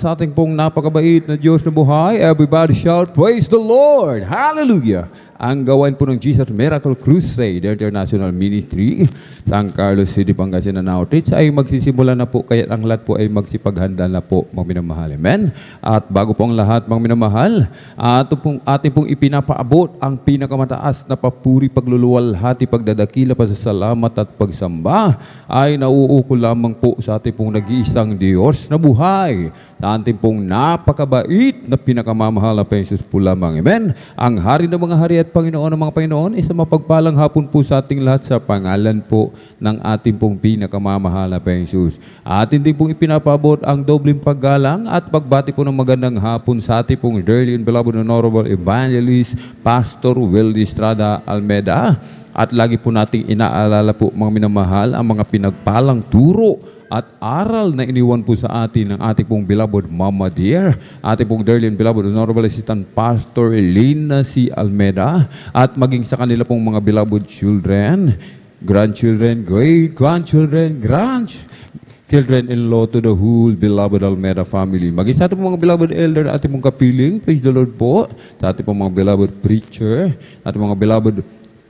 sa ating pong napakabait na Diyos na buhay. Everybody shout, praise the Lord! Hallelujah! Ang gawain po ng Jesus Miracle Crusade International Ministry, San Carlos City, Pangasinan Outreach ay magsisimula na po, kaya ang lahat po ay magsipaghanda na po, mga minamahal. Amen? At bago po ang lahat, mga minamahal, ating pong ipinapaabot ang pinakamataas na papuri, pagluluwalhati, pagdadakila, pasasalamat at pagsamba ay nauukol lamang po sa ating pong nag-iisang Diyos na buhay, sa ating pong napakabait na pinakamamahal na Jesus po lamang. Amen? Ang hari ng mga hari at Panginoon ng mga Panginoon, isang mapagpalang hapon po sa ating lahat sa pangalan po ng ating pong pinakamamahal na Jesus. Atin din pong ipinapabot ang dobleng paggalang at pagbati po ng magandang hapon sa ating pong dearly and beloved Honorable Evangelist Pastor Weldy Estrada Almeda. At lagi po nating inaalala po, mga minamahal, ang mga pinagpalang turo at aral na iniwan po sa atin ng ating pong beloved Mama Dear, ating pong dearly and beloved Honorable Assistant Pastor Elena C. Almeda, at maging sa kanila pong mga beloved children, grandchildren, great-grandchildren, children-in-law to the whole beloved Almeda family. Maging sa ating mga beloved elder, ating pong kapiling, praise the Lord po, sa ating pong mga beloved preacher, ating mga beloved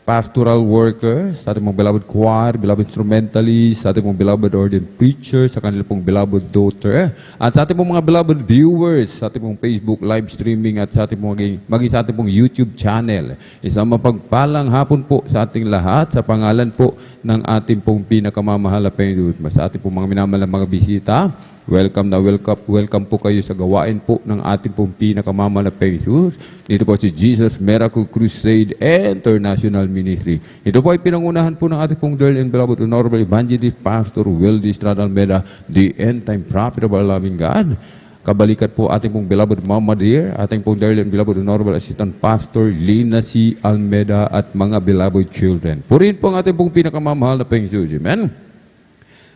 pastoral workers, sa ating mga beloved choir, beloved instrumentalists, sa ating mga beloved ordained preachers, sa kanila pong beloved daughter, at sa ating pong mga beloved viewers, sa ating pong Facebook live streaming, at sa ating pong maging sa ating pong YouTube channel. Isang mapagpalang hapon po sa ating lahat, sa pangalan po ng ating pong pinakamamahal na Panginoon. Sa ating pong mga minamahal na mga bisita, welcome po kayo sa gawain po ng ating pong pinakamamahal na Jesus. Dito po si Jesus Miracle Crusade International Ministry. Ito po ay pinangunahan po ng ating pong dearly and beloved Honorable Evangelist Pastor Weldy Estrada Almeda, the end-time prophet of our loving God. Kabalikat po ating pong beloved Mama Dear, ating pong dearly and beloved Honorable Assistant Pastor Lina C. Almeda at mga beloved children. Purihin po ang ating pong pinakamamahal na Jesus. Amen?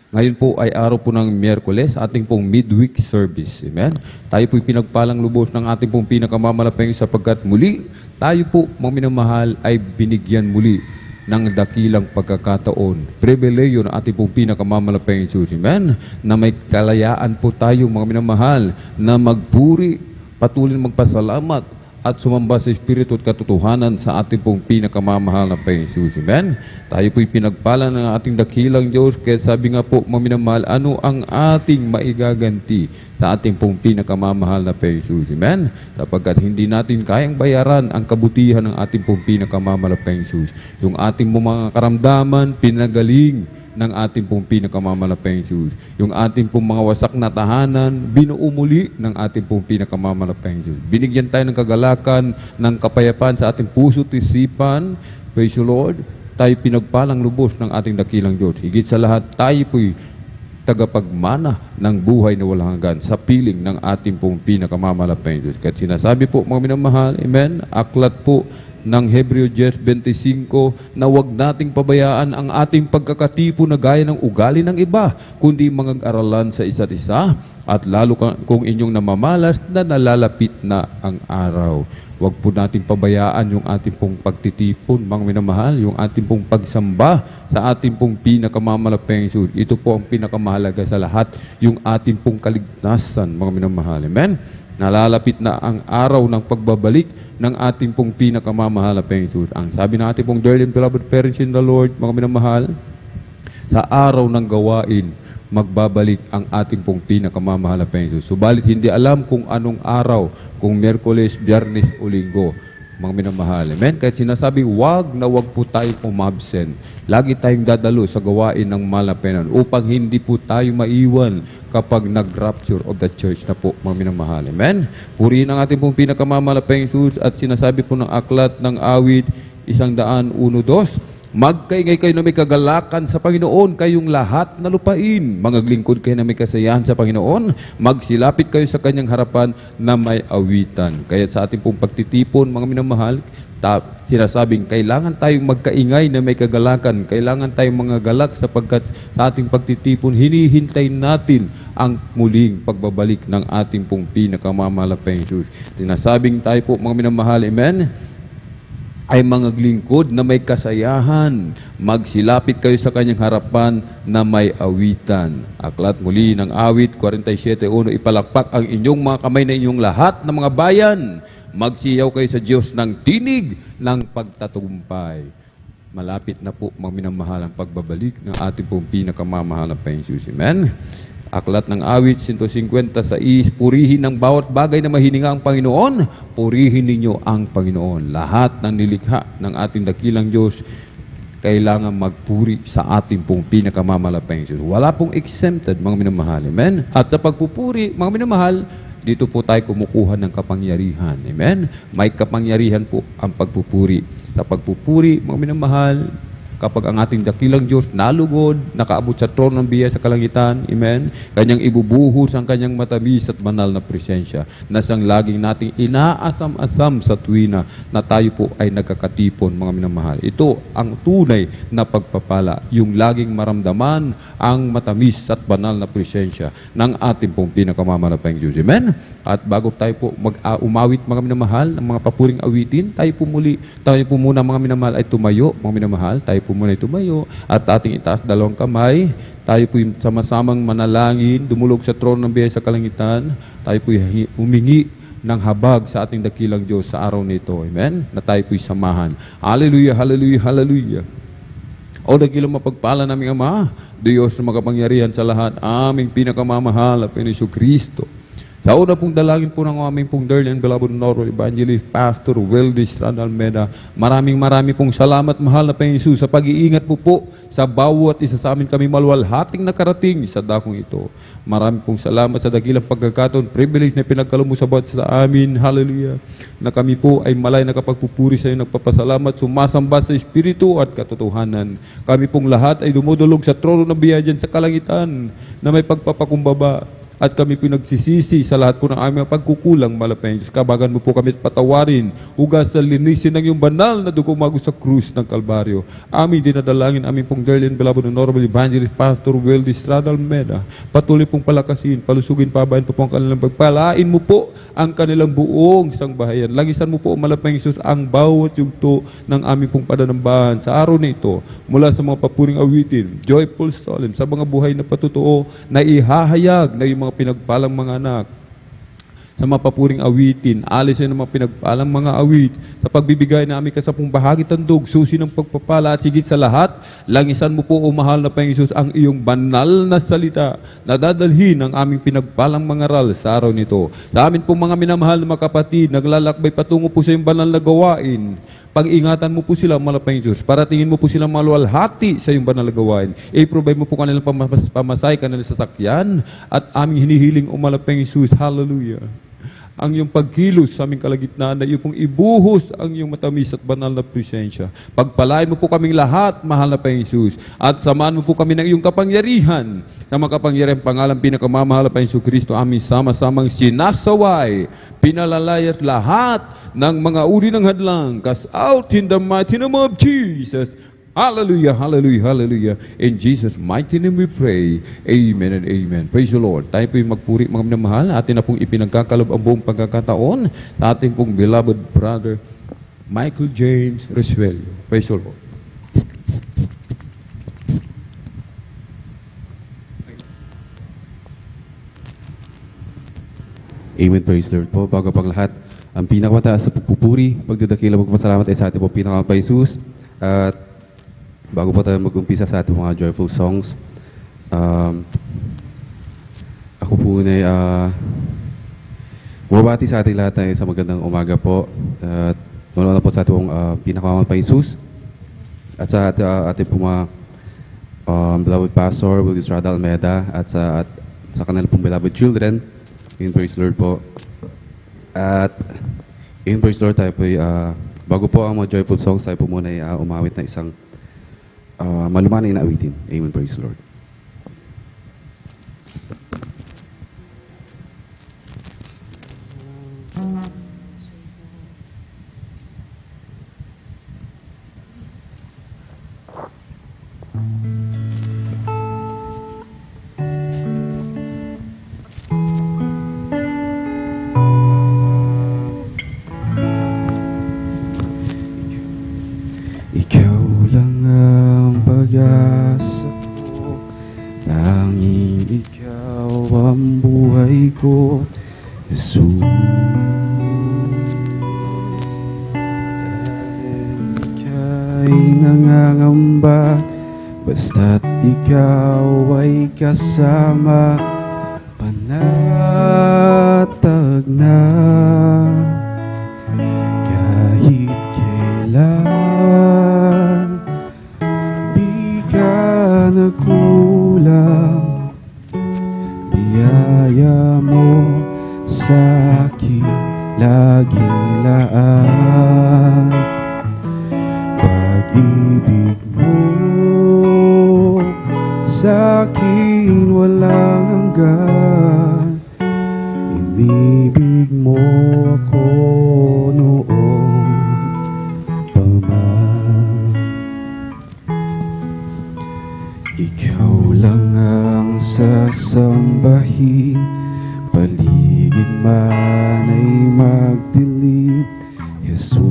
Ngayon po ay araw po ng Miyerkules, ating pong midweek service. Amen? Tayo po'y pinagpalang lubos ng ating pong pinakamalapeng sapagkat muli, tayo po, mga minamahal, ay binigyan muli ng dakilang pagkakataon. Pribileyo ng ating pong pinakamalapeng Jesus. Amen? Na may kalayaan po tayo, mga minamahal, na magpuri, patuloy magpasalamat, at sumamba sa Espiritu at katotohanan sa ating pong pinakamamahal na Jesus. Amen? Tayo po'y pinagpala ng ating dakilang Diyos, kaya sabi nga po, mga minamahal, ano ang ating maigaganti sa ating pong pinakamamahal na Jesus. Amen? Sapagkat hindi natin kayang bayaran ang kabutihan ng ating pong pinakamamahal na Jesus. Yung ating mga karamdaman, pinagaling ng ating pong pinakamalapeng Jesus. Yung ating pong mga wasak na tahanan, binuo muli ng ating pong pinakamalapeng Jesus. Binigyan tayo ng kagalakan, ng kapayapaan sa ating puso at isipan. Praise the Lord. Tayo pinagpalang lubos ng ating dakilang Diyos. Higit sa lahat, tayo po'y tagapagmana ng buhay na walang hanggan sa piling ng ating pong pinakamalapeng Diyos. Kahit sinasabi po, mga minamahal, amen, aklat po ng Hebreo 10:25 na huwag nating pabayaan ang ating pagkakatipo na gaya ng ugali ng iba, kundi mag-aralan sa isa't isa, at lalo kung inyong namamalas na nalalapit na ang araw. Huwag po nating pabayaan yung ating pong pagtitipon, mga minamahal, yung ating pong pagsamba sa ating pong pinakamamalapeng Jesus. Ito po ang pinakamahalaga sa lahat, yung ating pong kaligtasan, mga minamahal. Amen? Nalalapit na ang araw ng pagbabalik ng ating pong pinakamamahal na Jesus. Ang sabi ng ating pong dearly and beloved parents in the Lord, mga minamahal, sa araw ng gawain, magbabalik ang ating pong pinakamamahal na Jesus. Subalit hindi alam kung anong araw, kung Miyerkules, Biyernes o Linggo, mga minamahal. Amen? Kahit sinasabi, wag po tayo umabsent. Lagi tayong dadalo sa gawain ng malapenan upang hindi po tayo maiwan kapag nag-rapture of the church na po, mga minamahal. Amen? Purihin ang ating pong pinakamamalapeng Jesus at sinasabi po ng aklat ng awit 101:2, magkaingay kayo na may kagalakan sa Panginoon, kayong lahat na lupain. Magaglingkod kayo na may kasayahan sa Panginoon. Magsilapit kayo sa kanyang harapan na may awitan. Kaya sa ating pong pagtitipon, mga minamahal, sinasabing kailangan tayong magkaingay na may kagalakan. Kailangan tayong mga galak sapagkat sa ating pagtitipon, hinihintay natin ang muling pagbabalik ng ating pong pinakamamalapeng Jesus. Sinasabing tayo po, mga minamahal, amen? ay mga lingkod na may kasayahan. Magsilapit kayo sa kanyang harapan na may awitan. Aklat muli ng awit 47:1, ipalakpak ang inyong mga kamay na inyong lahat ng mga bayan. Magsiyaw kayo sa Diyos ng tinig ng pagtatagumpay. Malapit na po, mga minamahal, ang pagbabalik ng ating pong pinakamamahal na Panginoon. Amen. Aklat ng awit 156, purihin ng bawat bagay na mahininga ang Panginoon, purihin ninyo ang Panginoon. Lahat ng nilikha ng ating dakilang Diyos, kailangan magpuri sa ating pong pinakamamalaking Diyos. Wala pong exempted, mga minamahal. Amen? At sa pagpupuri, mga minamahal, dito po tayo kumukuha ng kapangyarihan. Amen? May kapangyarihan po ang pagpupuri. Sa pagpupuri, mga minamahal, kapag ang ating dakilang Diyos nalugod, nakaabot sa trono ng biyaya sa kalangitan, amen, kanyang ibubuhos ang kanyang matamis at banal na presensya na siyang laging nating inaasam-asam sa tuwina na tayo po ay nagkakatipon, mga minamahal. Ito ang tunay na pagpapala, yung laging maramdaman ang matamis at banal na presensya ng ating pong pinakamamalaking Diyos. Amen? At bago tayo po umawit, mga minamahal, ng mga papuring awitin, tayo po muna, mga minamahal, ay tumayo, mga minamahal, tayo po muna tumayo at ating itaas dalawang kamay. Tayo po sama-samang manalangin, dumulog sa trono ng biyaya sa kalangitan. Tayo po humingi ng habag sa ating dakilang Diyos sa araw nito. Amen? Na tayo po'y samahan. Hallelujah, hallelujah, hallelujah. O dakilang mapagpala naming Ama, Diyos na makapangyarihan sa lahat, aming pinakamamahal na Panginoon Kristo. Sa una pong dalangin po ng aming pong dearly and beloved Honorable Evangelist Pastor Weldy Estrada Almeda, maraming pong salamat, mahal na Panginoon, sa pag-iingat po sa bawat isa sa amin kami maluwalhating nakarating sa dakong ito. Maraming pong salamat sa dakilang pagkakataon, privilege na pinagkaloob mo sa bawat sa amin, hallelujah, na kami po ay malay nakapagpupuri sa iyo, nagpapasalamat, sumasamba sa Espiritu at katotohanan. Kami pong lahat ay dumudulog sa trono ng biyaya dyan sa kalangitan na may pagpapakumbaba. At kami po nagsisisi sa lahat po ng aming pagkukulang, malapeng Diyos. Kabagan mo po kami patawarin, hugas sa linisin ng iyong banal na dugo umago sa krus ng Kalbaryo. Aming dinadalangin, aming pong dearly and beloved Honorable Evangelist Pastor Weldy Estrada Almeda. Patuloy pong palakasin, palusugin, pabayan po ang kanilang pagpalain mo po ang kanilang buong sangbahayan. Lagisan mo po, malapeng Diyos, ang bawat yugto ng aming pong pananambahan sa araw na ito, mula sa mga papuring awitin, joyful solemn, sa mga buhay na patutuo na ihahayag na yung mga pinagpalang mga anak, sa mapapuring awitin, alis ng mga pinagpalang mga awit, sa pagbibigay na aming kasapong bahagi tandog, susi ng pagpapala at higit sa lahat, langisan mo po, o mahal na Panginoon, ang iyong banal na salita na dadalhin ang aming pinagpalang mga aral sa araw nito. Sa amin po mga minamahal na mga kapatid, naglalakbay patungo po sa iyong banal na gawain. Pag-ingatan mo po sila, malapang Diyos. Paratingin mo po silang maluwalhati sa iyong banal na gawain. I-provide mo po kanilang pamasay, kanilang sasakyan, at aming hinihiling, o malapang Diyos, hallelujah, ang iyong pagkilos sa aming kalagitnaan, na iyong pong ibuhos ang iyong matamis at banal na presensya. Pagpalain mo po kaming lahat, mahal na Panginoon, at samahan mo po kami ng iyong kapangyarihan, sa makapangyarihan pangalan pinakamamahal na Panginoon Kristo, aming sama-samang sinasaway, pinalalayas lahat ng mga uri ng hadlang, cast out in the mighty name of Jesus. Hallelujah, hallelujah, hallelujah. In Jesus' mighty name we pray. Amen and amen. Praise the Lord. Tayo po yung magpuri, mga minamahal. Atin na pong ipinagkakalob ang buong pagkakataon sa ating pong beloved brother, Michael James Resuello. Praise the Lord. Amen, praise the Lord po. Bago pang lahat, ang pinakamataas sa pagpupuri, pagdadakila, magpasalamat ay sa ating po pinakamapay Jesus. At bago po tayo mag-umpisa sa ating mga joyful songs, ako po na bumabati sa ating lahat sa magandang umaga po. At mula po sa ating pinakamapay Jesus. At sa ating po mga beloved Pastor, Weldy Estrada Almeda, at sa kanilang pong beloved children. In praise Lord po. At in praise Lord, tayo po bago po ang mga joyful songs, tayo po muna umawit na isang malumanay na awitin. Amen, praise Lord. Ikaw lang ang pag-asa ko, tanging ikaw ang buhay ko, Jesus. Dahil ika'y nangangamba, basta't ikaw ay kasama, panatag na kahit kailan. Di ka nagkulang, biyaya mo sa akin laging laan. Pag-ibig mo sa akin walang hanggan, inibig mo ako noon pa man. Ikaw lang ang sasambahin, paligid man ay magdilim, Jesus.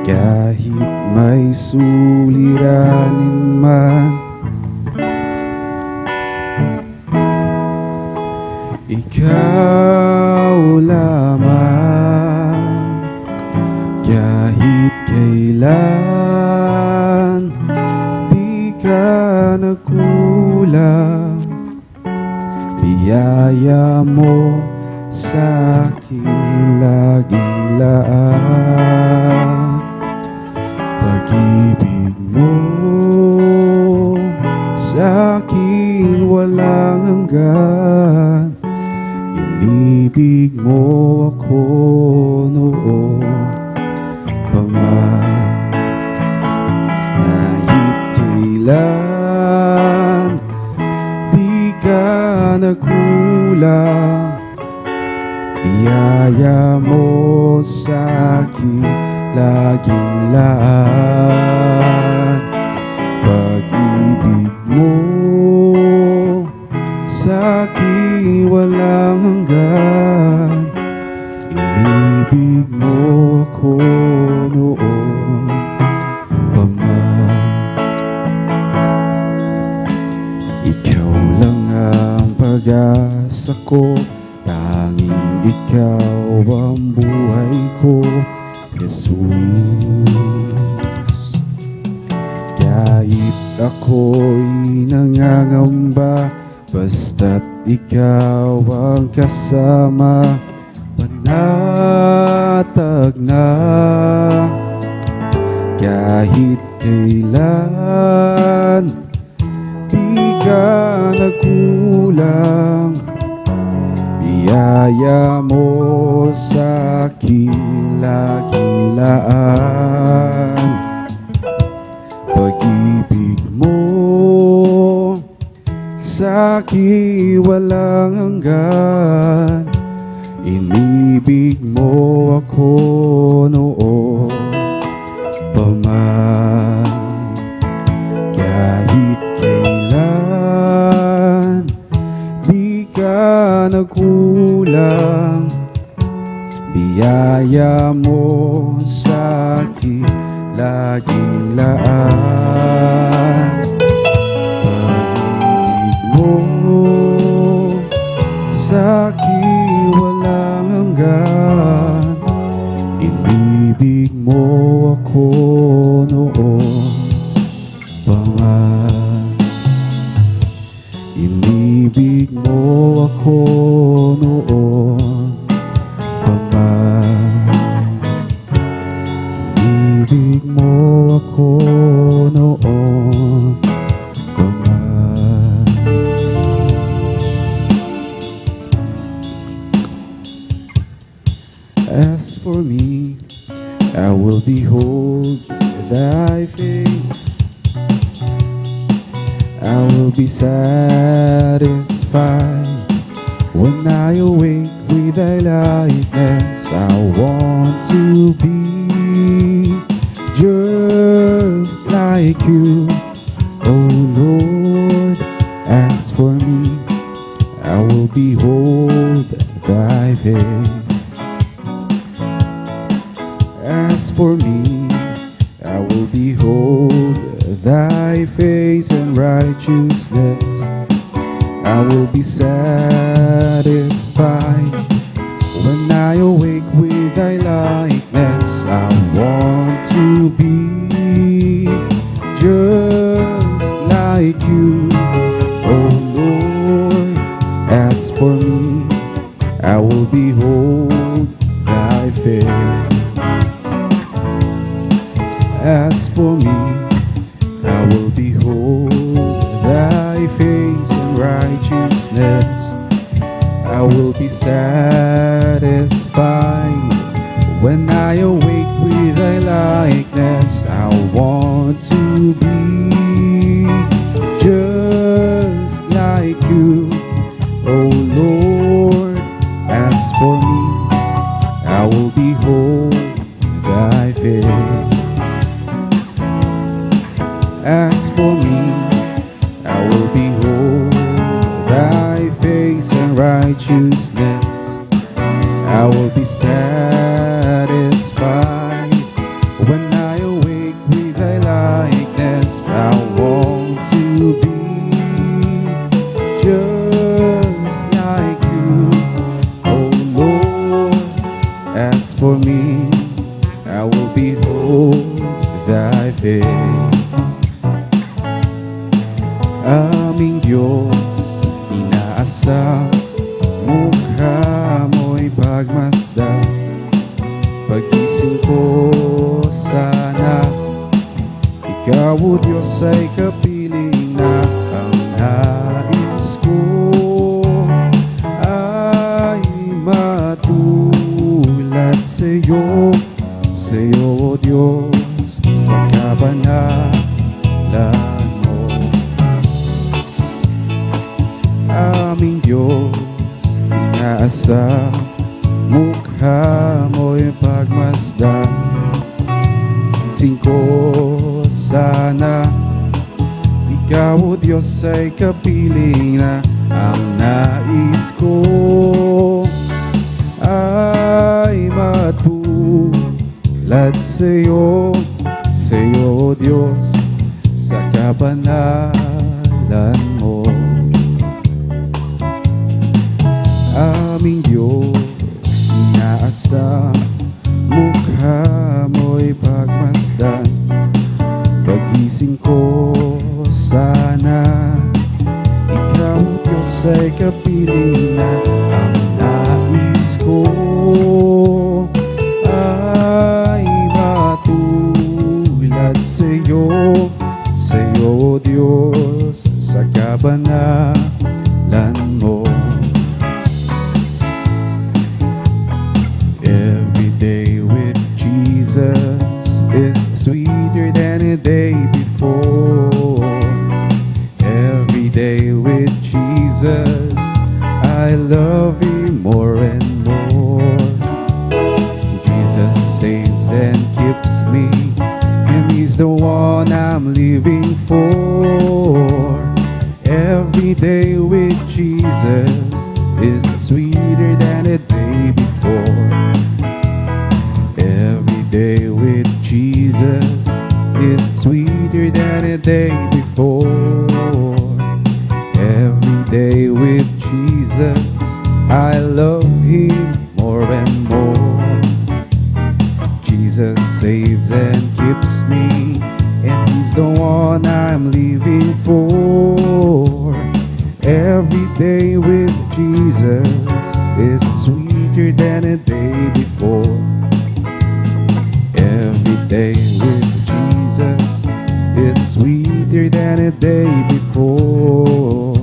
Kahit may suliranin man, ikaw lamang. Kahit kailan, di ka nagkulang, biyaya mo sa akin laging laan. Pag-ibig mo sa akin walang hanggan, inibig mo ako noon pa man. Kahit kailan, di ka nagkulang, biyaya mo sa akin laging laan. Pag-ibig mo sa akin walang hanggan, inibig mo ako noon pa man. Ikaw lang ang pag-asa ko, tanging ikaw ang buhay ko, Jesus. Kahit ako'y nangangamba, basta't ikaw ang kasama, panatag na kahit kailan. Di ka nagkulang, biyaya mo sa akin laging laan. Pag-ibig mo sa akin walang hanggan, inibig mo ako noon pa man. Kahit kailan, di ka nagkulang, biyaya mo sa akin laging laan. Pag-ibig mo sa akin walang hanggan, inibig mo ako noon pa man. Inibig mo ako noon pa man. Inibig mo ako noon pa man. As for me, I will behold thy face, I will be satisfied when I awake with thy likeness. I want to be just like you, oh Lord. As for me, I will behold thy face. As As for me, I will behold thy face and righteousness. I will be satisfied when I awake with thy likeness. I want to be just like you, oh Lord. As for me, I will behold thy face. As for me, I will behold thy face and righteousness. I will be satisfied when I awake with thy likeness. I want to be just like you, oh Lord. As for me, I will behold thy face. As for me, I will behold thy face and righteousness. I will be satisfied when I awake with thy likeness. I want to be just like you, oh Lord. As for me, I will behold thy face. Aming Diyos, inaasa, mukha mo'y pagmasdan. Pagising ko sana, ikaw o Diyos ay kapiling na. Ang nais ko ay matulad sa'yo, sa'yo o Diyos, sa kabanalan mo. Aming Diyos, inaasa, mukha mo'y pagmasdan. Pagising ko sana, ikaw o Diyos ay kapiling na. Ang nais ko ay matulad sa'yo, sa'yo o Diyos, sa kabanalan mo. Aming Diyos, inaasa, mukha mo'y pagmasdan. Pagising ko sana, ikaw o Diyos ay kapiling na. Ang nais ko ay matulad sa'yo, sa'yo o Diyos, sa kabanalan mo. Every day with Jesus is sweeter than a day before. Every day with Jesus, I love Him more and more. Jesus saves and keeps me, and He's the one I'm living for. Every day with Jesus is sweeter than a day before. Every day with Jesus is sweeter than a day before. Every day with Jesus, I love Him more and more. Jesus saves and keeps me, and He's the one I'm living for. Every day with Jesus is sweeter than a day before. Every day with Jesus is sweeter than a day before.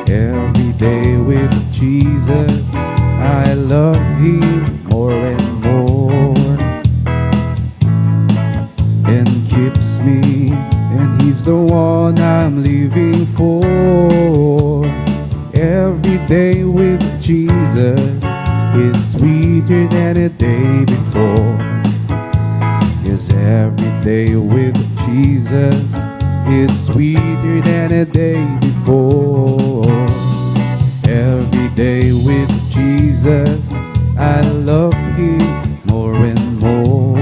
Every day with Jesus, I love Him more and more. And keeps me, and He's the one I'm living for. Every day with Jesus is sweeter than a day before. 'Cause every day with Jesus is sweeter than a day before. Every day with Jesus, I love Him more and more.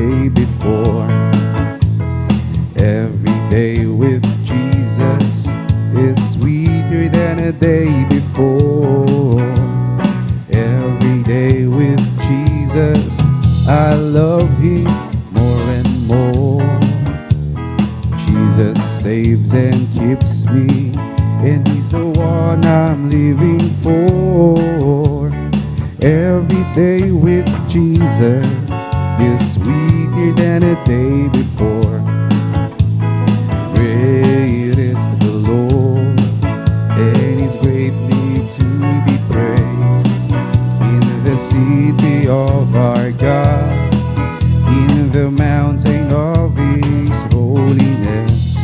day before. Every day with Jesus is sweeter than a day before. Every day with Jesus, I love Him more and more. Jesus saves and keeps me, and He's the one I'm living for. Every day with Jesus is sweeter than a day before. Great is the Lord, and He's greatly to be praised. In the city of our God, in the mountain of His holiness,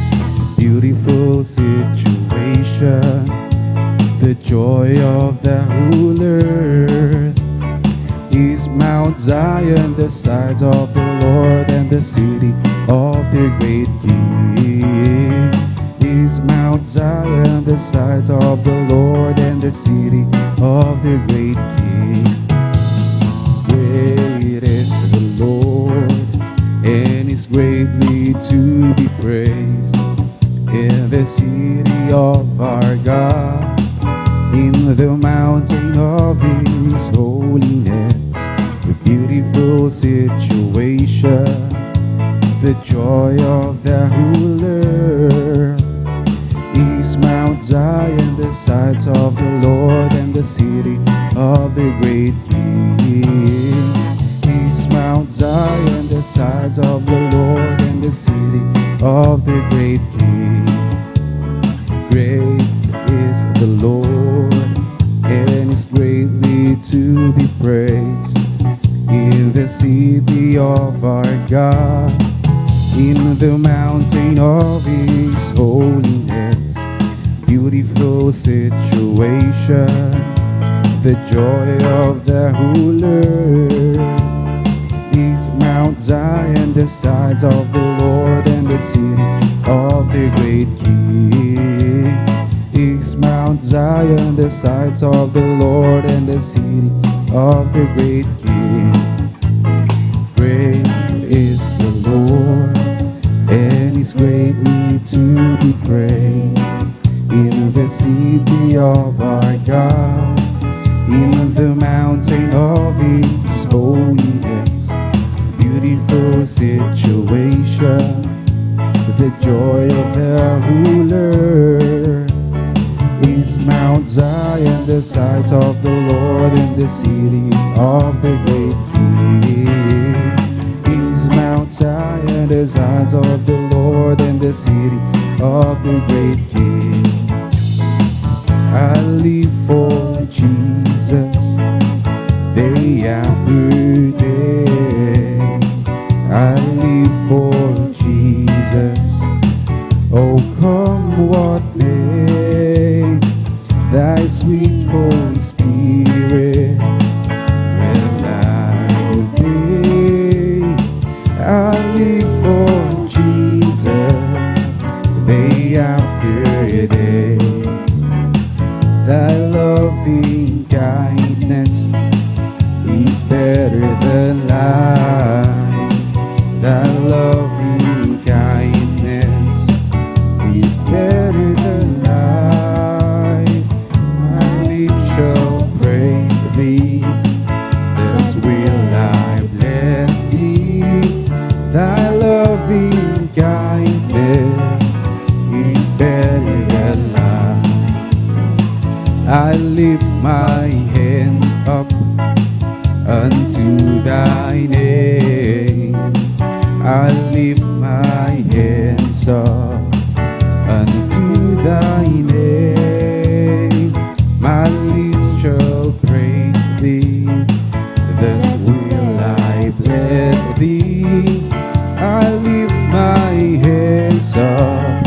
beautiful situation, the joy of the whole earth is Mount Zion, the sides of the Lord, and the city of the great King. Is Mount Zion, the sides of the Lord, and the city of the great King. Great is the Lord, and is greatly to be praised. In the city of our God, in the mountain of His holiness, the beautiful situation, the joy of the whole earth is Mount Zion, the sides of the Lord, and the city of the great King. Is Mount Zion, the sides of the Lord, and the city of the great King. Great is the Lord, and is greatly to be praised. In the city of our God, in the mountain of His holiness, beautiful situation, the joy of the whole earth is Mount Zion, the sides of the Lord, and the city of the great King. Is Mount Zion, the sides of the Lord, and the city of the great King. Great is the Lord, and He's greatly to be praised. In the city of our God, in the mountain of His holiness, beautiful situation, the joy of the whole earth is Mount Zion, the sides of the Lord, and the city of the great King. Is Mount Zion, the sides of the Lord, and the city of the great King. I live for Jesus day after day. I live for Jesus. Oh, come what may, Thy sweet Holy Spirit will I obey. I live for Jesus day after day. Thy loving kindness is better than life. Thy loving kindness is better than life. My lips shall praise Thee, thus will I bless Thee. Thy loving kindness is better than life. I lift my hands up unto Thy name. I lift my hands up unto Thy name. My lips shall praise Thee, thus will I bless Thee. I lift my hands up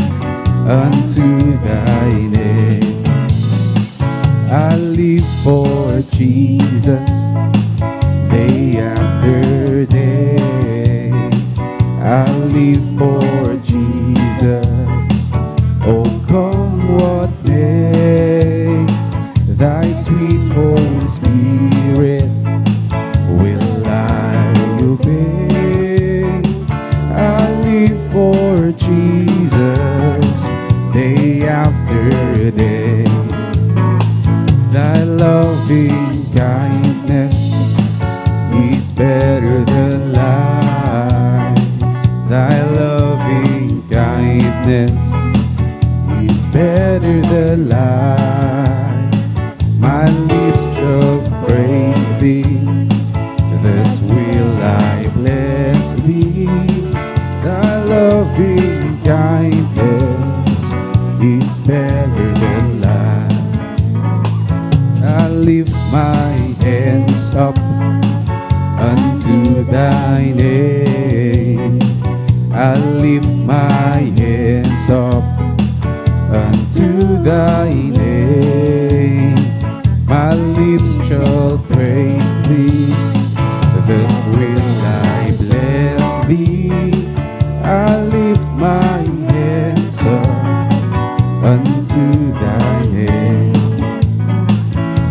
unto Thy name. I live for Jesus day after day. I live for Jesus. Oh, come what may, Thy sweet Holy Spirit will I obey. Thy loving kindness is better than life. I lift my hands up unto thy name. I lift my hands up unto thy name. My lips shall praise thee, thus will I bless thee. I lift my hands up unto thy name.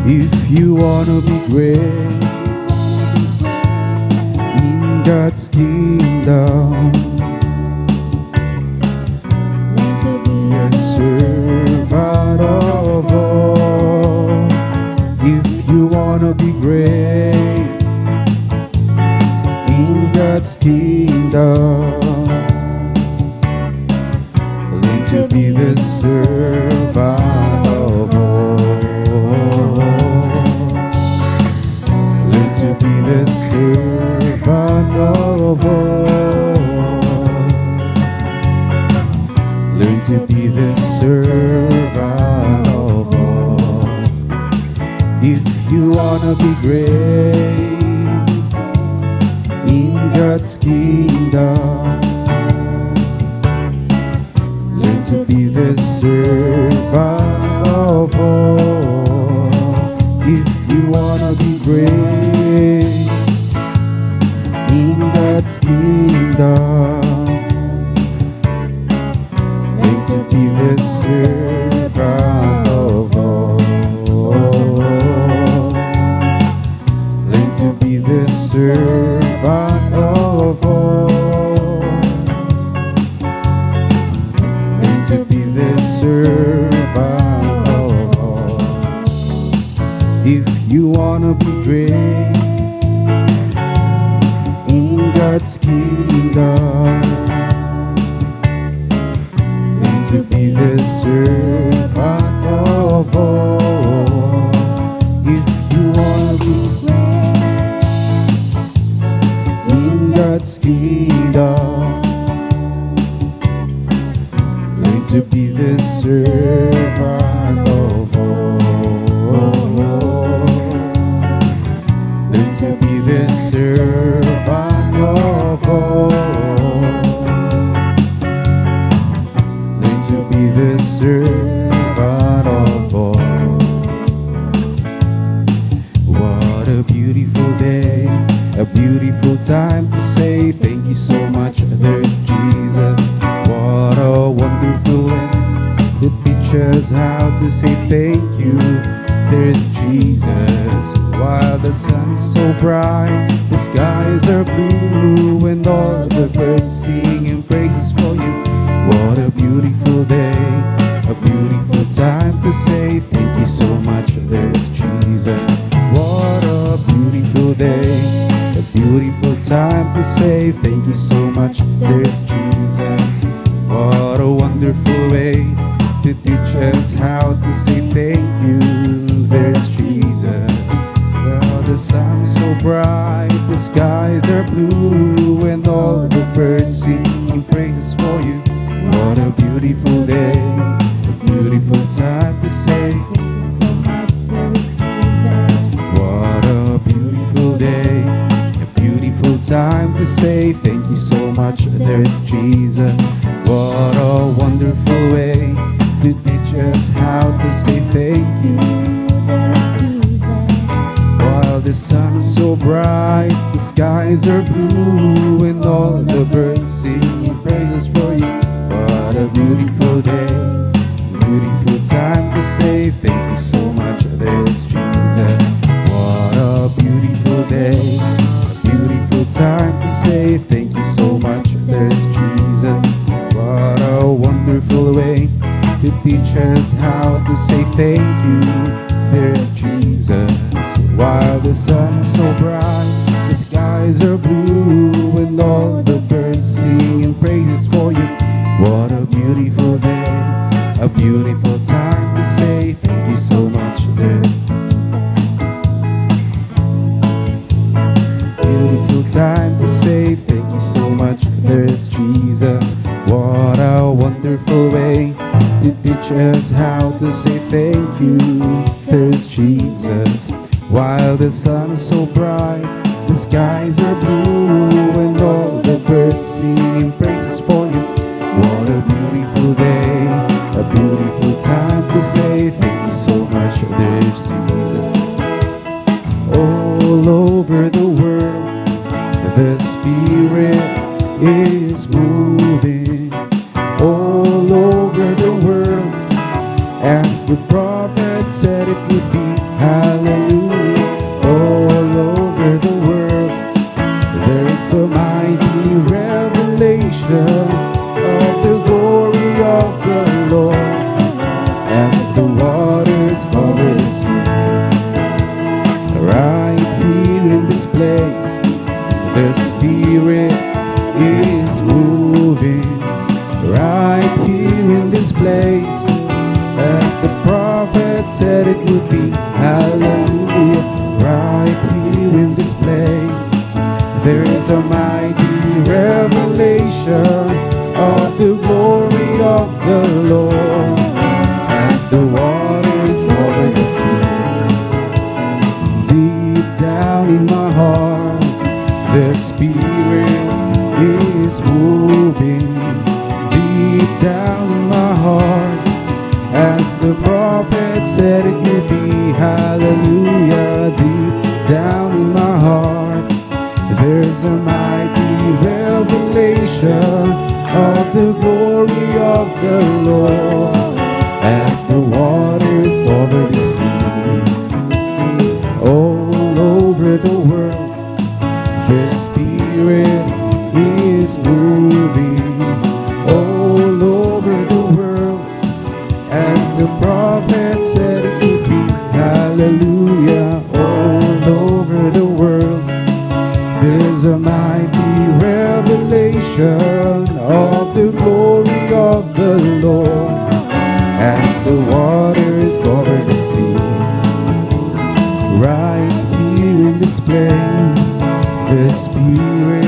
If you wanna be great in God's kingdom, be a servant of all. If you wanna be great in God's kingdom, learn to be the servant of all. Learn to be the servant of all. Learn to be the servant of all. If you wanna be great in God's kingdom, learn to be the servant of all. If you wanna be great in God's kingdom, learn to be the servant of all. Learn to be the servant of all. Learn to be the servant of all. If you wanna be great in God's kingdom, learn to be the servant of all. If you wanna be in God's kingdom, learn to be the servant of all. Learn to be the servant of all. Learn to be the servant of all. What a beautiful day, a beautiful time to say thank you so much. There's Jesus. What a wonderful land that teaches how to say thank you. There's Jesus. While the sun is so bright, the skies are blue, and all the birds sing and praises for you. What a beautiful day, a beautiful time to say thank you so much. There's Jesus. What a beautiful day, a beautiful time to say thank you so much. There's Jesus. What a wonderful way to teach us how to say thank you. There's Jesus. Well, the sun is so bright, the skies are blue, and all the birds sing praises for you. What a beautiful day, a beautiful time to say. What a beautiful day, a beautiful time to say thank you so much. There's Jesus. What a wonderful way to teach us how to say thank you. While the sun is so bright, the skies are blue, and all the birds sing praises for you. What a beautiful day, a beautiful time to say thank you so much. There's Jesus. What a beautiful day, a beautiful time to say thank you so much. There's Jesus. What a wonderful way to teach us how to say thank you. There's Jesus. While the sun is so bright, the skies are blue, and all the birds sing praises for you. What a beautiful day, a beautiful time to say thank you so much. There's beautiful time to say thank you so much. There's there's Jesus. What a wonderful way to teach us how to say thank you. There's Jesus. While the sun is so bright, the skies are blue, and all the birds singing praises for you. What a beautiful day, a beautiful time to say thank you so much. There's Jesus. All over the world, the Spirit is moving. All over the world, as the prophet said it would be. Hallelujah. All over the world, there is a mighty revelation of the glory of the Lord, as the waters cover the sea. Right here in this place, the Spirit is moving. Right here in this place, as the prophet said it would be. Hallelujah. Right here in this place, there is a mighty revelation of the glory of the Lord, as the waters cover the sea. Deep down in my heart, the Spirit is moving. Deep down in my heart, as the prophet said it would be. Hallelujah. Deep down in my heart, there's a mighty revelation of the glory of the Lord, as the waters cover the sea. All over the world, the Spirit is moving. All over the world, as the prophet said it would be. Hallelujah. All over the world, there's a mighty revelation of the glory of the Lord, as the waters cover the sea. Right here in this place, the Spirit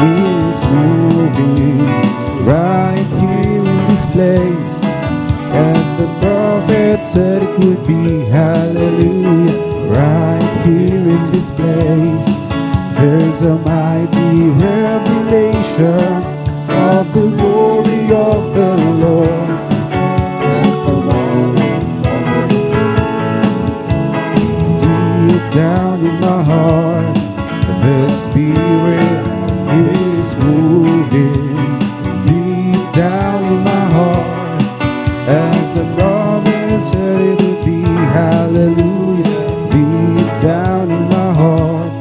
is moving. Right here in this place, as the prophet said it would be. Hallelujah. Right here in this place, there's a mighty revelation of the glory of the Lord, as the waters cover the sea. Deep down in my heart, the Spirit is moving. Deep down in my heart, as the prophet said it would be. Hallelujah. Deep down in my heart,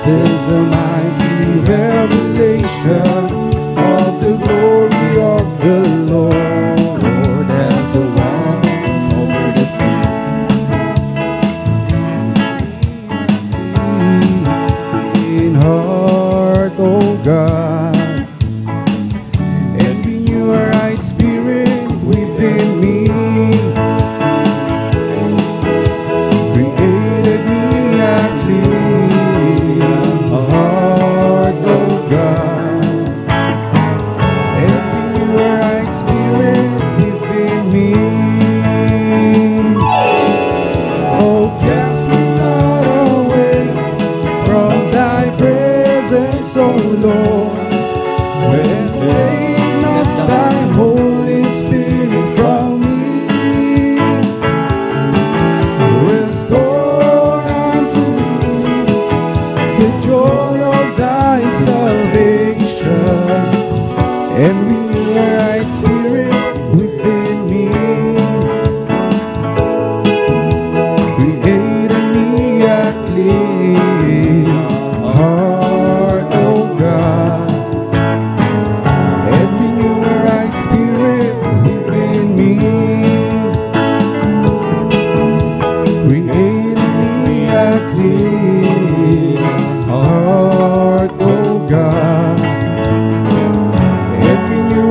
there's a mighty revelation of the glory of the Lord, as the water over the sea. In heart, oh God, and renew a right spirit within me. Created me a clean heart, oh God, and renew a right spirit within me. Oh, cast me not away from thy presence, O Lord, and take not thy Holy Spirit from me. Restore unto me the joy of thy salvation, and renew a right spirit within me. Create in me a clean heart, O God, and renew a right spirit within me. Create in me a clean heart, O God, and renew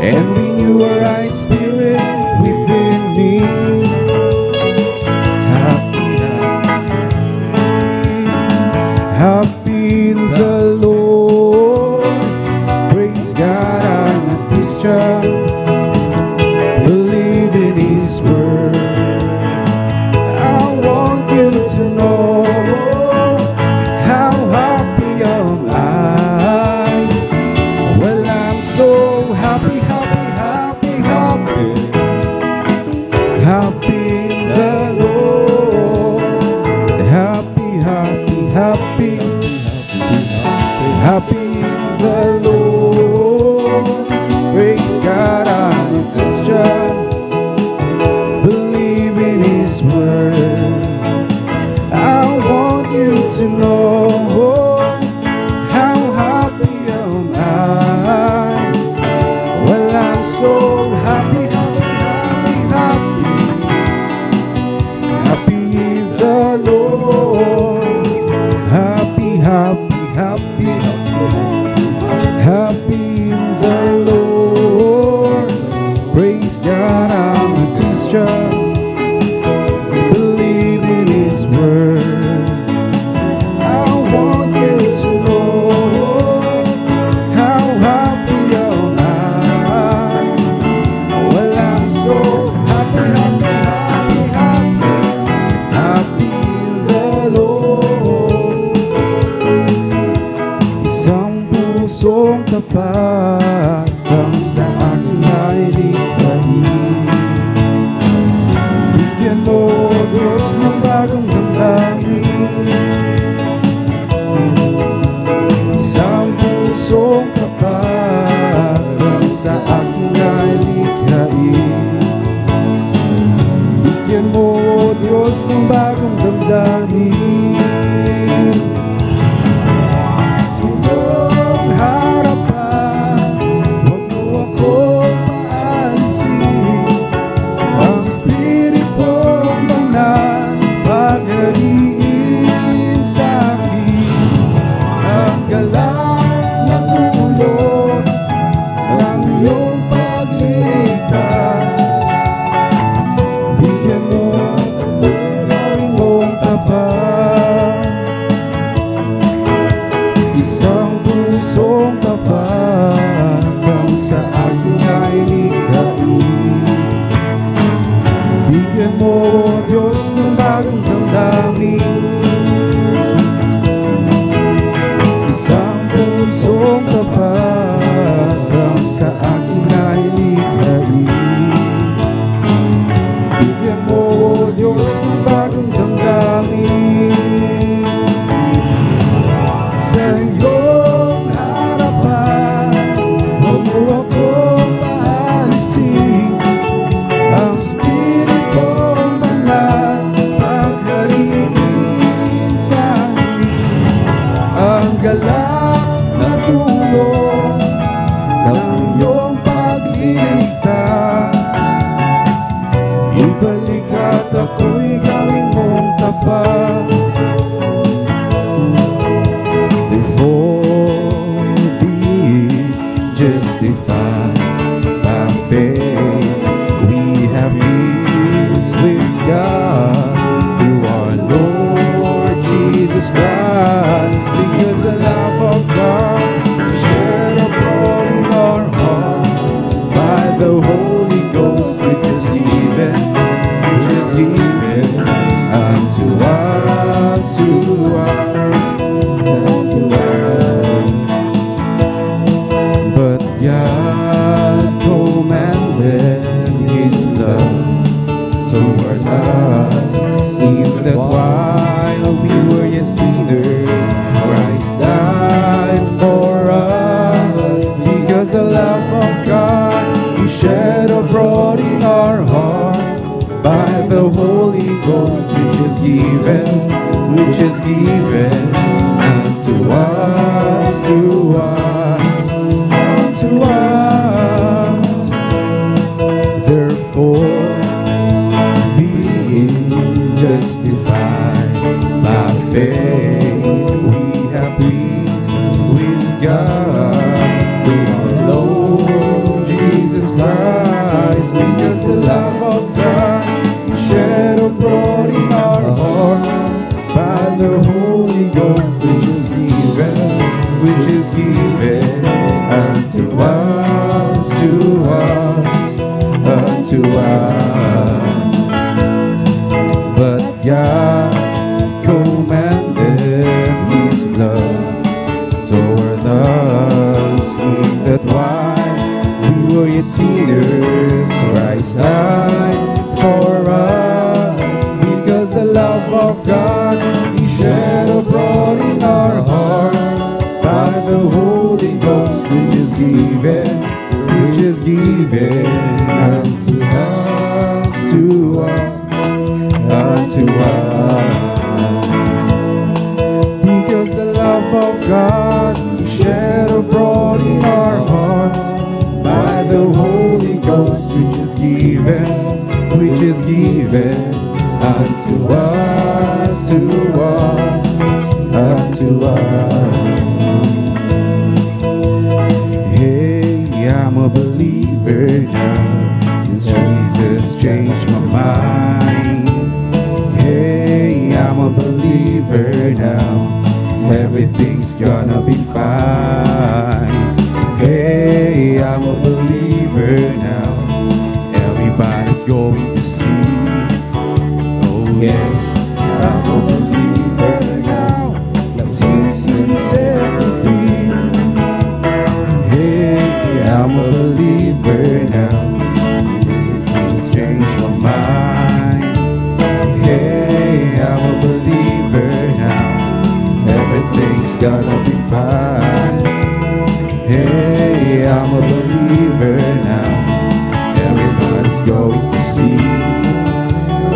and renew a right spirit within me. Happy, happy in the Lord. Praise God, I'm a Christian. Believe in His word. I want you to know how happy am I. Well, I'm so happy, happy, happy, happy, happy in the Lord. Happy, happy, happy, happy in the Lord. Praise God, I'm a Christian. Believe in His word. I want you to know how happy am I. Well, I'm so happy, happy, happy, happy, happy in the Lord. Happy, happy, happy, happy in the Lord. Praise God, I'm a Christian. Believe in His word. I want you to know how happy am I. Well, I'm so happy, happy, happy, happy, happy in the Lord. Isang pusong tapat ang sa akin ay likhain. Bigyan mo, Diyos, ng bagong damdamin. Isang pusong tapat ang sa akin ay likhain. Bigyan mo, Diyos, ng bagong damdamin. Sa iyong harapan, huwag mo akong paalisin. Ang Espiritong Banal paghariin sa akin. Ang galak na dulot ng iyong pagliligtas. Bigyan mo ang gawin mong tapat. Isang pusong tapat ang sa akin ay likhain. Bigyan mo, Diyos, ng bagong damdamin. Isang pusong tapat ang sa akin ay likhain. Bigyan mo, Diyos, ng bagong damdamin. Sa iyong harapan, huwag mo akong paalisin. Ang Espiritong Banal paghariin sa akin. Ang galak na tulong ng iyong pagliligtas. Ibalik at ako'y gawin mong tapat. Therefore, being justified by faith, we have peace with God through our Lord Jesus Christ. Because the love of God shed abroad in our hearts by the Holy Ghost, which is given unto us, to us. But God commanded His love toward us, in that while we were yet sinners, Christ died for us. Because the love of God is shed abroad in our hearts by the Holy Ghost, which is given unto us, to us, unto us. Therefore, being justified by faith, we have peace with God through our Lord Jesus us, unto us. But God commendeth His love toward us, in that while we were yet sinners, Christ died for us. Because the love of God is shed abroad in our hearts by the Holy Ghost, which is given unto us, unto us. Because the love of God is shed abroad in our hearts by the Holy Ghost, which is given unto us, unto us. Hey, I'm a believer now, since Jesus changed my mind. Hey, I'm a believer now, everything's gonna be fine. Hey, I'm a believer now, everybody's going to see. Oh yes, I'm a believer now, since He set me free. Hey, I'm a believer now, Jesus changed my mind. Hey, I'm a believer now, everything's gonna be fine. Hey, I'm a believer now, everybody's going to see.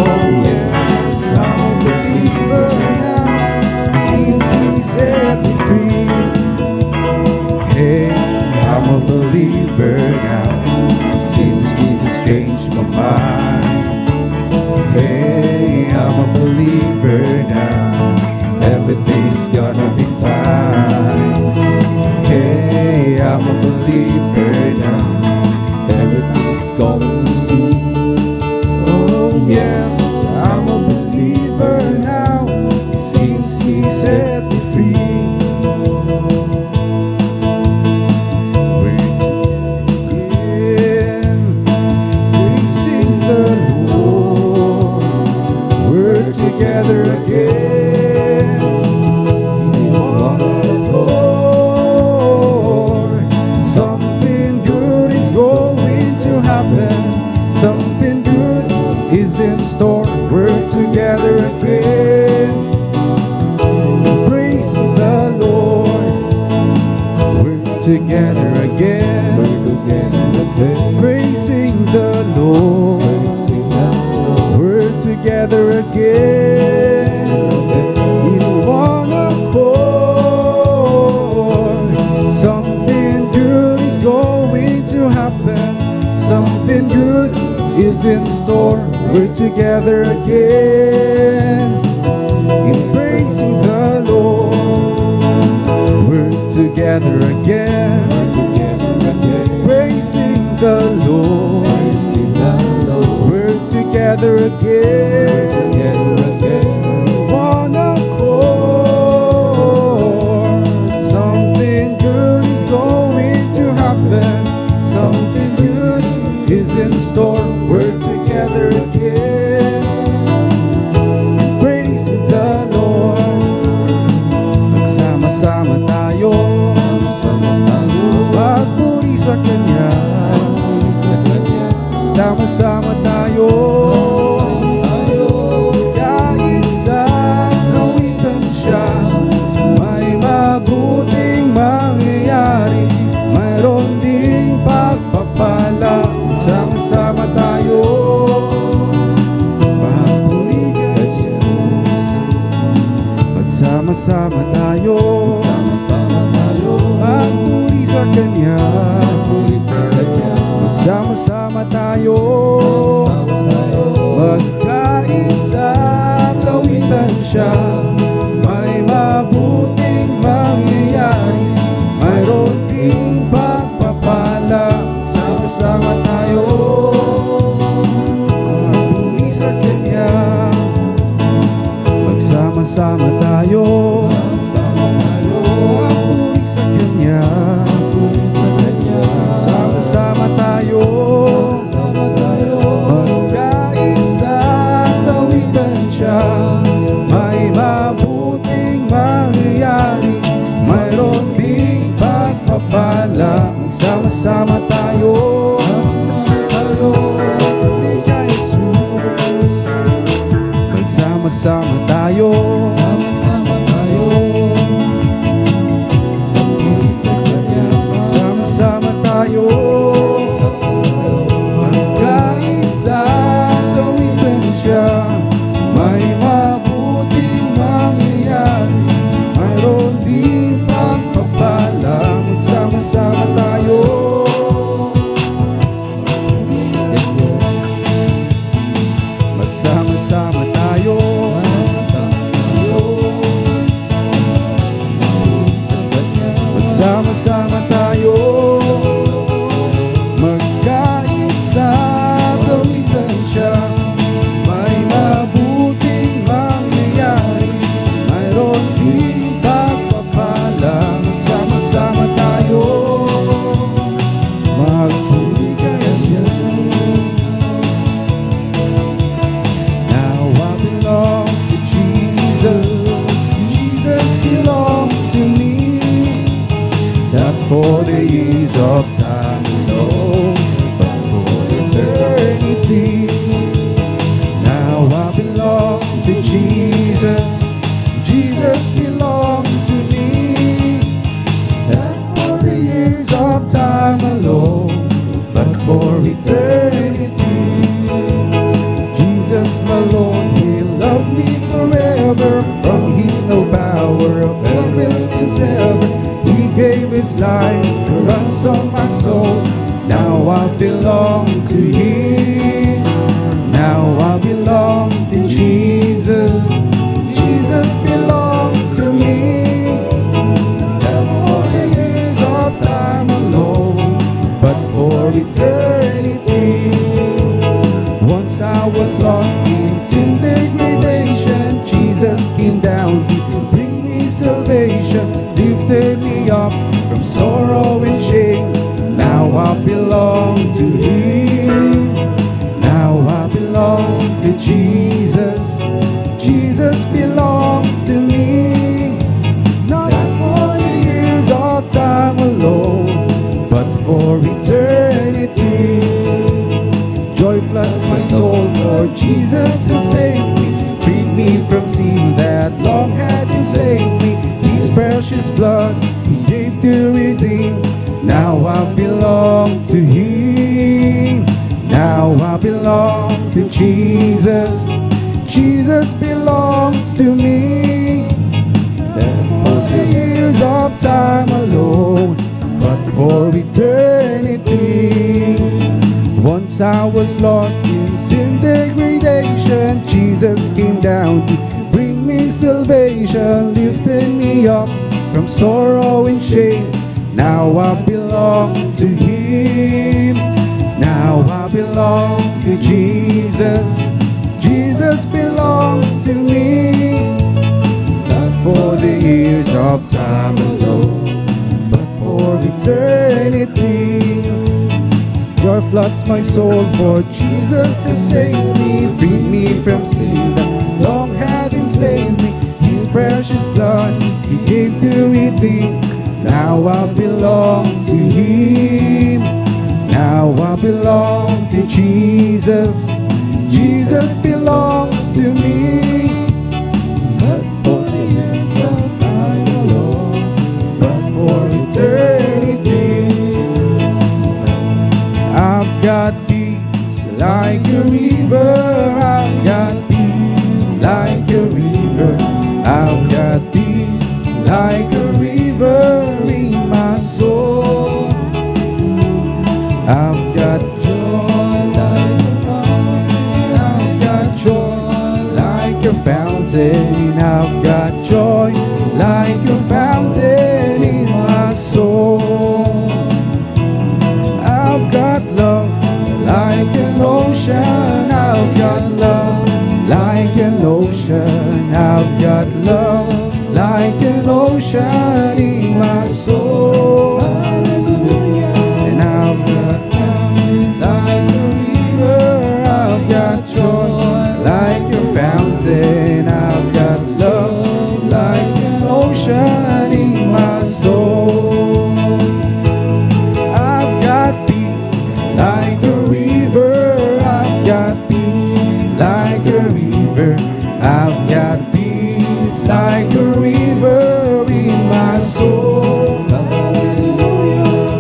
Oh yes, I'm a believer now, since He set me free. Hey, I'm a believer now, since Jesus changed my mind. Hey, I'm a believer now, everything's gonna be fine. Hey, I'm a believer now, everything's going to see. Oh yes, I'm a believer now, since He set me free. We're together again, praising the Lord. We're together again, in one accord. Something good is going to happen, something good is in store. We're together again, praising the Lord. We're together again, praising the Lord. We're together again, in one accord. Something good is going to happen, something good is in store. We're together again, in praising the Lord. We're together again, praising the Lord. We're together again, one accord. Something good is going to happen, something good is in store. We're together again, praising the Lord. Magsama-sama tayo, magpuri sa Kanya. Sama-sama tayo, kaisa kawitan siya. May mabuting mangyayari, mayroon ding pagpapala. Sama-sama tayo, magpuri kay Jesus. Magsama-sama tayo, magpuri sa Kanya. Magsama-sama tayo, magkaisa kawitan siya. May mabuting mangyayari, mayroon ding pagpapala. Sama-sama tayo, magpuri sa Kanya. Magsama-sama tayo, magpuri sa Kanya. Sama-sama tayo, for eternity. Jesus, my Lord, will love me forever. From Him no power of hell can sever. He gave His life to ransom my soul. Now I belong to Him. Now I belong to Jesus. Jesus belongs to me. Not for the years of time alone, but for eternity. Once I was lost in sin degradation, Jesus came down to bring me salvation, lifted me up from sorrow and shame. Now I belong to Him. Now I belong to Jesus. Jesus belongs to me. Not for the years of time alone, but for eternity. Joy floods my soul, for Jesus has saved me, freed me from sin that long had enslaved me. His precious blood He gave to redeem. Now I belong to Him. Now I belong to Jesus. Jesus belongs to me. Not for the years of time alone, but for eternity. Once I was lost in sin degradation, Jesus came down to bring me salvation, lifted me up from sorrow and shame. Now I belong to Him. Now I belong to Jesus. Jesus belongs to me. Not for the years of time alone, but for eternity. Joy floods my soul, for Jesus has saved me, freed me from sin that long had enslaved me. His precious blood He gave to redeem. Now I belong to Him. Now I belong to Jesus. Jesus belongs to me. Not for the years of time alone, but for eternity. I've got peace like a river. I've got peace like a river. I've got peace like a river in my soul. I've got joy like a fountain. I've got joy like a fountain. I've got joy like a fountain in my soul. I've got love like an ocean. I've got love like an ocean. I've got love like an ocean in my soul. And I've got love like a river. I've got joy like a fountain. I've got love like an ocean in my soul. I've got peace like a river. I've got peace like a river. I've got peace like a river in my soul.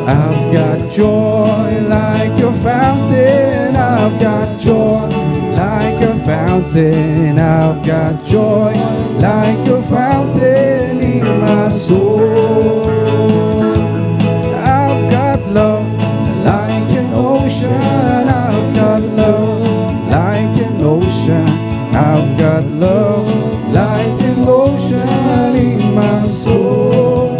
I've got joy like a fountain. I've got joy like a fountain. I've got joy like a fountain in my soul. I've got love like an ocean. I've got love like an ocean. I've got love like an ocean in my soul.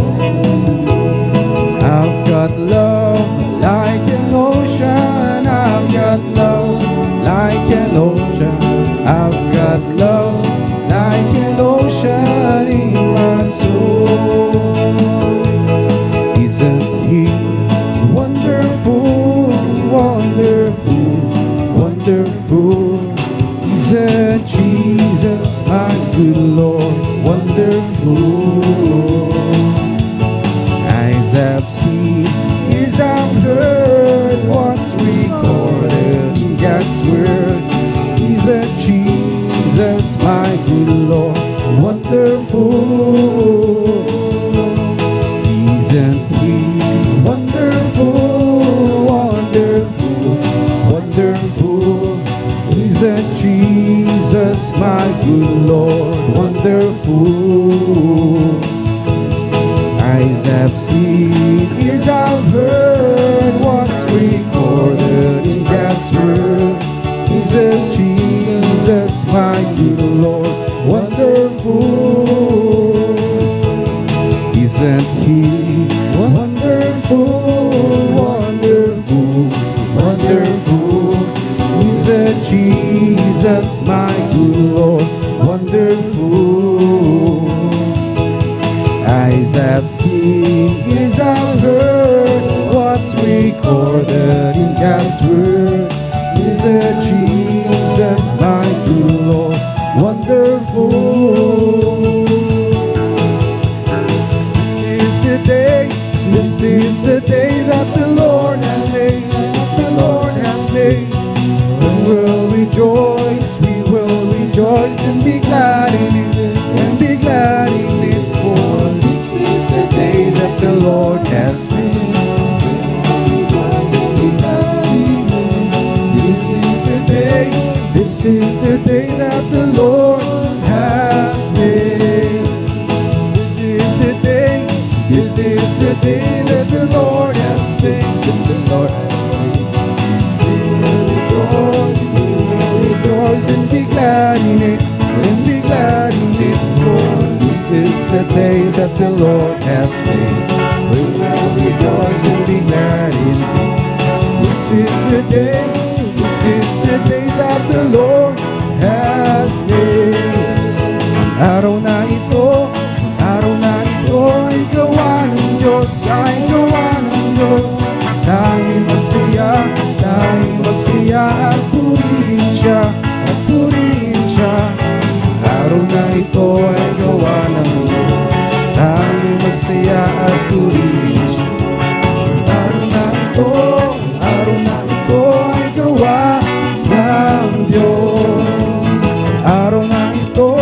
I've got love like an ocean. I've got love like an ocean. I've got love like an ocean in my soul. Isn't He wonderful, wonderful, wonderful? Isn't Jesus my good Lord wonderful? Eyes have seen, ears have heard what's recorded in God's word. Isn't Jesus my good Lord wonderful? Isn't He wonderful, wonderful, wonderful. Eyes have seen, ears have heard what's recorded in God's word. He's a Jesus, my good Lord, wonderful. Isn't He wonderful, wonderful, wonderful? He's a Jesus, my good Lord, wonderful. Eyes have seen, ears have heard what's recorded in God's word. He's a Jesus, my good Lord, wonderful. This is the day that the Lord has made, the Lord has made. We will rejoice and be glad in it, and be glad in it, for this is the day that the Lord has made. This is the day that the Lord has made. This is the day that the Lord has made. The Lord has made. We will rejoice and be glad in it, and be glad in it, for this is the day that the Lord has made. We will rejoice and be glad in it. This is the day that the Lord has made. Araw na ito ay gawa ng Diyos, ay gawa ng Diyos. Tayo magsaya at purihin siya, at purihin siya. Araw na ito ay gawa ng Diyos, tayo magsaya at purihin siya. Araw na ito ay gawa ng Diyos. Araw na ito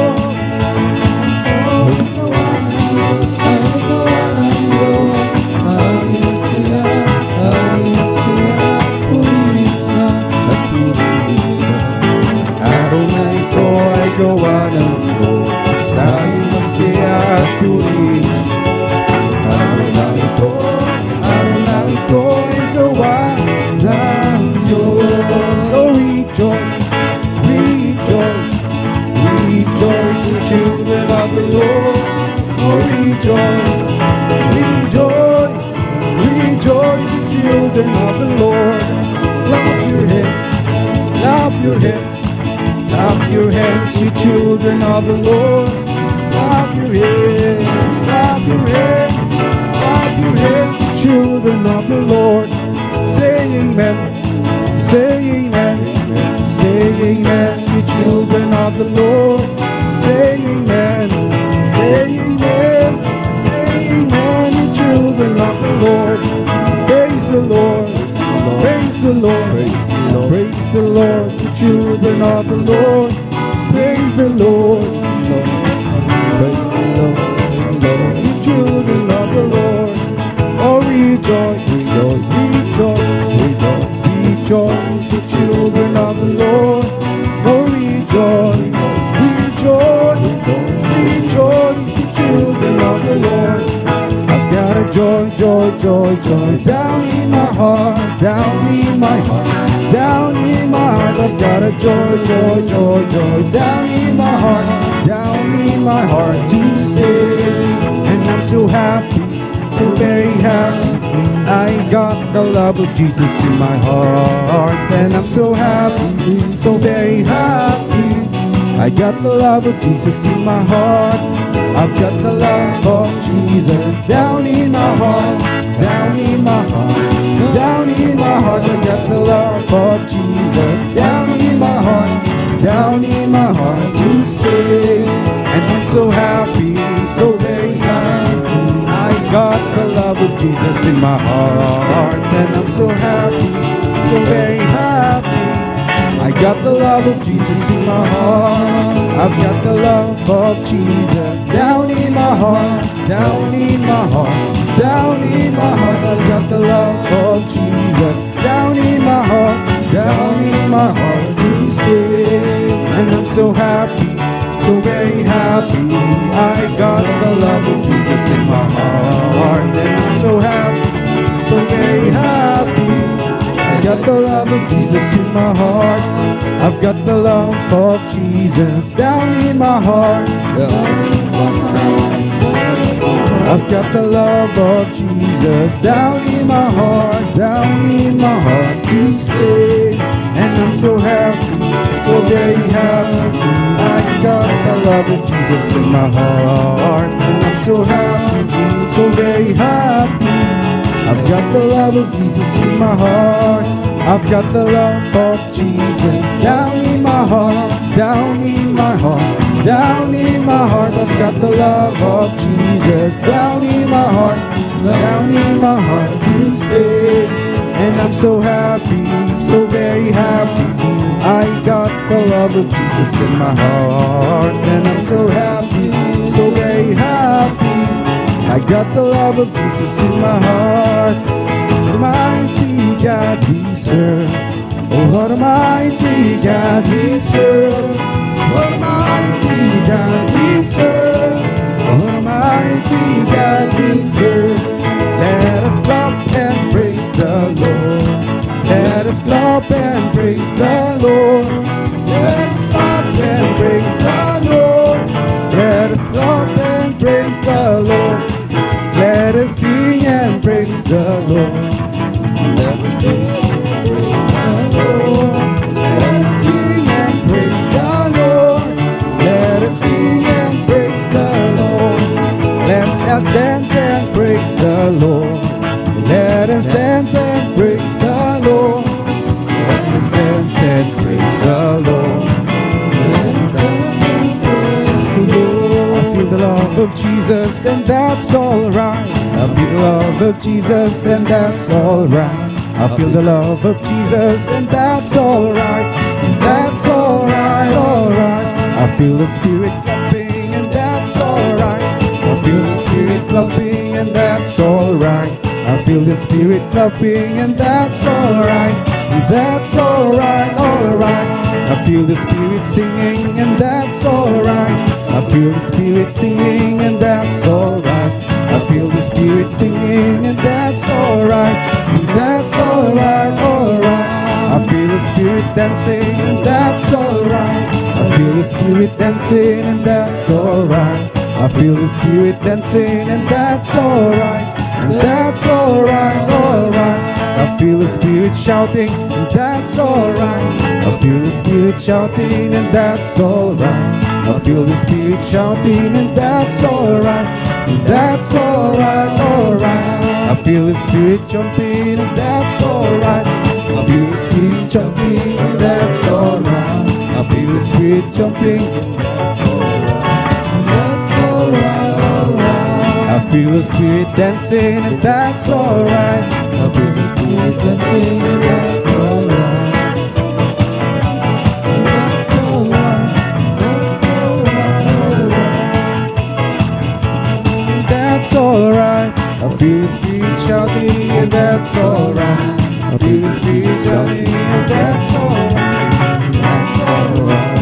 gawa ng Diyos, tayo magsaya at purihin siya. Araw na ito ay gawa ng Diyos. Oh, rejoice, rejoice, rejoice, you children of the Lord. Oh, rejoice, rejoice, rejoice, you children of the Lord. Clap your hands, clap your hands. Clap your hands, you children of the Lord. Clap your hands, clap your hands, clap your hands, you children of the Lord. Say amen, say amen, say amen, you children of the Lord. Say amen, say amen, say amen, you children of the Lord. Praise the Lord, praise the Lord, praise the Lord, the children of the Lord. Praise the Lord, praise the Lord, the children of the Lord. Oh, rejoice, rejoice, rejoice, rejoice, the children of the Lord. Oh, rejoice, rejoice, rejoice, the children of the Lord. I've got a joy, joy, joy, joy down in my heart, down in my heart, down in my heart. I've got a joy, joy, joy, joy down in my heart, down in my heart to stay. And I'm so happy, so very happy. I got the love of Jesus in my heart, and I'm so happy, so very happy. I got the love of Jesus in my heart. I've got the love of Jesus down in my heart, down in my heart, down in my heart. I got the love of Jesus down in my heart, down in my heart to stay. And I'm so happy, so very happy. I got the love of Jesus in my heart, and I'm so happy, so very happy. I got the love of Jesus in my heart. I've got the love of Jesus down in my heart, down in my heart, down in my heart. I've got the love of Jesus down in my heart, down in my heart to stay. And I'm so happy, so very happy. got the love of Jesus in my heart. I've got the love of Jesus down in my heart. I've got the love of Jesus down in my heart to stay. And I'm so happy, so very happy. I got the love of Jesus in my heart, and I'm so happy, so very happy. I've got the love of Jesus in my heart. I've got the love of Jesus down in my heart, down in my heart, down in my heart. I've got the love of Jesus down in my heart to stay. And I'm so happy, so very happy. I got the love of Jesus in my heart, and I'm so happy, so very happy. I got the love of Jesus in my heart. What a mighty God we serve. Oh, what a mighty God we serve. What a mighty God we serve. What a mighty God we serve. Let us clap and praise the Lord. Let us clap and praise the Lord. Let us clap and praise the Lord. Let us clap and praise the Lord. Let us sing and praise the Lord. Let us sing and praise the Lord. Let us sing and praise the Lord. Let us sing and praise the Lord. Let us dance and praise the Lord. Let us dance and praise the Lord. Let us dance and praise the Lord. Let us dance and praise the Lord. I feel the love of Jesus, and that's alright. I feel the love of Jesus, and that's alright. I feel the love of Jesus, and that's alright. That's alright, alright. I feel the Spirit clapping, and that's alright. I feel the Spirit clapping, and that's alright. I feel the Spirit clapping, and that's alright. That's alright, alright. I feel the Spirit singing, and that's alright. I feel the Spirit singing, and that's alright. I feel the Spirit singing, and that's alright. That's alright, alright. I feel the Spirit dancing, and that's alright. I feel the Spirit dancing, and that's alright. I feel the Spirit dancing, and that's alright. And that's alright, alright. I feel the Spirit shouting, and that's alright. I feel the Spirit shouting, and that's alright. I feel the Spirit shouting, and that's alright. And that's alright, alright. I feel the Spirit jumping, and that's alright. I feel the Spirit jumping, and that's alright. I feel the Spirit jumping, and that's alright. And that's alright, alright. I feel the Spirit dancing, and that's alright. I feel the Spirit dancing, and that's alright. And that's alright. That's alright, alright. And that's alright. I feel the Spirit shouting, and that's alright. I feel the Spirit shouting, and that's alright. That's alright.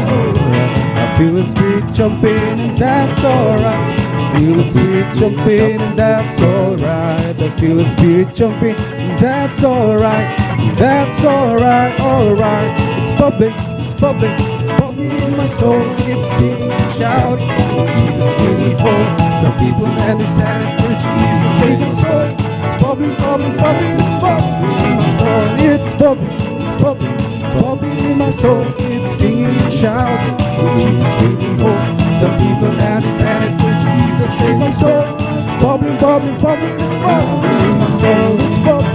I feel the Spirit jumping, and that's alright. I feel the Spirit jumping, and that's alright. I feel the Spirit jumping, and that's alright. That's alright, alright. It's bubbling, it's bubbling, it's bubbling in my soul. Keep singing and shouting, Jesus really whole. Some people understand it, for Jesus save my soul. It's bubbling, bubbling, bubbling, it's bubbling in my soul. It's bubbling, it's bubbling, it's bubbling in my soul. Keep singing and shouting, for Jesus really whole. Some people understand it, for Jesus save my soul. It's bubbling, bubbling, bubbling, it's bubbling in my soul. It's bubbling,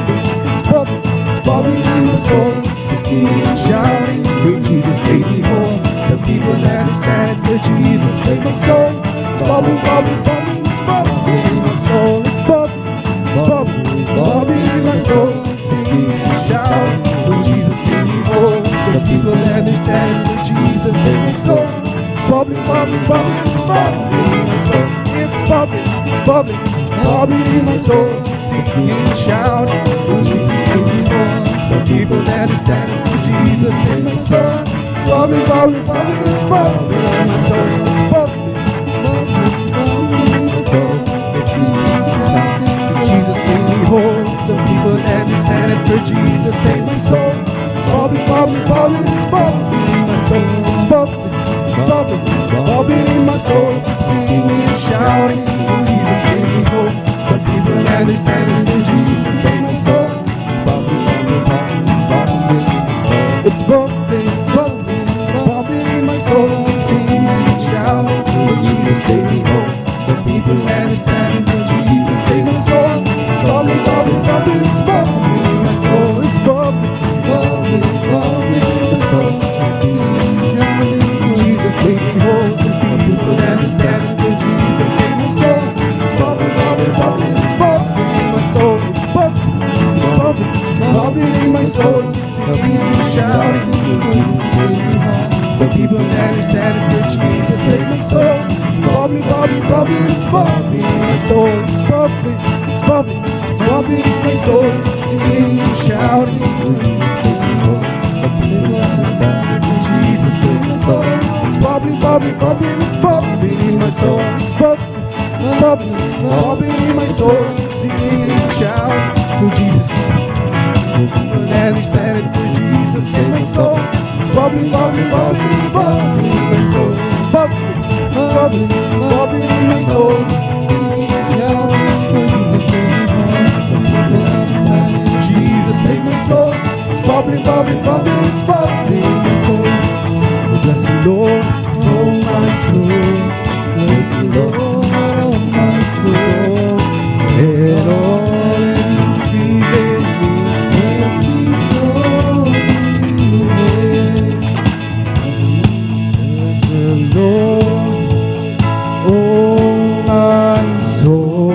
it's bubbling, it's bubbling in my soul. Keep singing and shouting, for Jesus save me whole. Some people understand it, for Jesus save my soul. It's bubbling, bubbling, bubbling, it's bubbling in my soul. It's bubbling, it's bubbling, it's bubbling in my soul. Keep singing and shouting, for Jesus save me whole. Some people understand it, for Jesus save my soul. It's bubbling, bubbling, bubbling, it's bubbling in my soul. It's bubbling, it's bubbling, it's bubbling in my soul. Keep singing and shouting, for Jesus save me whole. Some people understand it, for Jesus save my soul. It's bubbling, bubbling, bubbling, it's bubbling in my soul. It's bubbling, bubbling, bubbling in my soul. Keep singing and shouting, for Jesus made me whole. Some people understand understand it, for Jesus saved my soul. It's bubbling, bubbling, bubbling, it's bubbling in my soul. It's bubbling, it's bubbling, it's bubbling in my soul. Keep singing and shouting, for Jesus saved me whole. Some people understand it, for Jesus saved my soul. It's bubbling, it's bubbling, it's bubbling in my soul. Keep singing and shouting, for Jesus saved me whole. Some people understand it, for Jesus saved my soul. It's bubbling, bubbling, bubbling, it's bubbling in my soul. It's bubbling, bubbling, bubbling in my soul. Jesus saved me whole. Some people understand it, for Jesus saved my soul. It's bubbling, bubbling, bubbling, it's bubbling in my soul. It's bubbling, it's bubbling, it's bubbling in my soul. Singing and shouting, some people understand it, for Jesus saved my soul. It's bubbling, bubbling, bubbling, it's bubbling in my soul. It's bubbling, it's bubbling, it's bubbling in my soul. Keep singing and shouting, Jesus saved my soul. It's bubbling, bubbling, bubbling, it's bubbling in my soul. It's bubbling, it's bubbling, it's bubbling in my soul. Keep singing and shouting, for Jesus. People understand it, for Jesus saved my soul. It's bubbling, bubbling, bubbling, it's bubbling in my soul. It's bubbling, it's bubbling, it's bubbling in my soul. Jesus saved my soul. It's bubbling, bubbling, bubbling, it's bubbling in my soul. Bless the Lord, oh my soul. Bless the Lord, oh my soul. And all that is within me. Bless His holy name. Bless the Lord, oh my soul.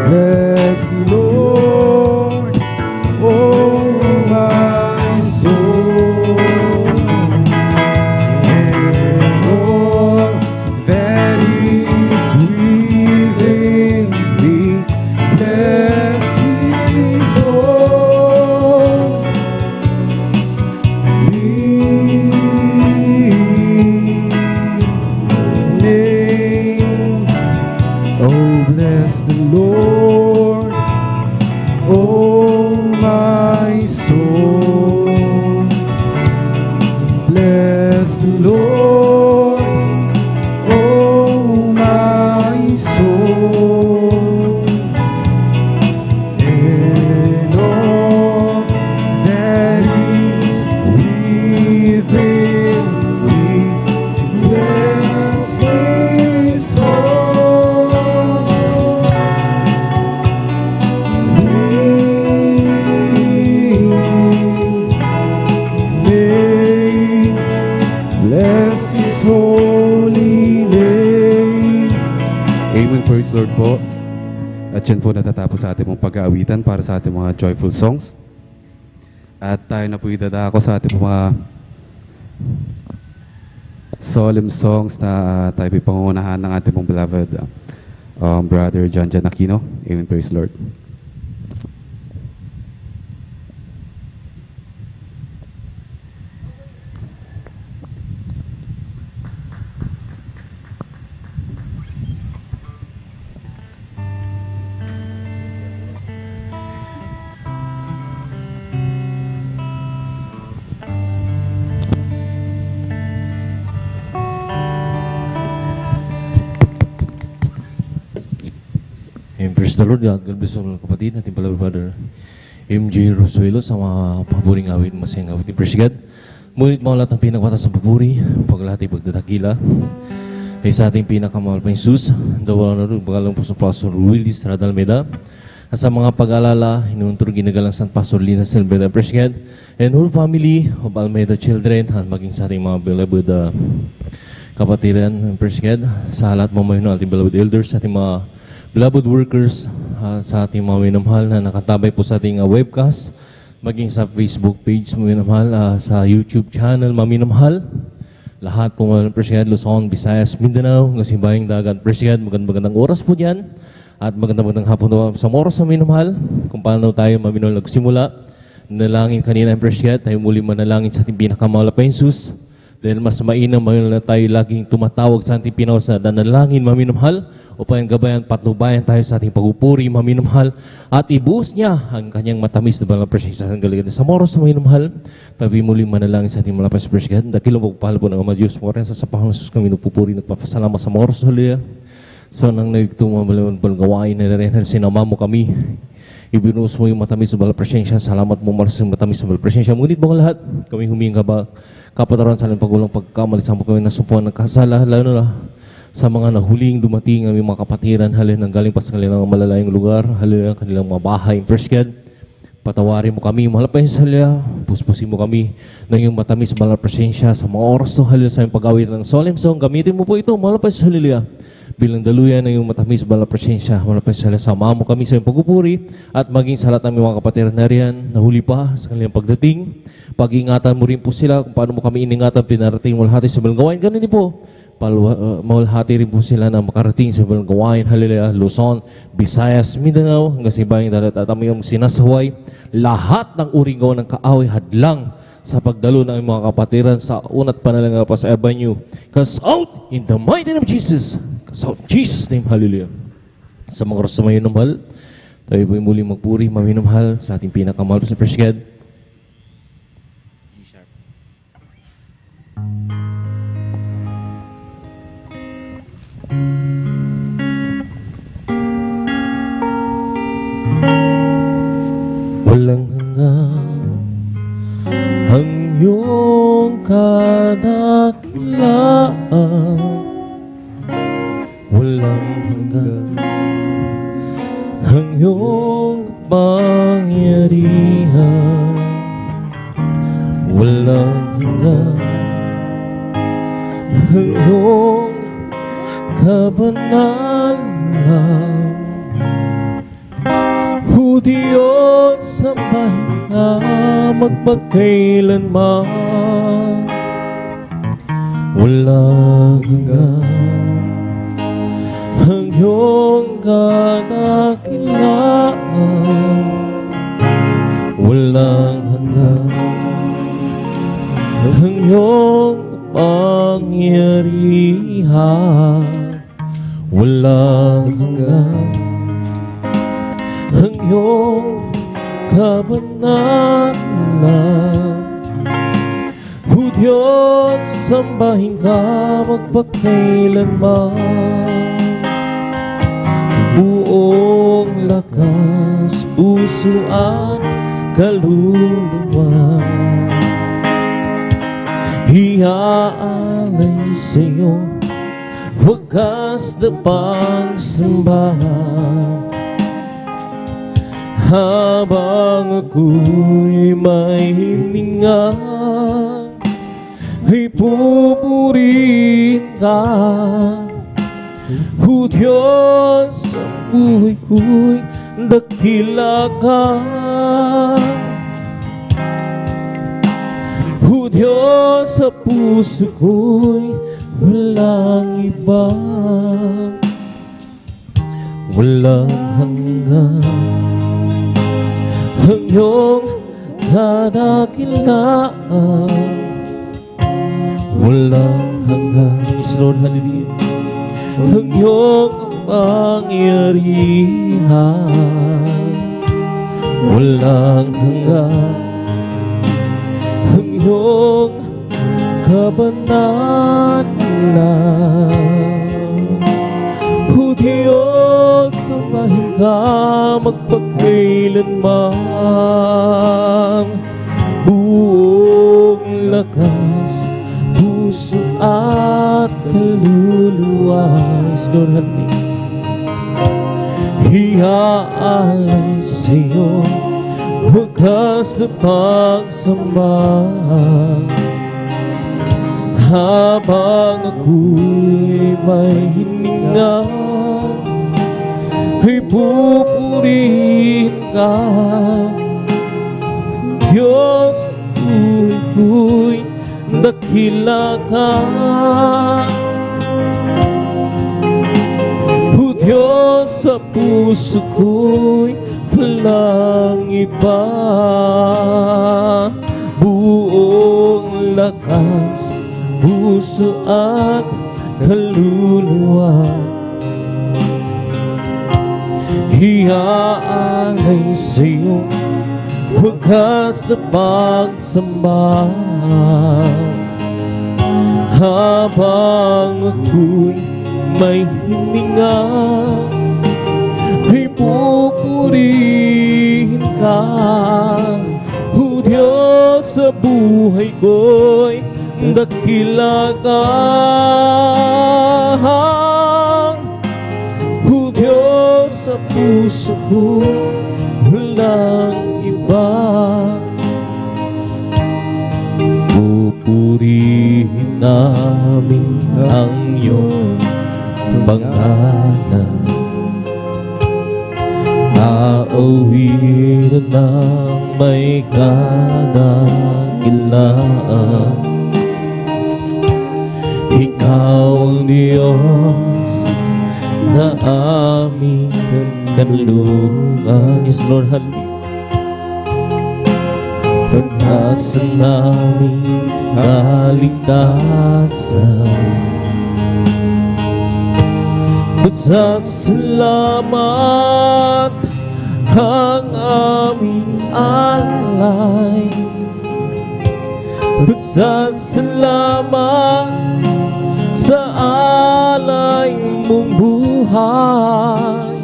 Bless the Lord, oh my soul. And all that is within me, bless His holy name. Oh, bless the Lord, oh my soul. Bless the Lord, oh my soul. And all that is within me, bless His name. Bless His holy name. Amen, praise Lord po. At yan po natatapos sa ating mga pag-aawitan para sa ating mga joyful songs. At tayo na po idadako sa ating mga solemn songs na tayo pangunahan ng ating mga beloved Brother John Aquino. Amen, praise Lord. And praise the Lord, God bless all kapatid, ating beloved brother MJ Rosuelo sa mga paburing awit, masayang awit. Praise God. Ngunit mga lahat ng pinagpatas ng papuri, paglahati pagdadakila, ay sa ating pinakamahal pa Jesus, dawa na rin, bagalang po sa Pastor Willis Radalmeda, at sa mga pag-alala, inunturo ginagalang San Pastor Lina Silvera, praise God, and whole family of Almeida children, at maging sa ating mga beloved kapatiran, praise God, sa lahat mga mga ating beloved elders, sa ating mga beloved workers, sa ating mga minamahal na nakatabay po sa ating webcast, maging sa Facebook page mga minamahal, sa YouTube channel mga minamahal, lahat po mga Presyad, Luzon, Visayas, Mindanao, ng Simbayang Dagat, Presyad, magandang oras po dyan, at magandang hapon po sa oras na minamahal, kung paano tayo maminol nagsimula, nalangin kanina Presyad, tayo muli manalangin sa ating pinakamahal pa Jesus, Dahil mas mainam na tayo laging tumatawag sa ating pinawas na danalangin, maminamahal, upang gabayan, patnubayan tayo sa ating pagpupuri, maminamahal, at ibuhos niya ang kanyang matamis na banal presensya sa galigad sa moros na maminamahal. Tabi muling manalangin sa ating malapas presensya. Dakilang pagpapahal po ng Ama Diyos, mga rin sa sapahang Jesus kami nupupuri, nagpapasalamat sa moros, hallelujah. So nang nagtong mga gawain na rin, sinama mo kami. Ibinuhos mo yung matamis na banal presensya. Salamat mo malas yung matamis na banal presensya. Ngunit mga lahat, kami humingi ka ba kapataran sa aling pagulong pagkamali sa kami nasumpuan ng kasala, lalo na sa mga nahuling dumating ang mga kapatiran, halin ang galing pa sa kanilang malalayang lugar, halin ang kanilang mga bahay. First God, patawarin mo kami, mahal pa sa halila, puspusin mo kami ng iyong matamis banal presensya sa mga oras to, halin sa iyong pag-awit ng solemn song. Gamitin mo po ito, mahal pa sa halila, bilang daluyan ng iyong matamis banal presensya, mahal pa sa halila, sama mo kami sa iyong pagpupuri at maging sa lahat ng mga kapatiran na riyan, nahuli pa sa kanilang pagdating. Pag-ingatan mo rin po sila kung paano mo kami iningatan, pinarating mo lahat sa malang gawain. Ganun din po, mawalhati rin po sila na makarating sa malang gawain. Hallelujah, Luzon, Visayas, Mindanao, hanggang sa ibang dalat at aming sinasaway. Lahat ng uring gawa ng kaaway hadlang sa pagdalo ng mga kapatiran sa unat panalangin pa sa Avenue. Cast out in the mighty name of Jesus. Cast out in Jesus' name, hallelujah. Sa mga oras na mayon ng mahal, tayo po muling magpuri, maminamahal sa ating pinakamahal sa Praise God. Walang hanggan ang iyong kadakilaan, walang hanggan ang iyong pangyarihan, walang hanggan ang iyong kabanalan. O Diyos, sambahin ka magpagkailanman, walang hanggan ang iyong kadakilaan, walang hanggan ang iyong pangyarihan, walang hanggan ang iyong kabanalan. O Diyos, sambahin ka magpagkailanman, buong lakas, puso at kaluluwa, iaalay sa iyo wagas na pagsamba. Habang ako'y may hininga, ay pupurihin ka. O Diyos, ang buhay ko'y dakila ka. O Diyos, sa puso ko'y walang iba, walang hanggan ang iyong kadakilaan, walang hanggan. Yes, Lord, hallelujah. Ang iyong pangyarihan, walang hanggan ang iyong kabanalan. O Diyos, sambahin ka magpagkailanman, buong lakas, puso at kaluluwa. Lord, iaalay sa iyo wagas na pagsamba. Habang ako'y may hininga, ay pupurihin ka. Diyos, ko'y dakila ka. O Diyos, sa puso ko'y walang iba, buong lakas, puso at kaluluwa. Iaalay sa'yo wakas na pagsamba. Habang ako'y may hininga, ay pupurihin ka. O Diyos, sa buhay ko'y dakila ka. O Diyos, sa puso ko walang iba. Pupurihin namin ang iyong pangalan. Aawiran ng may kadakilaan. Ikaw ang Diyos na aming kanlungan. Yes, Lord, hallelujah. Pag-asa namin kaligtasan. Pasasalamat ang aming alay. Pasasalamat sa alay mong buhay.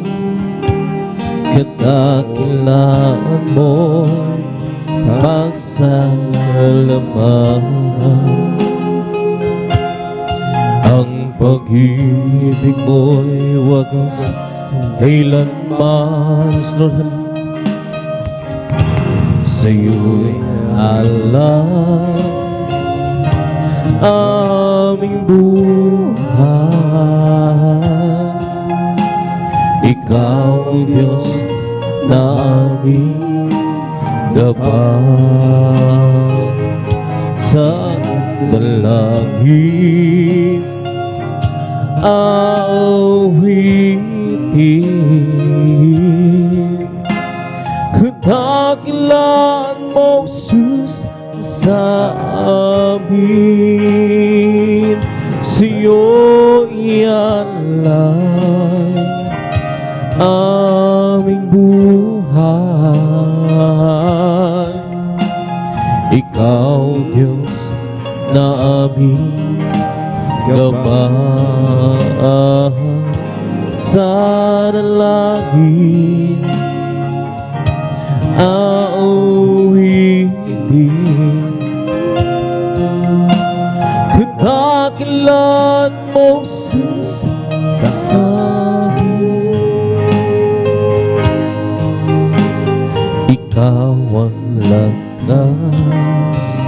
Kadakilaan mo'y pasalamatan. Ang pag-ibig mo'y wagas kailanman. Lord, sa'yo'y alam aming buhay. Ikaw ang Diyos na aming dapat sa dalangin. Awitin kadakilaan mo, Jesus, sa amin. Sa'yo ialay aming buhay. Ikaw, Diyos, na aming gabay sa dalangin. Aawitin kadakilaan mo, Jesus, sa amin. Ikaw ang lakas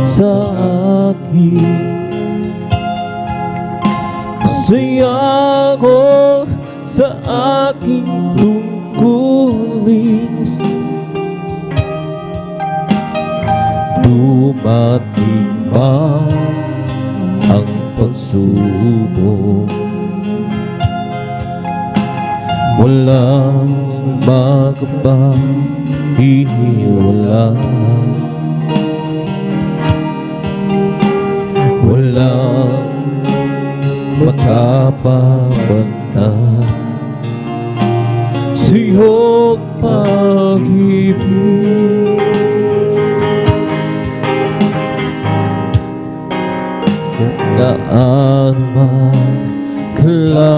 sa akin. Masaya ako sa aking tungkulin. Dumating pa ang pagsubok, walang magpapahiwala. Walang makapabantay sa iyong pag-ibig. Gaano man kalayo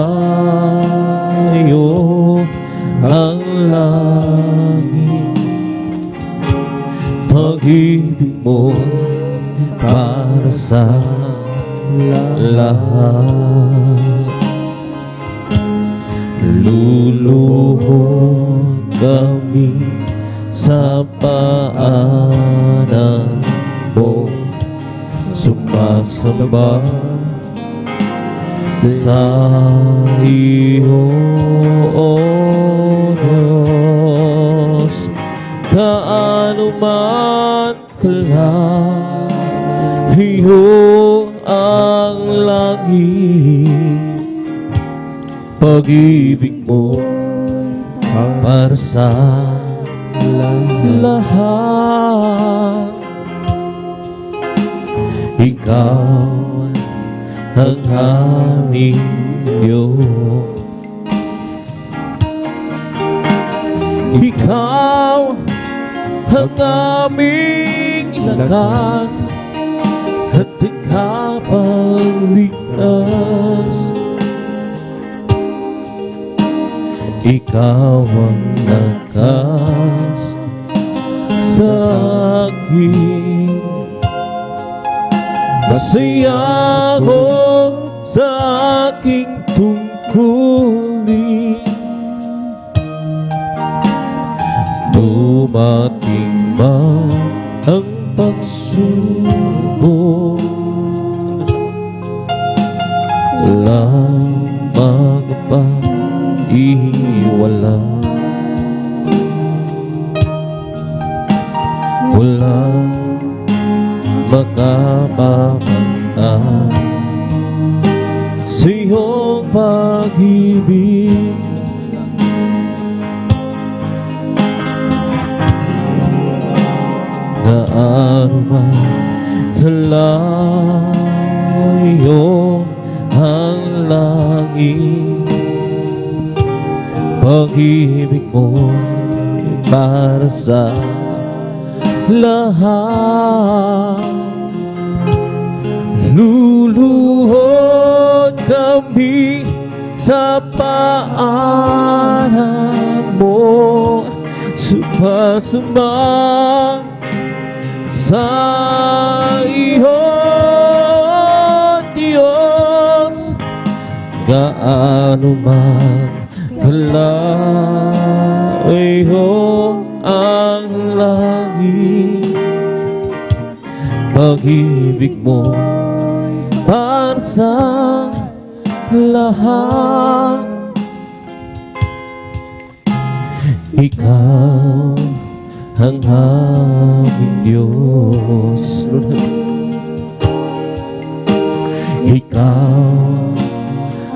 ang langit, pag-ibig mo para sa lahat. Luluhod kami sa paanan mo, sumasamba sa iyo, O Diyos. Gaano man kalayo ang langit, pag-ibig mo para sa lahat. Ikaw ang aming Diyos. Ikaw ang aming lakas at tagapagligtas. Ikaw ang lakas sa akin. Masaya ako sa aking tungkulin. Dumating man ang pagsubok, walang magpaiwala, walang makapamantay sa iyong pag-ibig. Gaano man kalayo ang langit, pag-ibig mo para sa lahat. Luluhod kami sa paanan mo, sumasamba sa iyo, Diyos. Gaano man kalayo ang langit, pag-ibig mo para sa lahat. Ikaw ang aming Diyos. Ikaw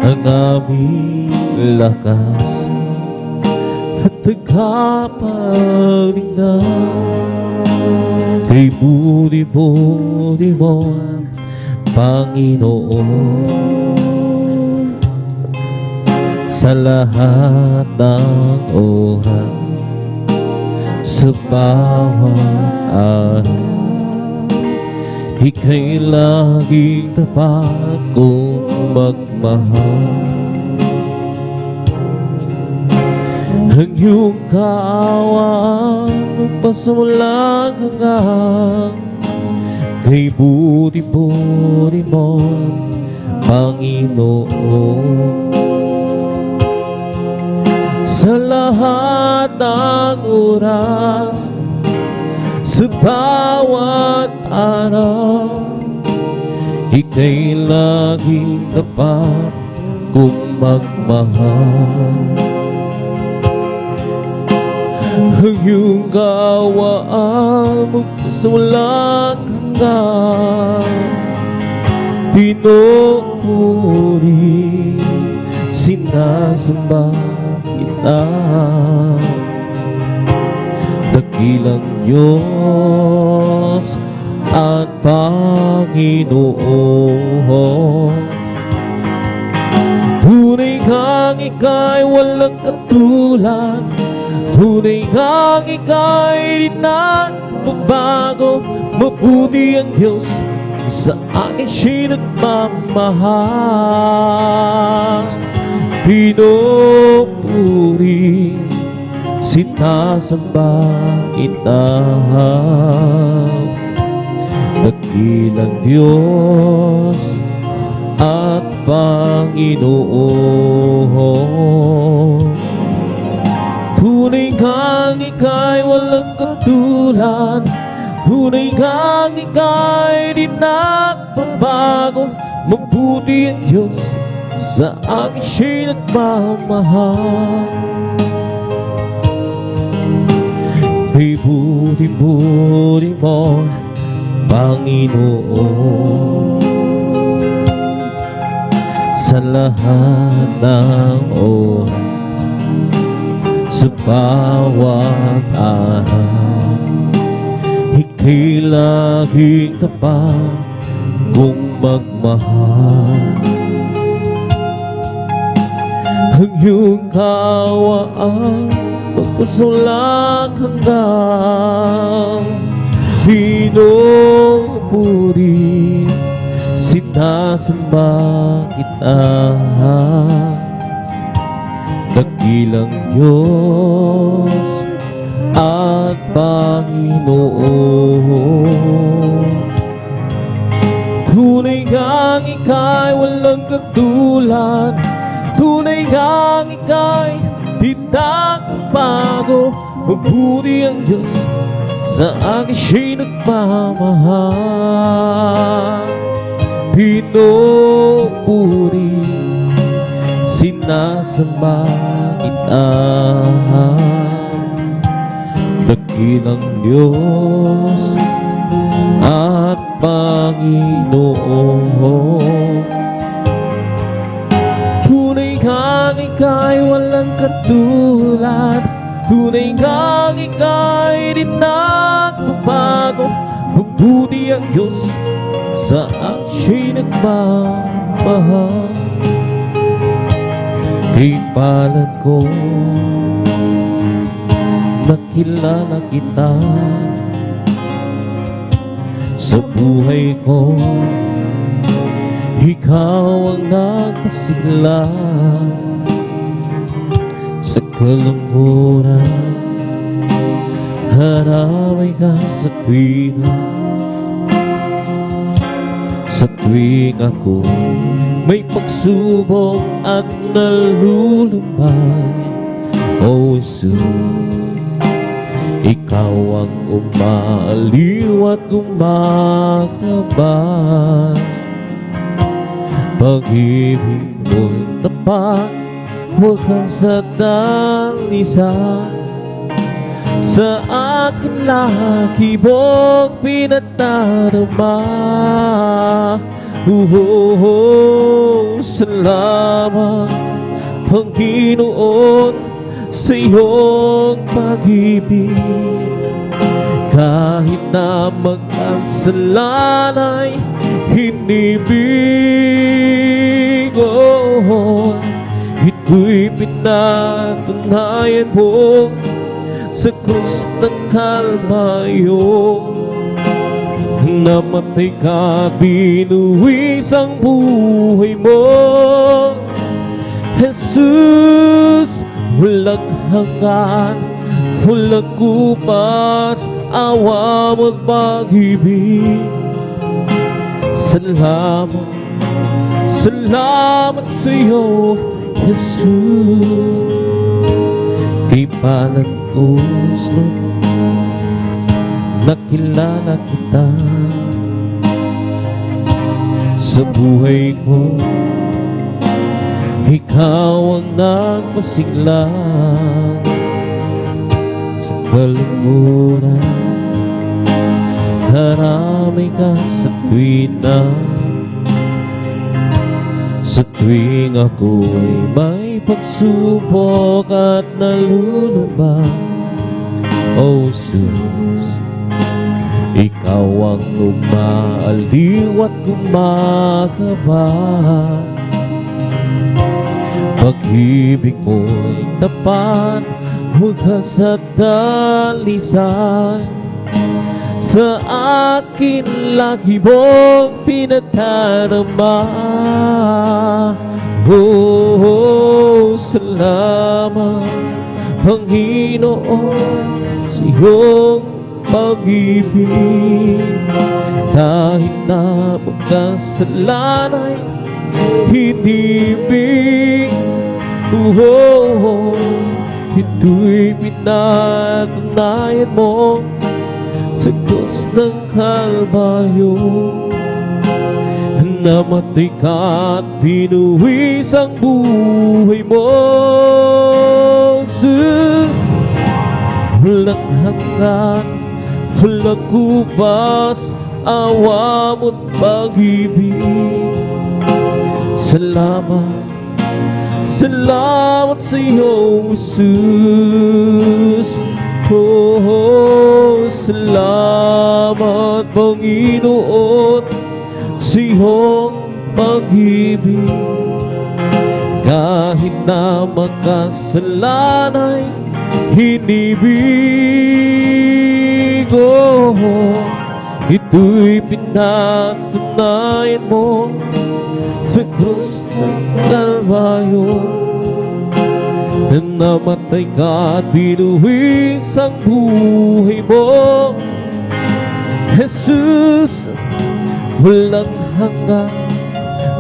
ang aming lakas at tagapagligtas. Kay budi-budi mo, Panginoon, sa lahat ng oras, sa bawat araw, ika'y laging tapat kong magmahal. Ang iyong kaawaan pasawalang hanggang, kay budi-budi mo, Panginoon. Sa lahat ng oras, sa bawat araw, ika'y laging tapat kong magmahal. Ang iyong gawaan sa walang hanggan, pinupuri, sinasamba kita. Dakilang Diyos at Panginoon, tunay kang ika'y walang katulad, tunay kang ika'y di nagbabago. Mabuti ang Diyos, sa akin siya'y nagmamahal. Pinupuri, sinasamba kita. Dakilang Diyos at Panginoon, tunay kang ika'y walang katulad, tunay kang ika'y di nagbabago. Mabuti ang Diyos, sa akin siya'y nagmamahal. Kay budi-budi mo, Panginoon, sa lahat ng oras, sa bawat araw, ika'y laging tapat kong magmahal. Ang iyong kawaan magpasulang hanggang pinupuri, sinasamba kita. Dakilang Diyos at Panginoon, tunay ngang ika'y walang katulad, tunay ngang ika'y di nagbago. Mabuti ang Diyos, sa akin siya'y nagmamahal. Pinupuri, sinasamba kita. Dakilang Diyos at Panginoon, tunay kang ika'y walang katulad, tunay kang ika'y di nagbabago. Mabuti ang Diyos, sa akin siya'y nagmamahal. Kay palad ko, nakilala kita. Sa buhay ko, ikaw ang nagpasigla. Sa kalungkutan, haraway ka sa tuwina. Sa tuwing ako may pagsubok at nalulumbay, O Jesus, ikaw ang umaaliw at gumagabay. Pag-ibig mo'y tapat, wagas at dalisan. Sa akin lagi mong pinadarama. Salamat Panginoon sa iyong pag-ibig. Kahit na magkasalanay hinibig, ito'y pinatunayan mo sa krus ng Kalbaryo. Namatay ka, binuwis ang buhay mo, Jesus. Walang hanggan, walang kupas, awa mo't pag-ibig. Salamat, salamat sa iyo, Jesus. Kay palad gusto, nakilala kita. Sa buhay ko, ikaw ang nagpasigla. Sa kalungkutan, haramay ka sa tuwina. Sa tuwing ako'y may pagsubok at nalulumbay, O Jesus, ikaw ang umaaliw at gumagabay. Pag-ibig mo'y tapat, wagas at dalisan. Sa akin lagi mong pinadarama. Salamat Panginoon sa iyong pag-ibig. Kahit na magkasalanay hinibig, ito'y pinatunayan mo sa krus ng Kalbaryo. Namatay ka at binuwis ang buhay mo, Jesus. Walang hanggan, walang kupas, awa mo't pag-ibig. Salamat, salamat sa iyo, Jesus. Salamat Panginoon sa sa iyong pag-ibig. Kahit na makasalanay hinibig, ito'y pinatunayan mo sa krus ng Kalbaryo. Namatay ka at binuwis ang buhay mo, Jesus. Walang hanggan,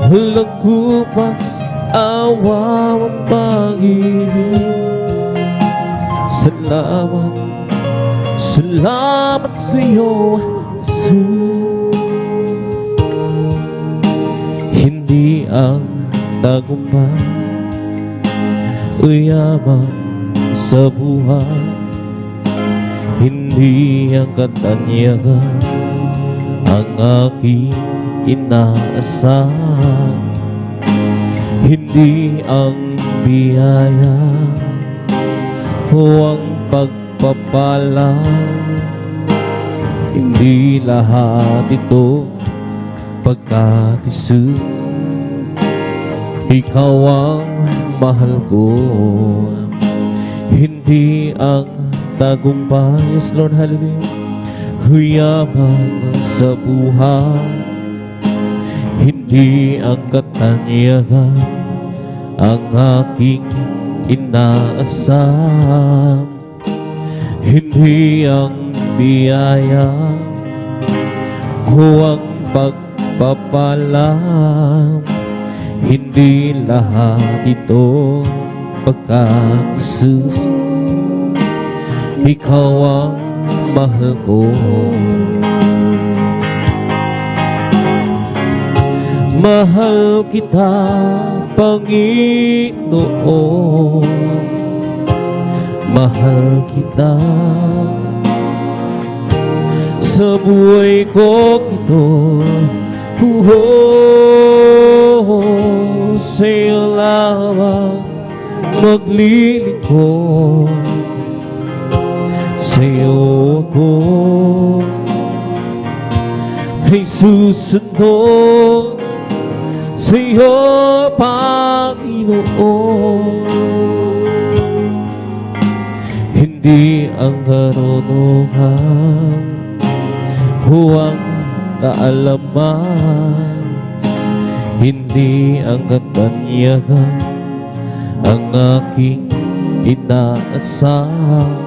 walang kupas, awa ang pag-ibig. Salamat, salamat sa iyo, Jesus. Hindi ang tagumpay o yaman sa buhay, hindi ang katanyagan ang aking inaasahan, hindi ang biyaya o ang pagpapala, hindi lahat ito pagkat Jesus, ikaw ang mahal ko. Hindi ang tagumpay, yes Lord, hallelujah, huyaman sa buhay, hindi ang katanyagan ang aking inaasahan, hindi ang biyaya o ang pagpapala, hindi lahat ito pagkat Jesus, ikaw ang mahal ko. Mahal kita, Panginoon, mahal kita. Sa buhay ko ito, sa'yo lamang maglilingkod, sa'yo ako ay susunod, sa'yo Panginoon. Hindi ang karunungan o ang kaalaman, hindi ang katanyagan ang aking inaasahan,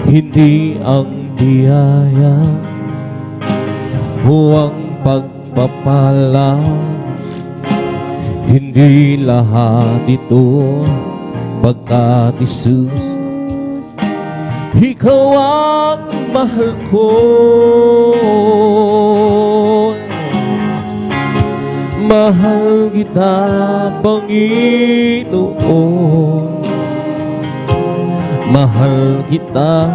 hindi ang biyaya o ang pagpapala, hindi lahat ito pagkat Jesus, ikaw ang mahal ko. Mahal kita, Panginoon, mahal kita.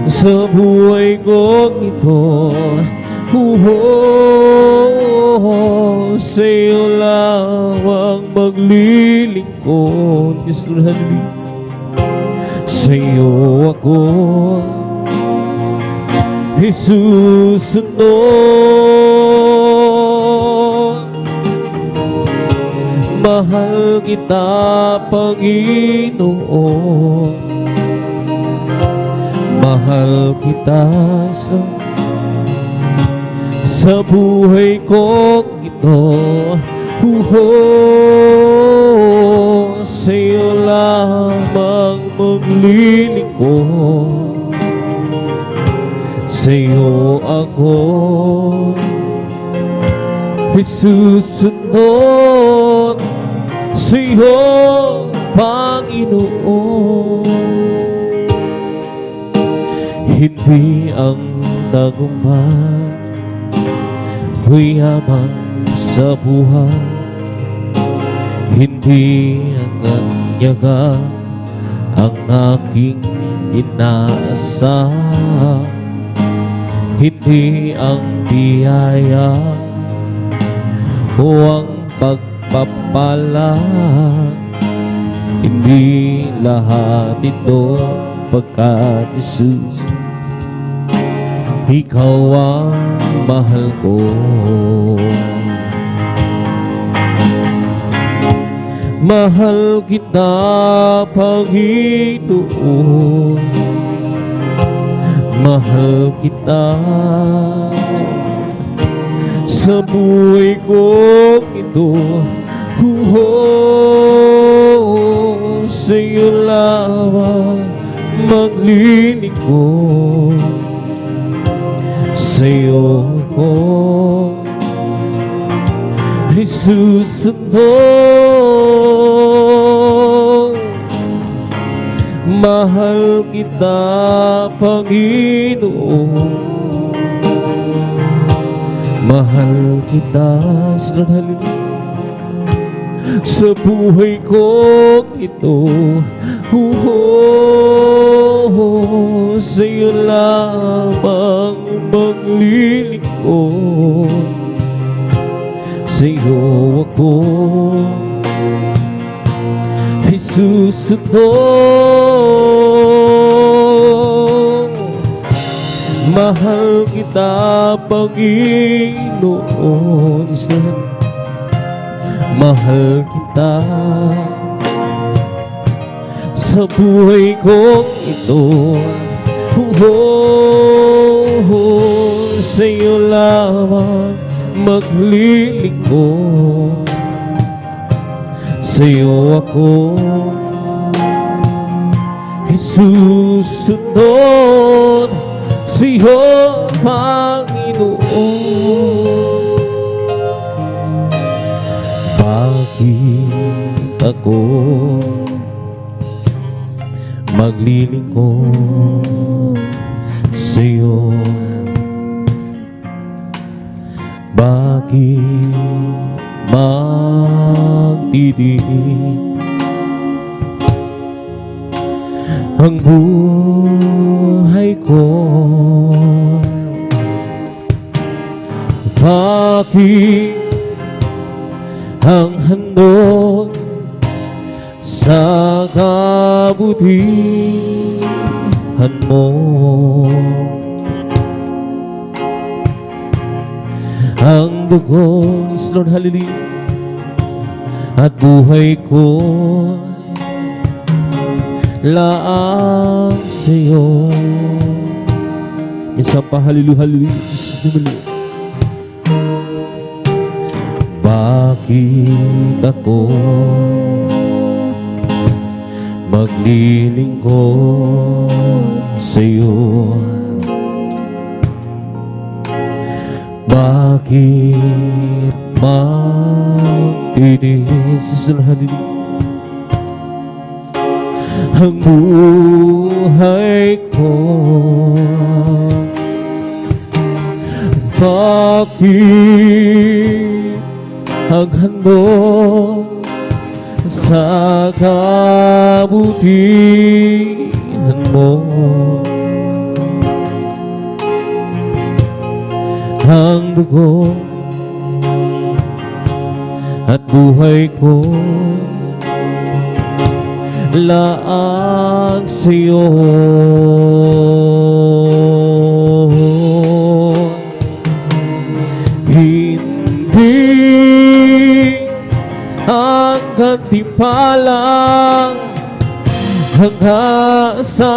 Sa buhay ko ito, sa'yo lamang maglilingkod, yes Lord, hallelujah. Sa'yo ako isusunod. Mahal kita, Panginoon, mahal kita. Sa buhay ko ito, sa'yo lamang maglilingkod, sa'yo ako isusunod, sa'yo Panginoon. Hindi ang tagumpay o yaman sa buhay, hindi ang kanyaga ang aking inaasahan, hindi ang biyaya o ang pagpapala, hindi lahat ito pagkat Jesus, ikaw ang mahal ko. Mahal kita, Panginoon. Mahal kita. Sa buhay ko ito, sa'yo lamang maglilingkod. Sa'yo ko isusundon. Mahal kita, Panginoon. Mahal kita, sa buhay ko ito, sa'yo lamang maglilingkod. Sa'yo ako isusundon. Mahal kita, Panginoon. Mahal kita. Sa buhay ko ito, sa'yo lamang maglilingkod. Sa'yo ako isusundon. Sa'yo, Panginoon. Bakit ako maglilingkod sa'yo? Bakit magdidiin ang buhay ko? Bakit ang handog sa kabutihan mo? Ang dugo, Lord, hallelujah, at buhay ko laang sa'yo. Isa pa, hallelujah, hallelujah, Jesus naman. Bakit ako maglilingkod sa'yo? Bakit magtitiis ang buhay ko? Bakit ang handog sa kabutihan mo? Ang dugo at buhay ko laang sa'yo. Hindi ang gantimpalang hanggang sa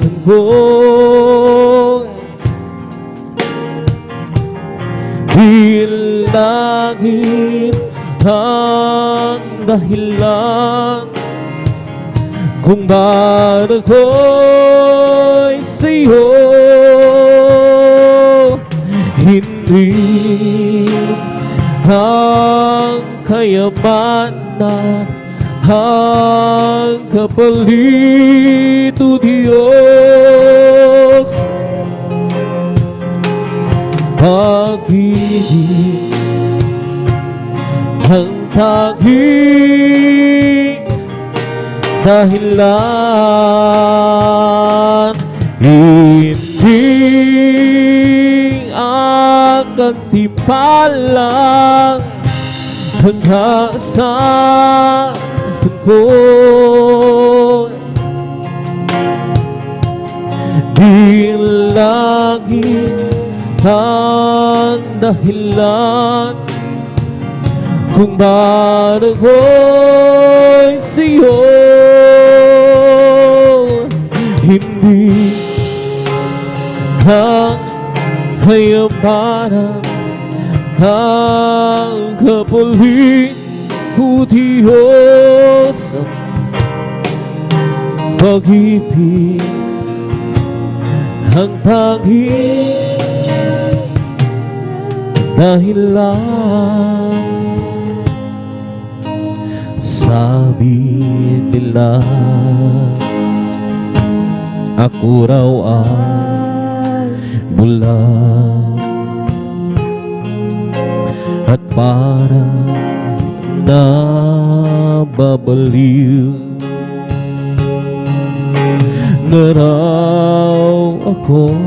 hanggang. Langit ang dahilan kung bakit ako'y sa'yo. Hindi ang kayamanan ang kapalit, o Diyos. Pag-ibig ang tanging dahilan, hindi ang gantimpalang hanggang sa tungkol. Di lang langit ang dahilan kung bakit ako'y sa'yo. Hindi ang kayamanan, ang kapalit o Diyos ang pag-ibig ang tanging dahilan. Sabi nila ako raw ang bulag at parang nababaliw na raw ako.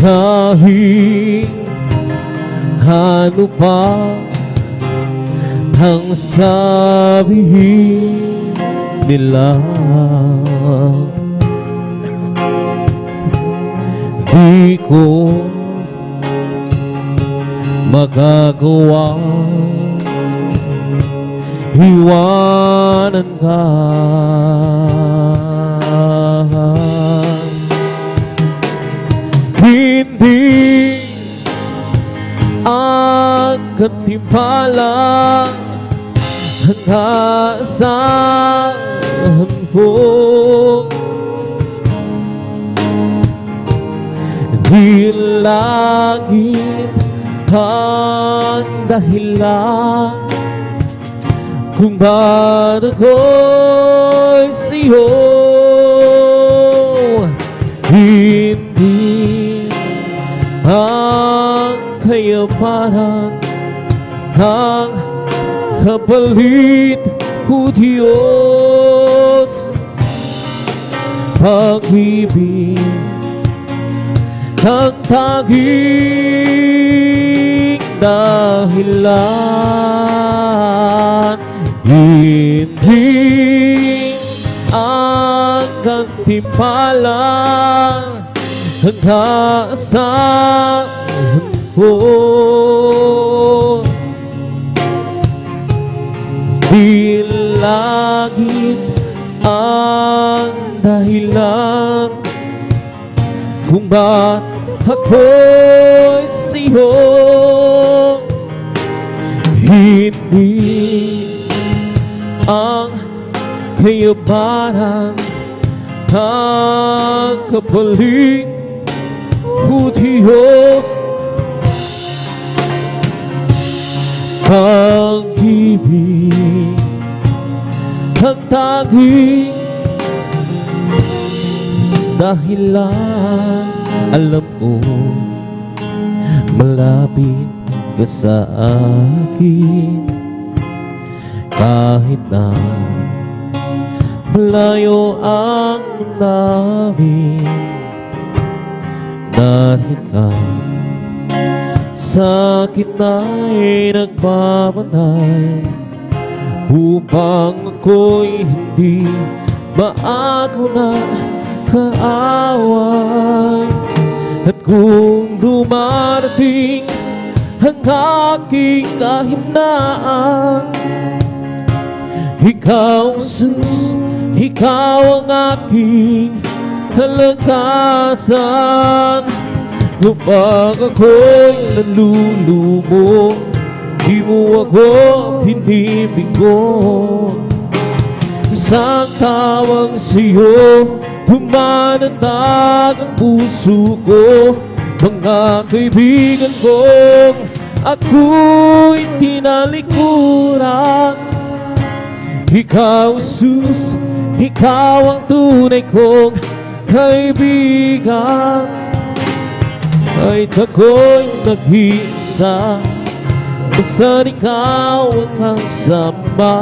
Kahit ano pa ang sabihin nila, di ko magagawa iwanan ka. Hindi ang katimpala ang aasahan ko, di langit ang dahilan kung bakit ako'y sa'yo. Hindi ang kayamanan, ang kapalit o Diyos pag-ibig ang tanging dahilan. Hindi ang gantimpala ang aasahan ko, di langit ang dahilan kung ba't ako'y sa'yo. Hindi ang kayamanan, ang kapalit o Diyos pag-ibig ang tanging dahilan. Alam ko malapit ka sa akin kahit na malayo ang namin. Narito sa akin ay nagpapanay upang ako'y hindi maago na kaaway. At kung dumarating ang aking kahinaan, ikaw, Jesus, ikaw ang aking kalakasan. Kapag ako'y nalulubog, di mo ako pinibigo. Isang tawag sa'yo, tumanatag ang puso ko. Mga kaibigan kong ako'y tinalikuran. Ikaw, Jesus, ikaw ang tunay kong kaibigan. Kahit ako'y nag-iisa, basta ikaw ang kasama.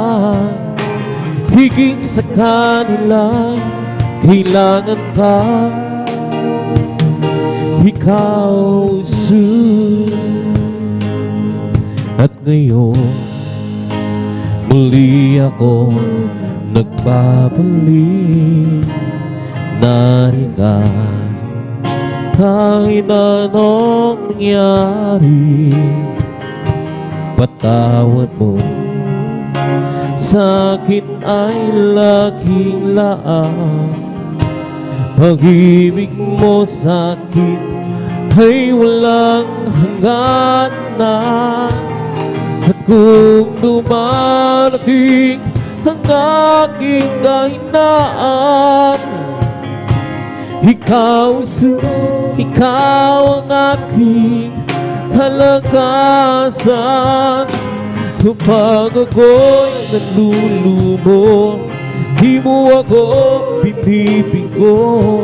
Higit sa kanila, kailangan ka. Ikaw, Jesus. At ngayon, muli ako nagbabalik. Narito ka. Kahit anong nangyari, patawad mo sa'kin ay laging laang. Pag-ibig mo sa'kin ay walang hangganan. At kung dumarating ang aking kahinaan, Ikaw, Jesus, Ikaw ang aking kalakasan. Kapag ako'y nalulumo, di mo ako pinipigo.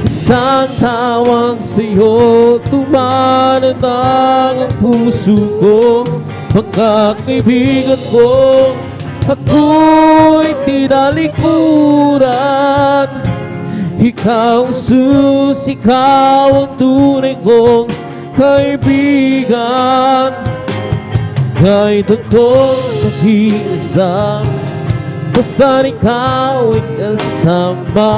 Isang tawag sa'yo, tumanatang ang puso ko. Pagkakaibigan ko, ako'y tinalikuran. Ikaw, Jesus, Ikaw ang tunay kong kaibigan. Kahit ako'y nag-iisa, basta Ikaw ay kasama.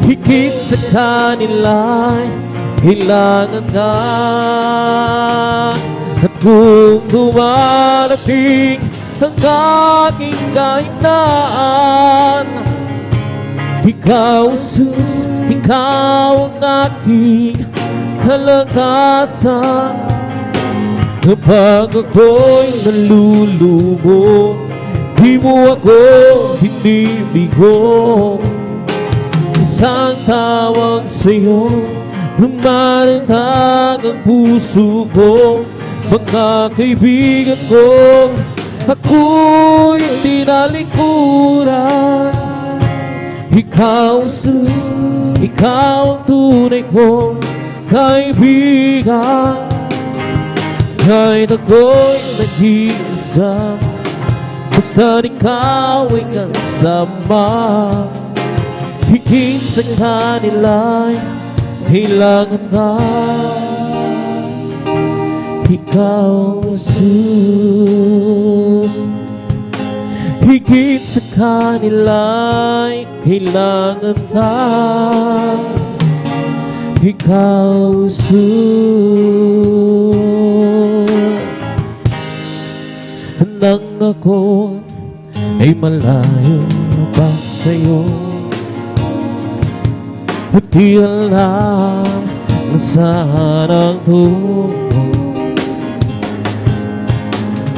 Higit sa kanila'y kailangan ka. At kung dumarating ang aking kahinaan, Ikaw, Jesus, Ikaw ang aking kalakasan. Kapag ako'y nalulumo, di mo ako binibigo. Isang tawag sa'yo, lumarantag ang puso ko. Magkakaibigan ko, ako'y tinalikuran. Ikaw, Jesus, Ikaw ang tunay kong kaibigan. Kahit ako'y nag-iisa, basta Ikaw ay kasama. Higit sa kanila'y kailangan ka. Ikaw, Jesus, higit sa kanila'y kailangan ka. Ikaw, Jesus. Nang ako ay malayo pa sa'yo, at di alam na saan ang tungo.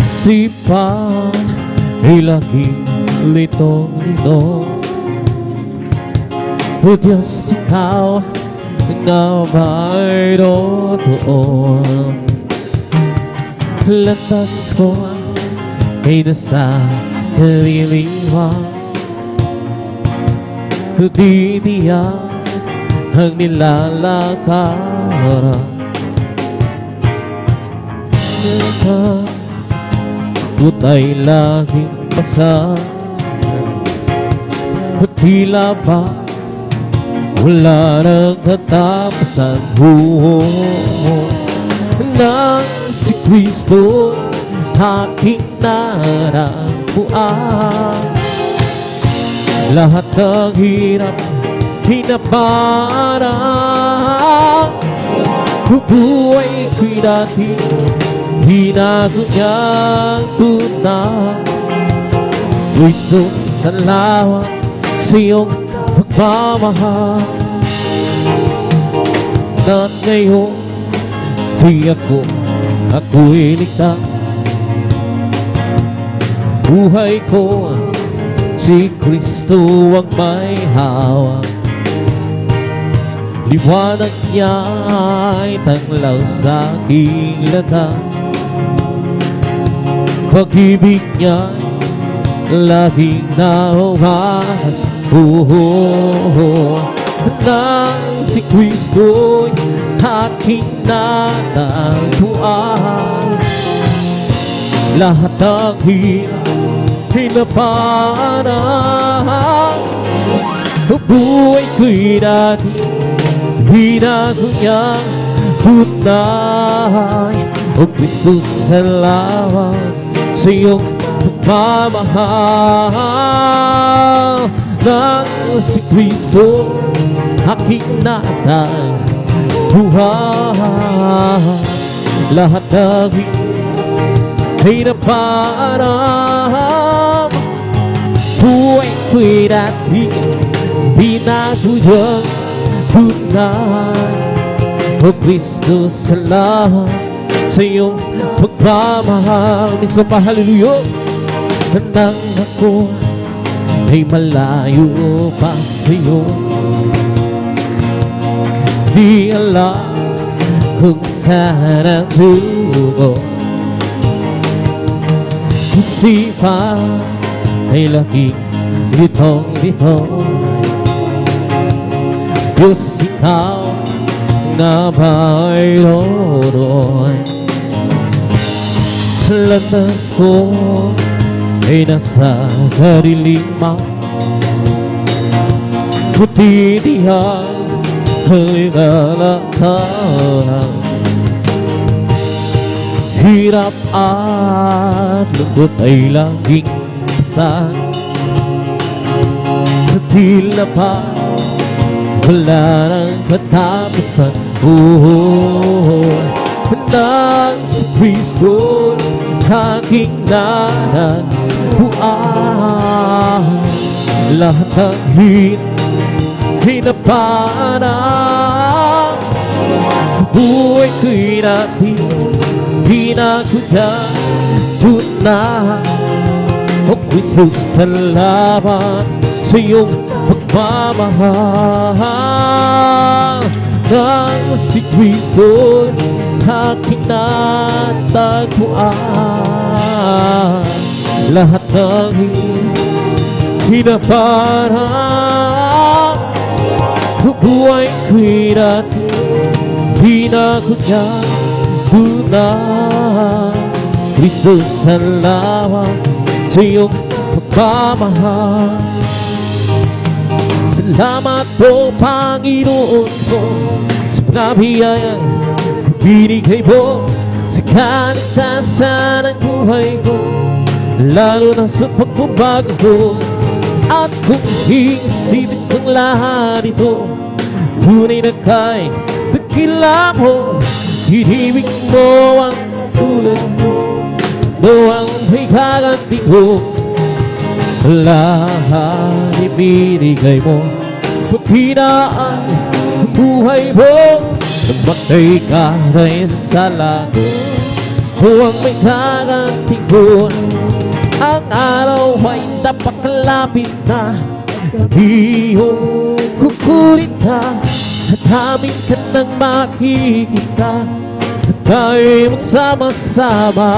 Isipan ay laging litong-litong. O Diyos, Ikaw na ba'y totoo? Landas ko ay nasa kaliliwan, di diyan ang nilalakaran. Nakakot ay laging pasang, at tila ba wala nang katapusan. Nang si Kristo aking naragpuan, lahat ng hirap hinaparang. Bubuhay ko'y dati, hinago niyang tunay. Kristo, salamat sa iyong pagmamahal. At ngayon, di ako'y ligtas. Buhay ko, si Kristo ang may hawak. Liwanag niya ay tanglaw sa aking landas. Pag-ibig niya'y laging naumas. Nang si Kristo'y aking natagpuan, lahat ng hirap hinaparang. Buhay ko'y dati, binago niyang tunay. O Kristo, salamat sa iyong pagmamahal. Nang si Kristo aking natay buhay, lahat ng hirap parang buhay ko'y dati binago niyang tunay. O Kristo, salamat sa iyong pagmamahal. Minsan pa, hallelujah. Nang ako ay malayo pa sa iyo, di alam kung saan ang sugo. Isipan ay laking litong-litong, Diyos, ikaw na mayroon. Landas ko ay nasa kadiliman, butitihan ay lalakaran. Hirap at lungkot ay laging isa, tila pa wala nang katapusan. Nang si Kristo aking nananabuan, lahat ng hinapanang buhay ko'y natin pinagkutan na. O Kristo, salamat sa iyong pagmamahal. Nang si Kristo aking natagpuan, lahat ng hinapanang buhay ko'y dati binago niya tunay. Kristo, salamat sa iyong pagmamahal. Salamat po, Panginoon ko, sa mga biyaya binigay mo sa kaligtasan ng buhay ko, lalo na sa pagbabago ko. At kung iisipin kong lahat ito, tunay na kay dakila mo, hinibig mo ang tulad mo, ang may kaganti ko. Lahat ibinigay mo, paghinaan ang buhay mo, namatay ka rin sa lago, ang may kaganti ko. Ang araw ay napakalapit na, gabi yung kukulit ka, at amin ka nang makikita, at tayo'y magsama-sama.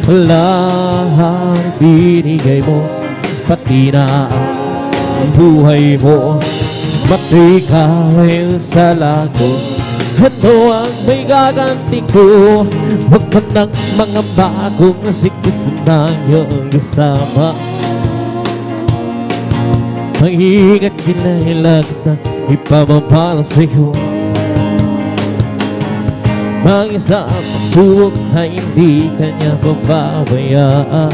Lahat binigay mo, pati na ang buhay mo, matay ka rin sa lago, ano ang may gaganti ko? Huwag ka ng mga bagong sikis na iyong kasama. Mag-ingat kinailan na ipamamala sa'yo. Mag-isa ang pagsubok ay hindi kanya pababayaan,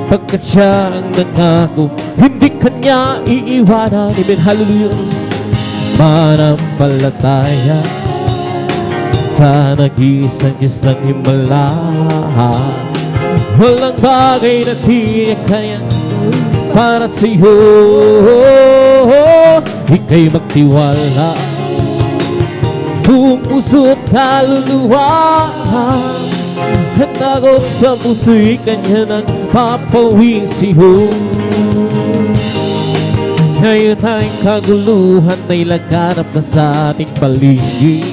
pagkat siya ang nangako, hindi kanya iiwanan. Amen, hallelujah. Manampalataya sa nag-iisang Diyos ng himala, walang bagay na di kaya para sa'yo. Ika'y magtiwala, buong puso't kaluluwa, at takot sa puso'y kanya nang papawing siyo. Ngayon ay kaguluhan ay laganap na sa ating paligid,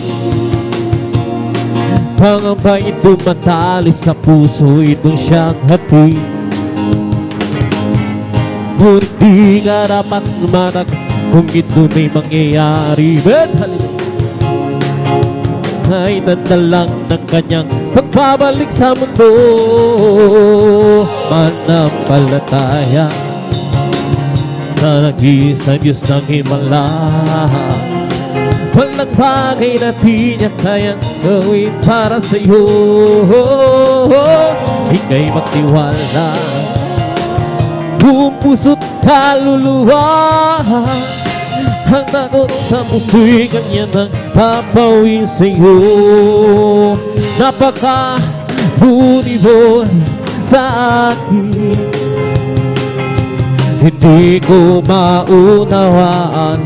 pangamba ito matali sa puso itong siyang hati. Ngunit di nga dapat lumanag kung ito na'y mangyayari. Ay nandalang ng kanyang pagbabalik sa mundo. Manampalataya sa nag-iisang Diyos ng himala, walang bagay na di niya kayang gawin para sa'yo. Ika'y magtiwala, buong puso't kaluluwa. Ang takot sa puso'y kanya nang papawin sa'yo. Napakabuti mo sa akin, hindi ko maunawaan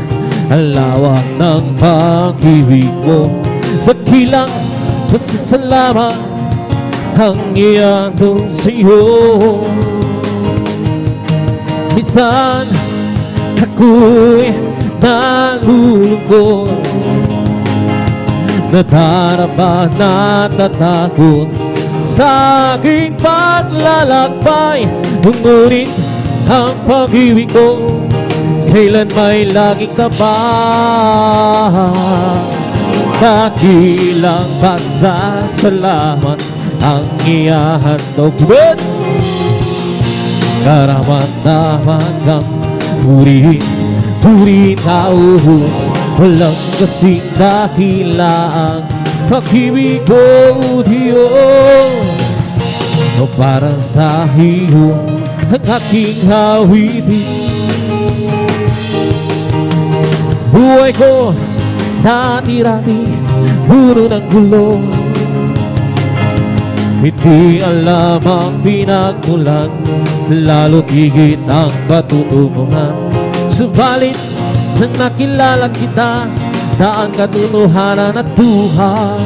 ang lawak ng pag-ibig mo. Dakilang pasasalamat ang iyanong sa'yo. Minsan ako'y nalulungkot, nadarama, natatakot sa aking paglalakbay. Ngunit ang pag-ibig ko kailan may laging tapat. Dakilang pasasalamat ang ihahandog. Karaman-daman kang purihin, purihin na uhos, walang kasing dakilang pag-ibig ko, Diyos. O para sa iyo ang aking hawitin. Buhay ko dati-dati puno ng gulo, hindi alam ang pinagmulan, lalo't higit ang patutunguhan. Subalit nang nakilala kita, daan katotohanan at buhay.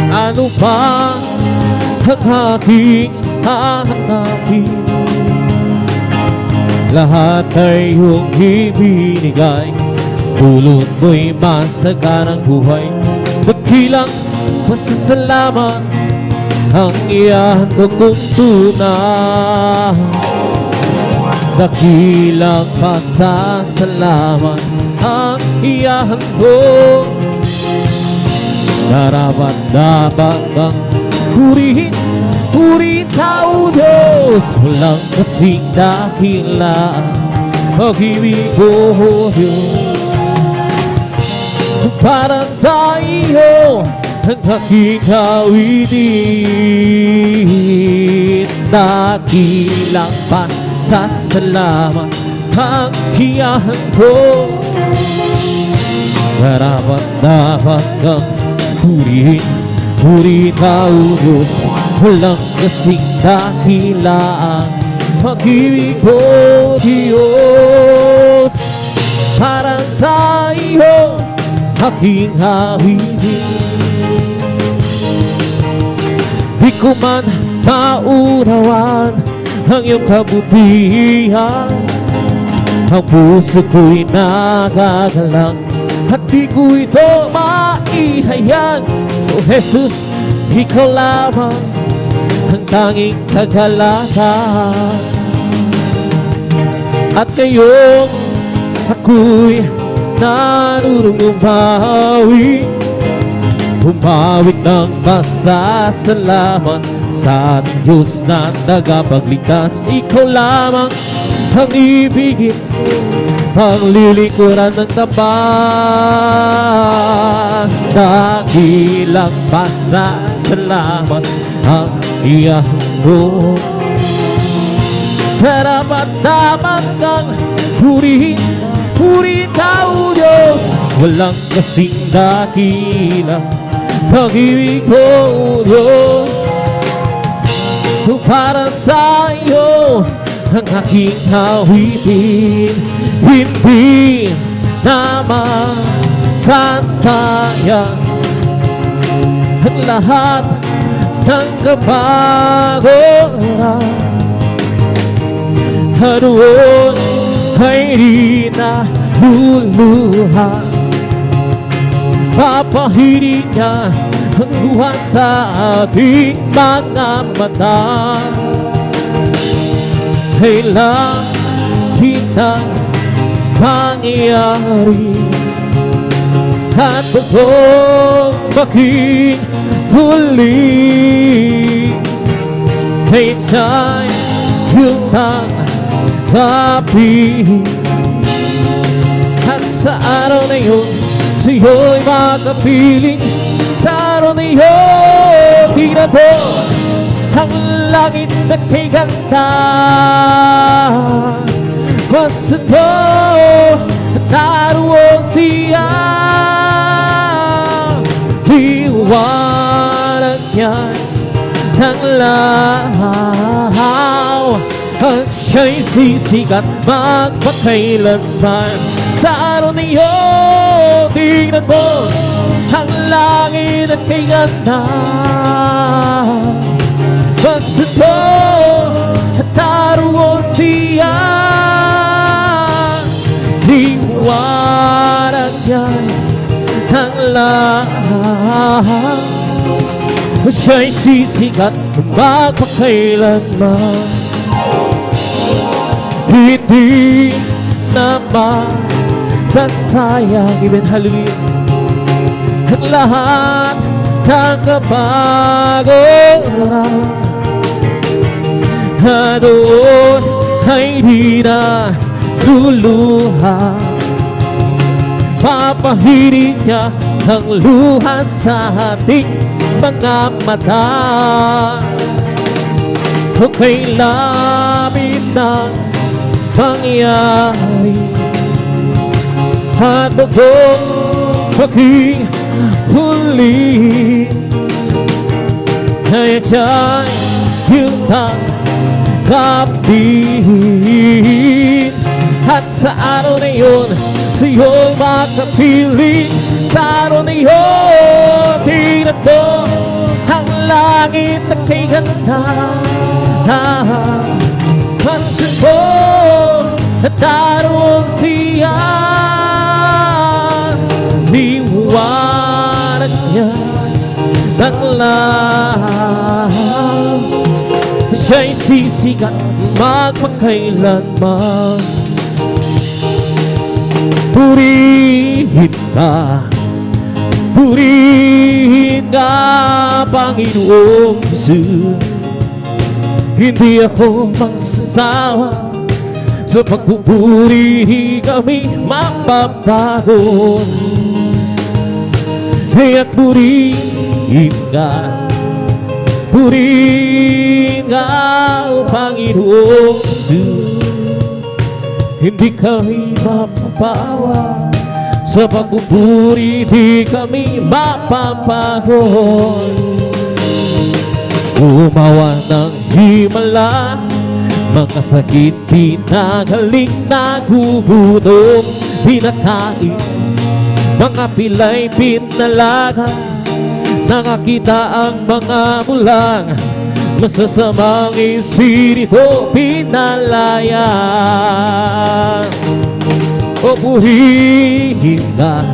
Ano pa ang aking hahanapin? Lahat ay iyong ibinigay, dulot mo'y masaganang buhay. Dakilang pasasalamat ang ihahandog kong tunay. Dakilang pasasalamat ang ihahandog. Karapat-dapat kang purihin, purihin tao Diyos, walang kasing dakilang pag-ibig ko, Diyos. Para sa iyo ang aking hawitin. Dakilang pasasalamat ang ihahandog. Karapat-dapat kang purihin, purihin tao Diyos, walang kasing dakilang pag-ibig ko, Diyos. Para sa iyo aking hawitin. Di ko man maunawan ang iyong kabutihan, ang puso ko'y nagagalang at di ko ito maihayag. O Jesus, ikaw lamang ang tanging kagalakan. At ngayong ako'y narurong humawik ng pasasalamat sa Diyos na tagapagligtas. Ikaw lamang ang ibigin, panglilingkuran ng tapat. Dakilang pasasalamat ang ihahandog. Karapat-dapat kang purihin, purihin tao Diyos, walang kasing dakilang pag-ibig ko, Diyos. Para sa iyo ang aking hawitin, hindi naman sasayang ang lahat ng kapagoran. Hanoon ay di na luluha, papahirin niya ang luha sa ating mga mata. Kailang kitang mangyari at bagong making huli. Kay siya'y yung tanggapin, at sa araw na yun sa'yo'y makapiling. Sa araw na yun, tingnan mo ang langit nagkiganda. Basta ko naroon siya, liwanag niya ng lahaw, at siya'y sisikat magpakailanman. Sa araw na iyon, tingnan mo ang langit at kay ganda. Basta mo at naroon siya, liwanag niya ng lahat, siya'y sisikat magpakailanman. Hindi naman sasayang, amen, hallelujah, ang lahat ng kapagoran, at doon ay di na luluha. Papahirin niya ang luha sa ating mga mata. O kay labit ng pangyari, at bagong aking huli, kaya dyan yung tanggapin. At sa araw na yun, sa'yo'y makapiling. Sa araw na yun, tingnan ko ang langit na kay ganda. Basta ko at naroon siya, liwanag niya ng lahat, siya'y sisikat magpakailanman. Purihin ka, Panginoong Jesus. Hindi ako magsasawa sa pagpupuri, kami mapapagon. Kaya't purihin ka, Panginoong Jesus. Hindi kami mapapawa sa pagpupuri, di kami mapapagod. Umawa ng himala, mga sakit pinagaling, nagugutom, pinakain, mga pilay pinalaga, nakakita ang mga bulang, masasamang espiritu pinalaya. O purihin ka,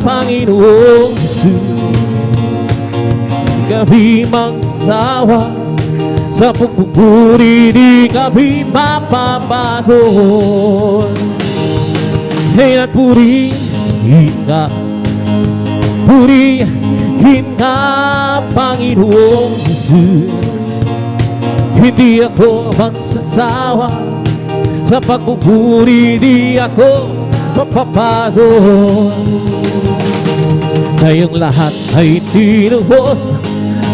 Panginoong Jesus. Kami magsawa sa pagpupuri, di kami mapapagod. Kaya't purihin ka, Panginoong Jesus. Hindi ako magsasawa sa pagpupuri, di ako mapapagod. Kayong lahat ay tinubos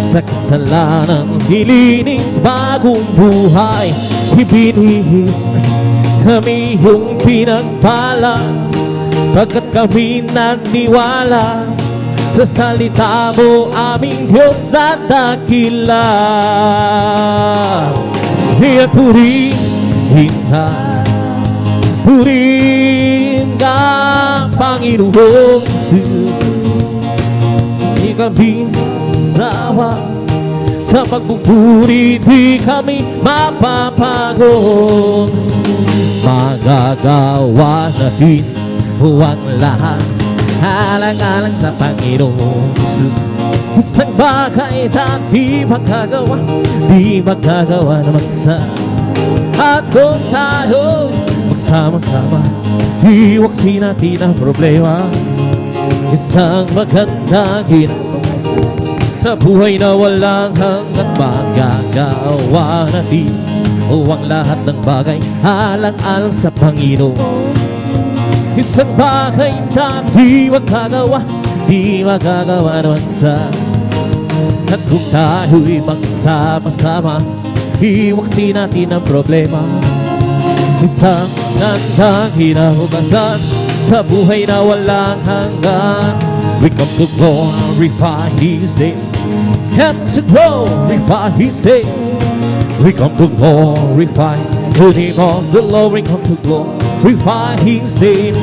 sa kasalanan, nilinis, bagong buhay ibinihis. Kami yung pinagpala pagkat kami naniwala sa salita mo, aming Diyos na dakila. Kaya purihin ka, Panginoong Jesus. Di kami sasawa sa pagpupuri, di kami mapapagod. Magagawa natin ang lahat, alang-alang sa Panginoong Jesus. Isang bagay na di magagawa naman sa. At kung tayo magsama-sama, iwaksin natin ang problema. Isang magandang ginagawa sa buhay na walang hanggang, magagawa natin ang lahat ng bagay, alang-alang sa Panginoon. Isang bagay na di magagawa naman sa. At kung tayo'y magsama-sama, iwaksin natin ang problema. Isang gandang hinahugasan sa buhay na walang hanggan. We come to glorify His name, and to glorify His name. We come to glorify the name of the Lord. We come to glorify His name.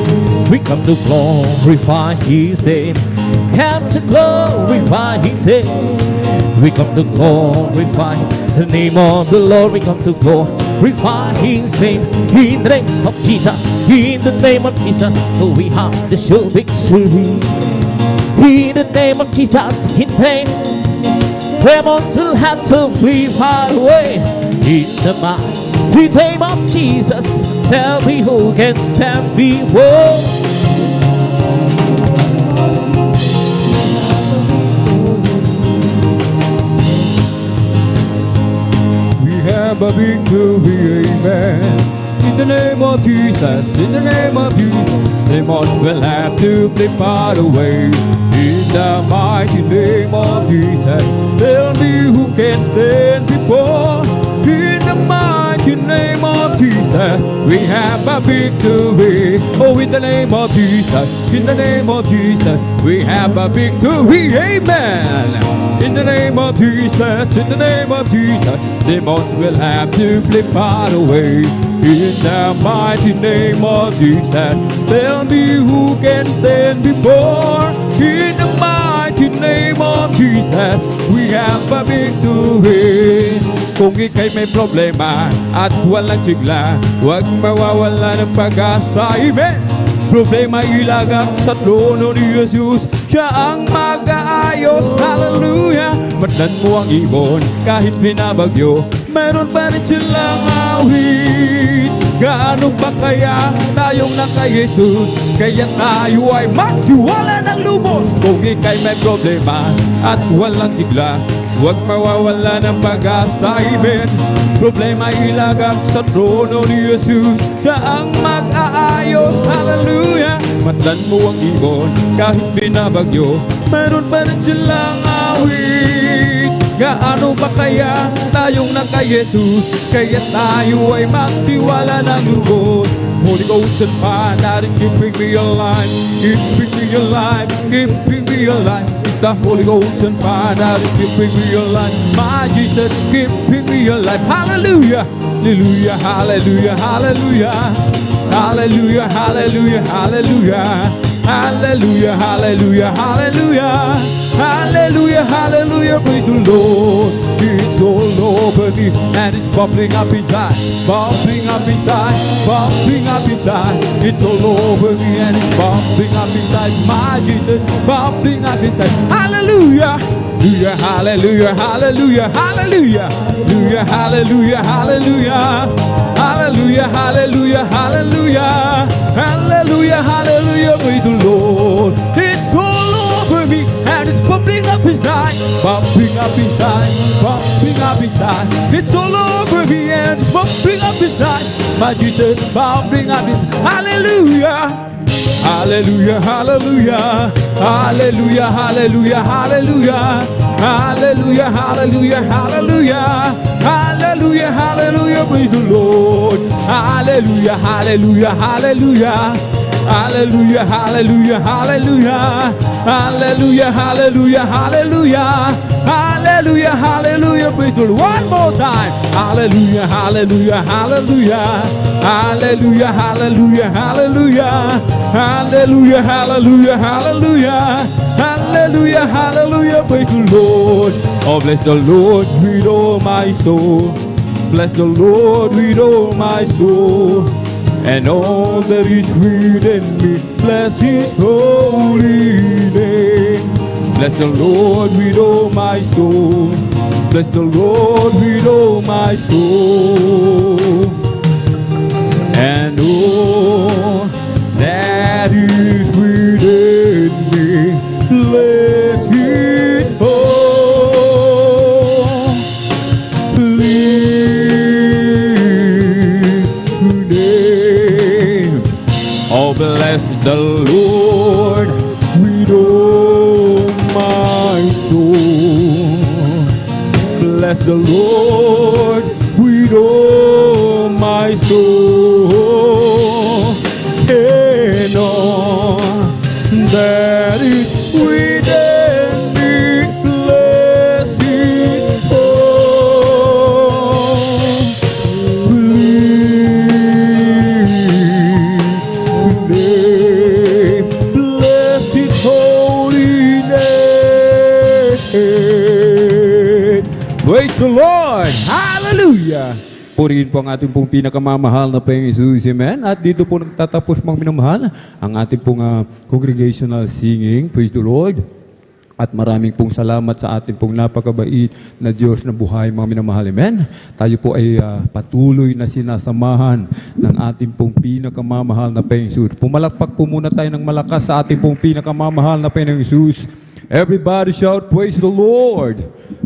We come to glorify His name, and to glorify His name. We come to glorify the name of the Lord. We come to glorify His name. In the name of Jesus, in the name of Jesus, we have the sure victory. In the name of Jesus, in the name, demons will have to flee far away. In the mighty name of Jesus, tell me who can stand before. We have a victory, amen. In the name of Jesus, in the name of Jesus, demons will have to flee far away. In the mighty name of Jesus, tell me who can stand before. In the mighty name of Jesus, we have a victory. Oh, in the name of Jesus, in the name of Jesus, we have a victory, amen. In the name of Jesus, in the name of Jesus, demons will have to flee far away. In the mighty name of Jesus, tell me who can stand before. In the mighty name of Jesus, we have a victory. Kung ika'y may problema at walang sigla, huwag mawawala ng pag-asa, amen. Problema ilagak sa trono ni Jesus, siya ang mag-aayos, hallelujah. Matlan mo ang ibon kahit binabagyo, meron pa rin silang awit. Gaano ba kaya tayong naka Jesus, kaya tayo ay magtiwala ng lubos. Kung ika'y may problema at walang sigla, huwag mawawala ng pag-asa, amen. Problema ilagak sa trono ni Jesus, siya ang mag-aayos, hallelujah. Matlan mo ang ibon kahit binabagyo, meron pa rin silang awit. Gaano ba kaya tayong naka-Jesus, kaya tayo ay magtiwala ng lubos. Holy Ghost and fire, keeping me alive, keeping me alive, keeping me alive. It's the Holy Ghost and fire, keeping me alive. My Jesus, keeping me alive. Hallelujah, hallelujah, hallelujah, hallelujah, hallelujah, hallelujah, hallelujah. Hallelujah, hallelujah, hallelujah, hallelujah, hallelujah, praise the Lord. It's all over me and it's bubbling up inside, bubbling up inside, bubbling up inside. It's all over me and it's bubbling up inside. My Jesus, bubbling up inside. Hallelujah, hallelujah, hallelujah, hallelujah, hallelujah, hallelujah, hallelujah. Hallelujah, hallelujah, hallelujah, hallelujah, hallelujah, praise the Lord. It's all over me and it's bubbling up inside, bubbling up inside, bubbling up inside. It's all over me and it's bubbling up inside. My Jesus, bubbling up inside. Hallelujah. Hallelujah, hallelujah, hallelujah, hallelujah, hallelujah, hallelujah, hallelujah, hallelujah, hallelujah, hallelujah, praise the Lord. Hallelujah, hallelujah, hallelujah, hallelujah, hallelujah, hallelujah, hallelujah, hallelujah, hallelujah, hallelujah, hallelujah, praise the Lord. One more time. Hallelujah, hallelujah, hallelujah, hallelujah, hallelujah, hallelujah, hallelujah, hallelujah, hallelujah, hallelujah, hallelujah, praise the Lord. Oh, bless the Lord with all my soul. Bless the Lord with all my soul. And all that is within me, bless His holy name. Bless the Lord with all my soul. Bless the Lord with all my soul. And all that is within me, bless His holy name. Oh, bless the Lord with all my soul. the Lord with all my soul, and all that is within me, bless His holy name. Bless His holy name. Praise the Lord! Hallelujah! Purihin po ang ating pong pinakamamahal na Panginoong Jesus, amen. At dito po nagtatapos mga minamahal ang ating pong congregational singing. Praise the Lord. At maraming pong salamat sa ating pong napakabait na Diyos na buhay, mga minamahal, amen. Tayo po ay patuloy na sinasamahan ng ating pong pinakamamahal na Panginoong Jesus. Pumalakpak po muna tayo ng malakas sa ating pong pinakamamahal na Panginoong Jesus. Everybody shout, praise the Lord!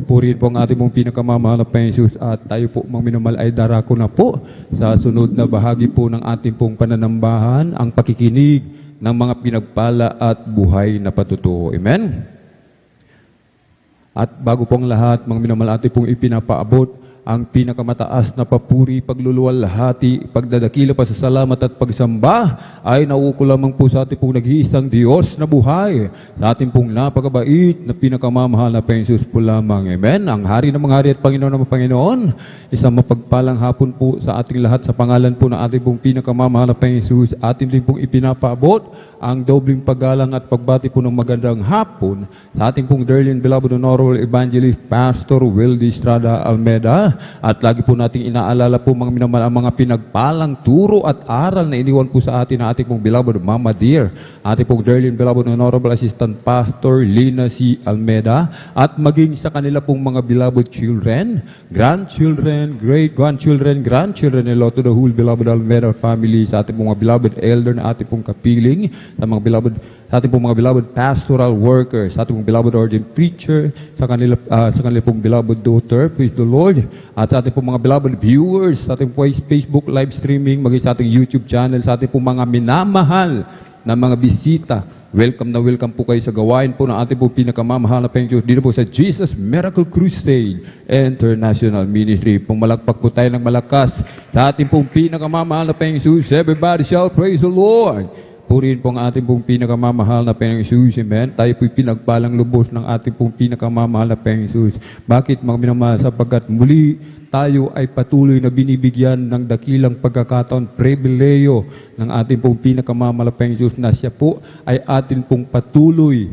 Purihin po ang ating pong pinakamamahal na Panginoong Jesus, at tayo po mga minamahal ay darako na po sa sunod na bahagi po ng ating pong pananambahan, ang pakikinig ng mga pinagpala at buhay na patutuo. Amen? At bago pong lahat, mga minamahal, ating pong ipinapaabot ang pinakamataas na papuri, pagluluwalhati, pagdadakila, pasasalamat at pagsamba ay nauuko lamang po sa ating pong nag-iisang Diyos na buhay, sa ating pong napakabait na pinakamamahal na Panginoon Jesus po lamang. Amen. Ang Hari ng mga Hari at Panginoon ng mga Panginoon, isang mapagpalang hapon po sa ating lahat sa pangalan po ng ating pong pinakamamahal na Panginoon Jesus. Atin din pong ipinapaabot ang dobling paggalang at pagbati po ng magandang hapon sa ating pong dearly and beloved honorable evangelist Pastor Wildy Estrada Almeda. At lagi po nating inaalala po mga minamahal ang mga pinagpalang turo at aral na iniwan po sa atin na ating pong beloved Mama Dear, ating pong dearly and beloved honorable assistant Pastor Lina C. Almeda, at maging sa kanila pong mga beloved children, grandchildren, great-grandchildren, grandchildren, and to the whole beloved Almeda family, sa ating pong mga beloved elder na ating pong kapiling, sa mga beloved, sa ating pong mga beloved pastoral workers, sa ating pong beloved ordained preacher, sa kanila pong beloved daughter, praise the Lord, at sa ating pong mga beloved viewers, sa ating pong Facebook live streaming, maging sa ating YouTube channel, sa ating pong mga minamahal na mga bisita. Welcome na welcome po kayo sa gawain po ng ating pong pinakamamahal na Panginoon dito po sa Jesus Miracle Crusade International Ministry. Pumalakpak po tayo ng malakas sa ating pong pinakamamahal na Panginoon. Everybody shout, praise the Lord! Purihin po ang ating pong pinakamamahal na Panginoong Jesus, amen. Tayo po'y pinagpalang lubos ng ating pong pinakamamahal na Panginoong Jesus. Bakit, mga minamahal? Sapagkat muli tayo ay patuloy na binibigyan ng dakilang pagkakataon, pribileyo ng ating pong pinakamamahal na Panginoong Jesus, na siya po ay atin pong patuloy,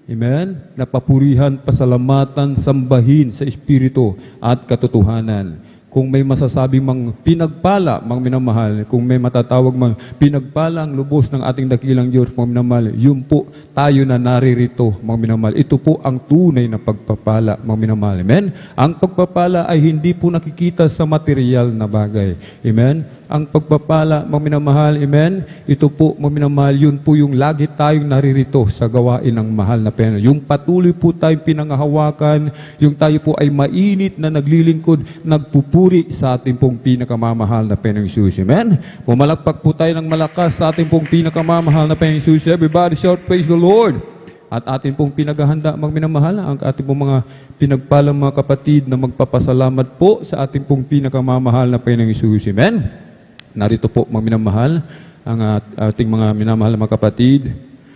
amen, na papurihan, pasalamatan, sambahin sa Espiritu at katotohanan. Kung may masasabi mang pinagpala, mga minamahal, kung may matatawag mang pinagpala ang lubos ng ating dakilang Diyos, mga minamahal, yun po tayo na naririto, mga minamahal. Ito po ang tunay na pagpapala, mga minamahal. Amen? Ang pagpapala ay hindi po nakikita sa material na bagay. Amen? Ang pagpapala, mga minamahal, amen? Ito po, mga minamahal, yun po yung lagi tayong naririto sa gawain ng mahal na Panginoon. Yung patuloy po tayong pinangahawakan, yung tayo po ay mainit na naglilingkod, nagpupuri sa ating pong pinakamamahal na Panginoong Jesus. Amen? Pumalakpak po tayo ng malakas sa ating pong pinakamamahal na Panginoong Jesus. Everybody shout, praise the Lord! At ating pong pinaghahanda, mga minamahal, ang ating pong mga pinagpalang mga kapatid na magpapasalamat po sa ating pong pinakamamahal na Panginoong Jesus. Amen? Narito po, mga minamahal, ang ating mga minamahal na mga kapatid.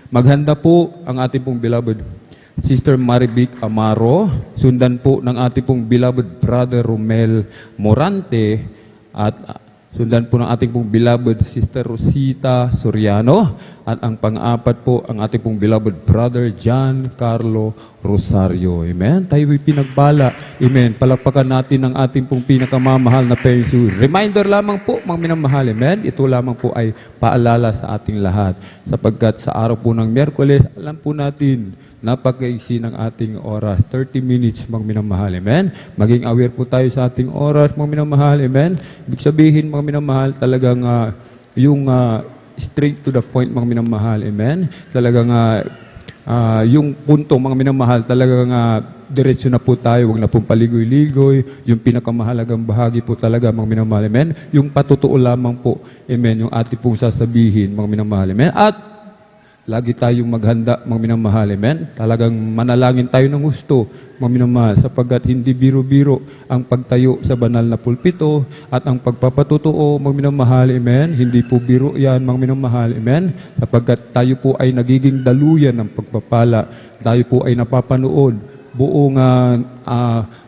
Maghanda po ang ating pong beloved Sister Marivic Amaro, sundan po ng ating pong beloved Brother Romel Morante, at sundan po ng ating pong beloved Sister Rosita Soriano, at ang pang-apat po ang ating pong beloved Brother John Carlo Rosario. Amen? Tayo ay pinagbala. Amen? Palakpakan natin ang ating pong pinakamamahal na Panginoon. Reminder lamang po, mga minamahal. Amen? Ito lamang po ay paalala sa ating lahat. Sapagkat sa araw po ng Miyerkules, alam po natin, napakaiksi ng ating oras. 30 minutes, mga minamahal. Amen? Maging aware po tayo sa ating oras, mga minamahal. Amen? Ibig sabihin, mga minamahal, talagang yung straight to the point, mga minamahal. Amen? Talagang yung punto, mga minamahal, talagang diretso na po tayo. Huwag na pong paligoy-ligoy. Yung pinakamahalagang bahagi po talaga, mga minamahal. Amen? Yung patutuo lamang po. Amen? Yung ating pong sasabihin, mga minamahal. Amen? At lagi tayong maghanda, mga minamahal. Amen? Talagang manalangin tayo ng gusto, mga minamahal, sapagkat hindi biro-biro ang pagtayo sa banal na pulpito at ang pagpapatutuo, mga minamahal. Amen? Hindi po biro yan, mga minamahal. Amen? Sapagkat tayo po ay nagiging daluyan ng pagpapala. Tayo po ay napapanood buong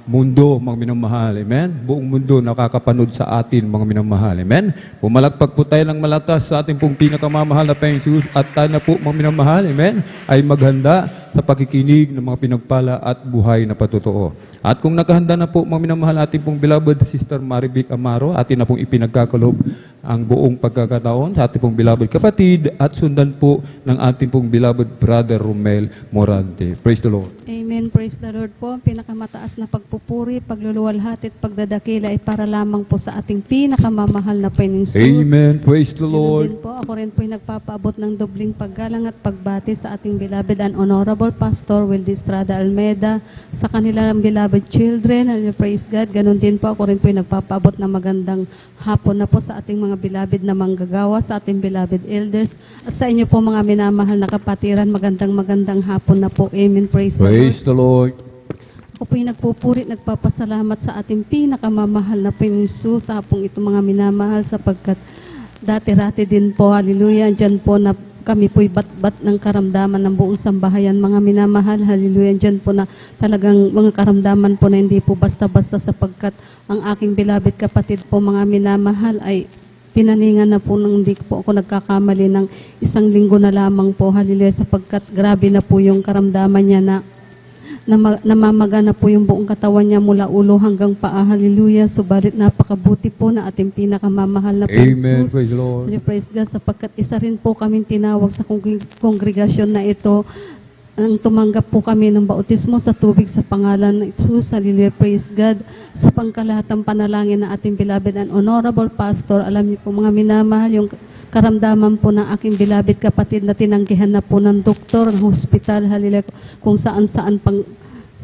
mundo, mga minamahal. Amen? Buong mundo nakakapanood sa atin, mga minamahal. Amen? Pumalakpak po tayo ng malakas sa ating pong pinakamamahal na Panginoong Jesus at tayo na po, mga minamahal, amen, ay maghanda sa pakikinig ng mga pinagpala at buhay na patutuo. At kung nakahanda na po, mga minamahal, ating pong beloved Sister Marivic Amaro, atin na pong ipinagkakalob ang buong pagkakataon sa ating pong beloved kapatid at sundan po ng ating pong beloved Brother Romel Morante. Praise the Lord. Amen. Praise the Lord po. Ang pinakamataas na pagpupuri, pagluluwalhati at pagdadakila ay para lamang po sa ating pinakamamahal na Panginoong Jesus. Amen. Praise the Ganun Lord. din po, ako rin po ay nagpapaabot ng dobling paggalang at pagbati sa ating beloved and honorable Pastor Wildy Estrada Almeda, sa kanilang beloved children. Praise God. Ganun din po, ako rin po ay nagpapaabot ng magandang hapon na po sa ating mga beloved na manggagawa, sa ating beloved elders, at sa inyo po mga minamahal na kapatiran, magandang hapon na po. Amen. Praise the Lord. Praise the Lord. Ako po yung nagpupuri, nagpapasalamat sa ating pinakamamahal na Panginoong Jesus, sa hapong ito mga minamahal, sapagkat dati-rati din po, hallelujah, dyan po na kami po'y bat-bat ng karamdaman ng buong sambahayan, mga minamahal, hallelujah, dyan po na talagang mga karamdaman po na hindi po basta-basta, sapagkat ang aking beloved kapatid po, mga minamahal, ay tinaningan na po nang hindi po ako nagkakamali ng 1 linggo na lamang po, hallelujah, sapagkat grabe na po yung karamdaman niya na namamaga na po yung buong katawan niya mula ulo hanggang paa, hallelujah. Subalit napakabuti po na ating pinakamamahal na Amen. Jesus. Praise the Lord. Praise God, sapagkat isa rin po kaming tinawag sa kongregasyon na ito, nang tumanggap po kami ng bautismo sa tubig sa pangalan ng Jesus, hallelujah, praise God, sa pangkalahatang panalangin ng ating beloved and honorable pastor. Alam niyo po mga minamahal, yung karamdaman po ng aking beloved kapatid na tinanggihan na po ng doktor, ng hospital, hallelujah, kung saan-saan pang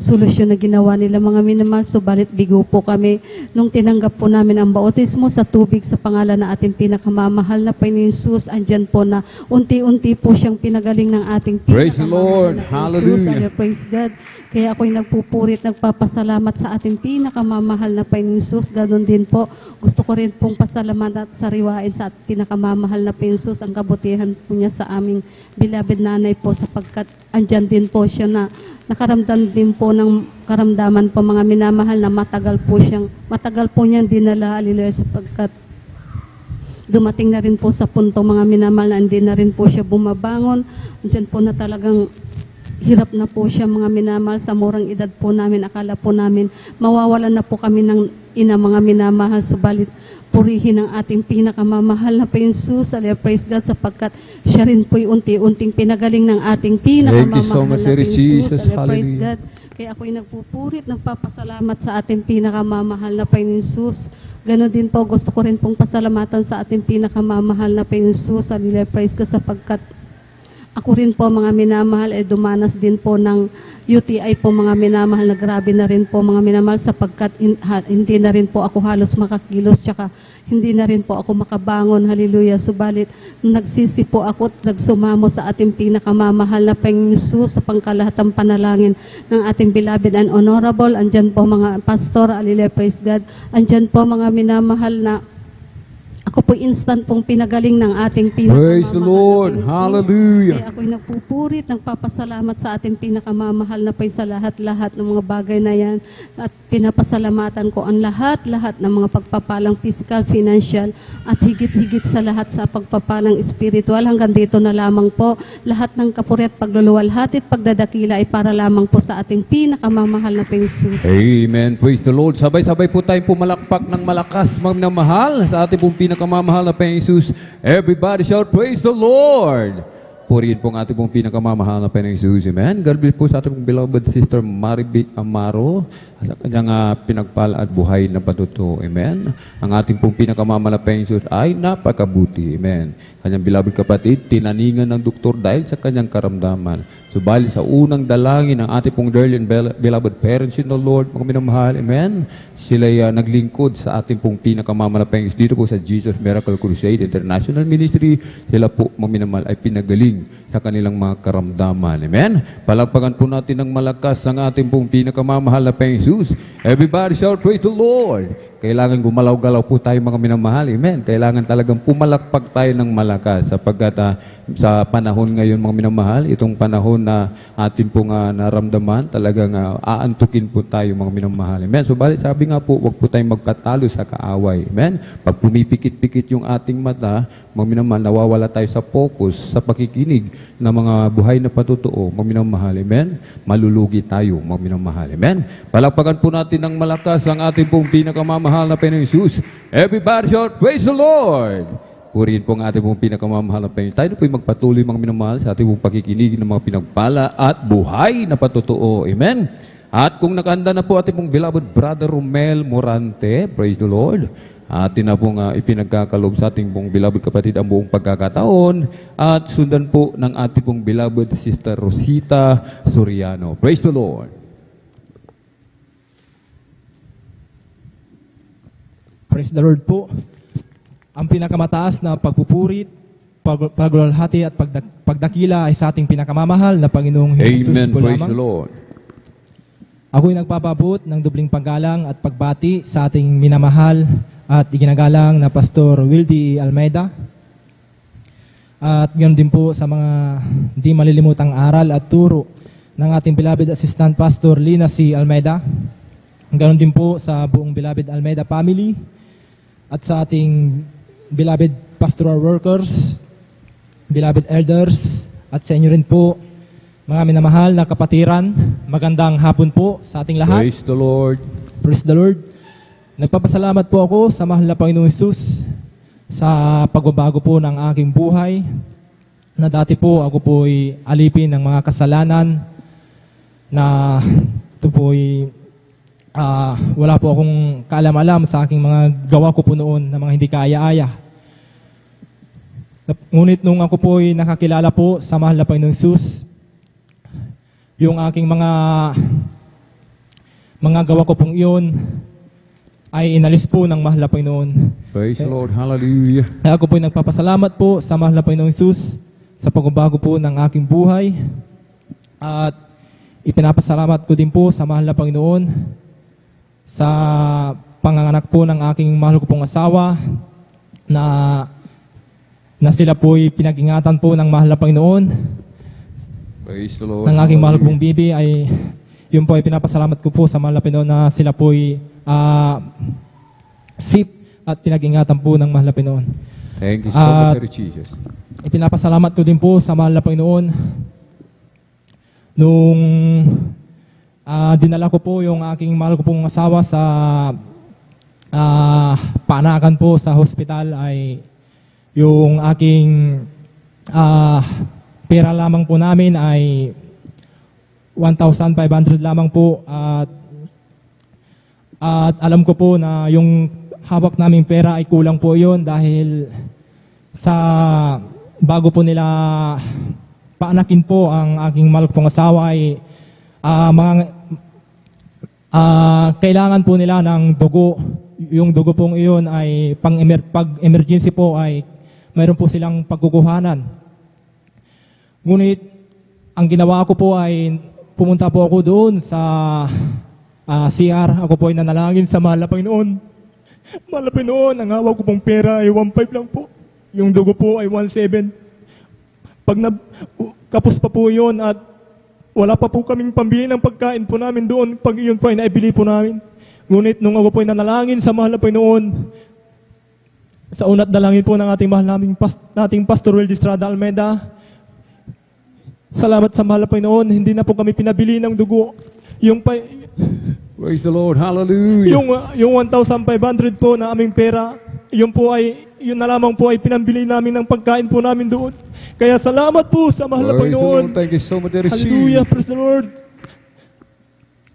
solusyon na ginawa nila, mga minamahal. Subalit bigo po kami nung tinanggap po namin ang bautismo sa tubig sa pangalan na ating pinakamamahal na Panginoong Jesus. Andyan po na unti-unti po siyang pinagaling ng ating Praise the Lord. pinakamamahal na Panginoong Jesus. Hallelujah. Hallelujah, praise God. Kaya ako'y nagpupurit, nagpapasalamat sa ating pinakamamahal na Panginoong Jesus. Ganon din po, gusto ko rin pong pasalamatan at sariwain sa ating pinakamamahal na Panginoong Jesus ang kabutihan po niya sa aming beloved nanay po, sapagkat andyan din po siya na nakaramdam din po ng karamdaman po, mga minamahal, na matagal po niyang dinala, hallelujah, sapagkat dumating na rin po sa punto, mga minamahal, na hindi na rin po siya bumabangon. Diyan po na talagang hirap na po siya, mga minamahal, sa murang edad po namin. Akala po namin mawawalan na po kami ng ina, mga minamahal. Subalit purihin ang ating pinakamamahal na Panginoong Jesus, hallelujah, praise God, sapagkat siya rin po'y unti-unting pinagaling ng ating pinakamamahal na Panginoong Jesus, hallelujah, praise God. Kaya ako'y nagpupurit, nagpapasalamat sa ating pinakamamahal na Panginoong Jesus. Ganon din po, gusto ko rin pong pasalamatan sa ating pinakamamahal na Panginoong Jesus, hallelujah, praise God, sapagkat ako rin po, mga minamahal, dumanas din po ng UTI po, mga minamahal, na grabe na rin po, mga minamahal, sapagkat hindi na rin po ako halos makakilos, tsaka hindi na rin po ako makabangon, hallelujah. Subalit nagsisi po ako at nagsumamo sa ating pinakamamahal na Panginoong Jesus sa pangkalahatang panalangin ng ating beloved and honorable. Andyan po mga pastor, hallelujah, praise God. Andyan po mga minamahal na ako po instant pong pinagaling ng ating pinakamamahal. Praise the Lord. na Panginoong Jesus. Hallelujah. Kaya ako'y nagpupurit, nagpapasalamat sa ating pinakamamahal na Pay sa lahat-lahat ng mga bagay na yan. At pinapasalamatan ko ang lahat-lahat ng mga pagpapalang physical, financial, at higit-higit sa lahat sa pagpapalang spiritual. Hanggang dito na lamang po, lahat ng kapuri at pagluluwalhati at pagdadakila ay para lamang po sa ating pinakamamahal na Panginoong Jesus. Amen. Praise the Lord. Sabay-sabay po tayong pumalakpak ng malakas, mga minamahal, sa ating pong pinakamamahal na Panginoong Jesus. Everybody shout, praise the Lord! Purihin po ang ating pong pinakamamahal na Panginoong Jesus. Amen. God bless po sa ating pong beloved Sister Marivic Amaro. sa kanyang pinagpala at buhay na patuto. Amen. Ang ating pong pinakamamalapayang Diyos ay napakabuti. Amen. Kanyang beloved kapatid, tinaningan ng doktor dahil sa kanyang karamdaman. Subalit sa unang dalangin ng ating pong dearly and beloved parents in the Lord, mga minamahal, amen, sila'y naglingkod sa ating pong pinakamamalapayang Diyos dito po sa Jesus Miracle Crusade International Ministry. Sila po, mga minamahal, ay pinagaling sa kanilang mga karamdaman. Amen. Palagpagan po natin ng malakas ang ating pong pinakamamahal na Panginoon Jesus. Everybody shout, praise the Lord. Kailangan gumalaw-galaw po tayo, mga minamahal. Amen. Kailangan talagang pumalakpak tayo ng malakas sapagkat sa panahon ngayon, mga minamahal, itong panahon na atin pong naramdaman, talagang aantukin po tayo, mga minamahal. Amen. So, sabi nga po, huwag po tayong magpatalo sa kaaway. Amen. Pag pumipikit-pikit yung ating mata, mga minamahal, nawawala tayo sa focus, sa pakikinig ng mga buhay na patutuo, mga minamahal. Amen. Malulugi tayo, mga minamahal. Amen. Palakpakan po natin ng malakas ang ating pong pinakamamahal na Panginoong Jesus. Everybody shout, praise the Lord! Purihin po ang ating pong pinakamamahal na Panginoon. Tayo po ay magpatuloy, mga minamahal, sa ating pong pakikinig ng mga pinagpala at buhay na patutuo. Amen? At kung nakahanda na po ating pong beloved Brother Romel Morante, praise the Lord, atin na pong ipinagkakalob sa ating pong beloved kapatid ang buong pagkakataon at sundan po ng ating pong beloved Sister Rosita Soriano. Praise the Lord! Praise the Lord po. Ang pinakamataas na pagpupurit, pagluwalhati at pagdakila ay sa ating pinakamamahal na Panginoong Jesus Amen. po Praise lamang. the Lord. Ako'y nagpapabot ng dubling paggalang at pagbati sa ating minamahal at iginagalang na Pastor Wildy Almeida. At ganoon din po sa mga di malilimutang aral at turo ng ating beloved Assistant Pastor Lina C. Almeida. Ganoon din po sa buong beloved Almeida family at sa ating beloved pastoral workers, beloved elders, at sa inyo rin po, mga minamahal na kapatiran. Magandang hapon po sa ating lahat. Praise the Lord. Praise the Lord. Nagpapasalamat po ako sa mahal na Panginoong Jesus sa pagbabago po ng aking buhay, na dati po ako po'y alipin ng mga kasalanan, na ito po'y wala po akong kaalam-alam sa aking mga gawa ko po noon na mga hindi kaaya-aya. Ngunit nung ako po ay nakakilala po sa mahal na Panginoong Jesus, yung aking mga gawa ko pong iyon ay inalis po ng mahal na Panginoon. Praise the Lord. Hallelujah. Kaya ako po ay nagpapasalamat po sa mahal na Panginoong Jesus sa pagbabago po ng aking buhay. At ipinapasalamat ko din po sa mahal na Panginoon sa panganganak po ng aking mahal ko pong asawa, na sila po'y pinag-ingatan po ng mahal na Panginoon. Praise the Lord. Ng aking mahal pong bibi ay, yun po ay pinapasalamat ko po sa mahal na Panginoon na sila po'y safe at pinag-ingatan po ng mahal na Panginoon. Thank you so much, Lord Jesus. Ipinapasalamat ko din po sa mahal na Panginoon nung dinala ko po yung aking mahal ko pong asawa sa paanakan po sa hospital, ay yung aking pera lamang po namin ay 1,500 lamang po, at alam ko po na yung hawak naming pera ay kulang po yon dahil sa bago po nila paanakin po ang aking mahal ko pong asawa ay kailangan po nila ng dugo. Yung dugo pong iyon ay pag-emergency po ay mayroon po silang pagkukuhanan. Ngunit ang ginawa ko po ay pumunta po ako doon sa CR. Ako po ay nanalangin sa mahal na Panginoon. Mahal na Panginoon, ang hawak ko pong pera ay 1,500 lang po. Yung dugo po ay 1,700. Kapos pa po yun at wala pa po kaming pambili ng pagkain po namin doon pag iyon po ay naibili po namin. Ngunit nung ako po ay nanalangin sa mahal na Panginoon, sa unat dalangin po ng ating mahal nating Pastor Wildy Estrada Almeida, salamat sa mahal na Panginoon, hindi na po kami pinabili ng dugo. Praise the Lord. Hallelujah. Yung 1,500 po na aming pera, yun na lamang po ay pinambili namin ng pagkain po namin doon. Kaya salamat po sa mahal na Praise the Panginoon. Lord. Thank you so much, Lord. Hallelujah, praise the Lord.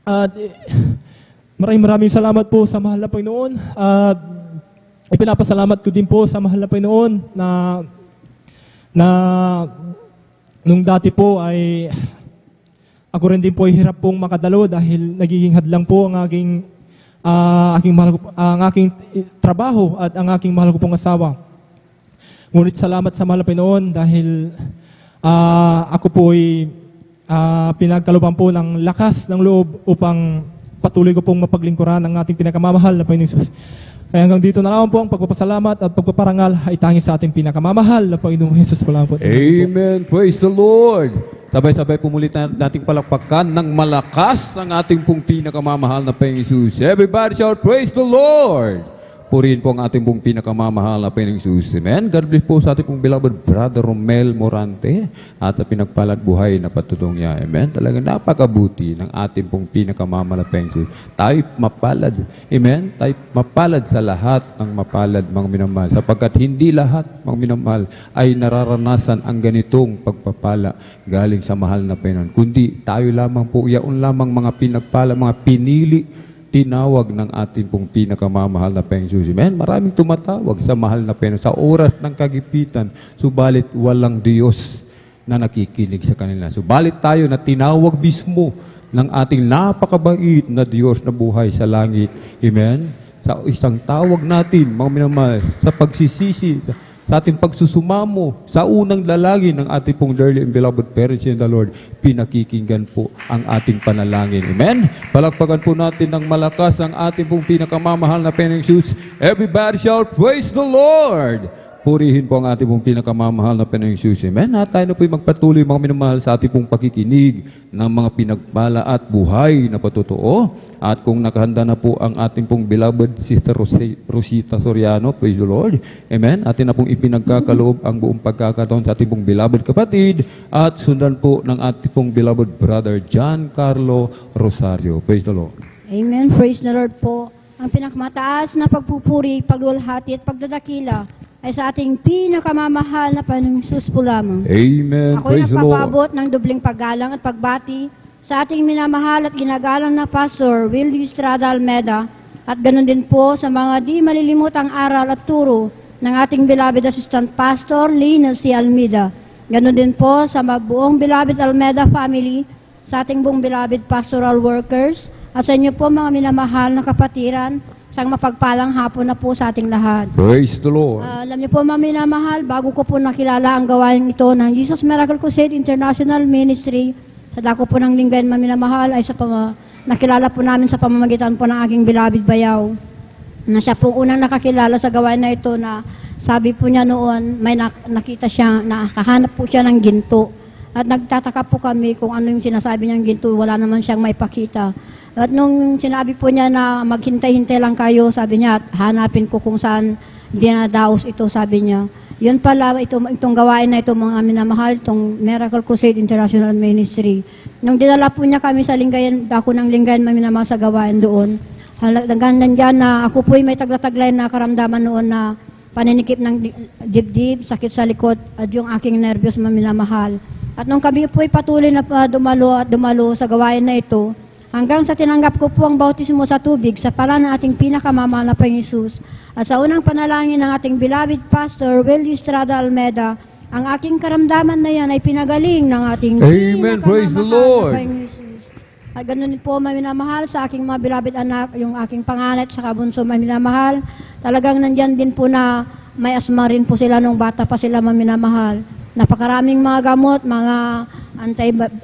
At Maraming salamat po sa mahal na Panginoon. At ipinapasalamat ko din po sa mahal na Panginoon na nung dati po ay ako rin din po ay hirap pong makadalo dahil nagiging hadlang po ang aking trabaho at ang aking mahal ko pong asawa. Ngunit salamat sa mahal na Panginoon dahil ako po ay pinagkalooban po ng lakas ng loob upang patuloy ko pong mapaglingkuran ang ating pinakamamahal na Panginoon Jesus. Kaya hanggang dito na lang po ang pagpapasalamat at pagpaparangal ay tanging sa ating pinakamamahal na Panginoong Jesus. Salamat po. Amen. Praise the Lord. Sabay-sabay pumulit nating palakpakan ng malakas ang ating pong pinakamamahal na Panginoong Jesus. Everybody shout, praise the Lord. Purihin po ang ating pong pinakamamahal na Panginoong Jesus. Amen. God bless po sa ating pong beloved Brother Romel Morante at sa pinagpalad buhay na patutong niya. Amen. Talagang napakabuti ng ating pong pinakamamahal na Panginoong Jesus. Tayo mapalad. Amen. Tayo mapalad sa lahat ng mapalad mga minamahal. Sapagkat hindi lahat mga minamahal ay nararanasan ang ganitong pagpapala galing sa mahal na Panginoon. Kundi tayo lamang po, yaon lamang mga pinagpala, mga pinili tinawag ng ating pong pinakamamahal na Panginoong Jesus. Amen. Maraming tumatawag sa mahal na Panginoon sa oras ng kagipitan, subalit walang Diyos na nakikinig sa kanila. Subalit tayo na tinawag mismo ng ating napakabait na Diyos na buhay sa langit. Amen. Sa isang tawag natin, mga minamahal, sa pagsisisi, sa ating pagsusumamo, sa unang dalangin ng ating pong dearly and beloved parents in the Lord, pinakikinggan po ang ating panalangin. Amen? Palakpakan po natin ng malakas ang ating pong pinakamamahal na Panginoong Jesus. Everybody shout, praise the Lord! Purihin po ang ating pong pinakamamahal na Panginoong Jesus. Amen? At tayo na po magpatuloy mga minamahal sa ating pong pakikinig ng mga pinagpala at buhay na patotoo. At kung nakahanda na po ang ating pong beloved Sister Rosita Soriano, praise the Lord. Amen? Atin na pong ipinagkakaloob ang buong pagkakataon sa ating pong beloved kapatid at sundan po ng ating pong beloved brother John Carlo Rosario. Praise the Lord. Amen. Praise the Lord po. Ang pinakamataas na pagpupuri, pagluwalhati at pagdadakila ay sa ating pinakamamahal na Panginoong Jesus po lamang. Amen. Ako'y Praise the Lord. nagpapaabot ng dubling paggalang at pagbati sa ating minamahal at ginagalang na Pastor Willie Estrada Almeda at ganoon din po sa mga di malilimutang aral at turo ng ating beloved Assistant Pastor Lino C. Almeida. Ganoon din po sa buong beloved Almeda family, sa ating buong beloved pastoral workers at sa inyo po mga minamahal na kapatiran. Isang mapagpalang hapon na po sa ating lahat. Praise the Lord. Alam niyo po mga minamahal, bago ko po nakilala ang gawain ito ng Jesus Miracle Crusade International Ministry, sa dako po ng linggayan mga minamahal ay nakilala po namin sa pamamagitan po ng aking beloved bayaw, na siya po unang nakakilala sa gawain na ito na sabi po niya noon, may nakita siya, nakahanap po siya ng ginto. At nagtataka po kami kung ano yung sinasabi niyang ginto, wala naman siyang may pakita. At nung sinabi po niya na maghintay-hintay lang kayo, sabi niya, hanapin ko kung saan dinadaos ito, sabi niya. Yun pala, itong gawain na ito, mga minamahal, itong Miracle Crusade International Ministry. Nung dinala po niya kami sa linggayan, dako ng linggayan, minamahal sa gawain doon. Hanggang nandiyan na ako po'y may tagla-taglay na karamdaman noon na paninikip ng dibdib, sakit sa likod, at yung aking nervyos minamahal. At nung kami po'y patuloy na dumalo sa gawain na ito, hanggang sa tinanggap ko po ang bautismo sa tubig sa pala ng ating pinakamamahal na Panginoong Jesus. At sa unang panalangin ng ating beloved Pastor Willie Estrada Almeda, ang aking karamdaman na yan ay pinagaling ng ating Amen. Praise the Lord. na Panginoong Jesus. At ganun din po maminamahal sa aking mga beloved anak, yung aking panganay at saka bunso maminamahal. Talagang nandyan din po na may asma rin po sila nung bata pa sila maminamahal. Napakaraming mga gamot, mga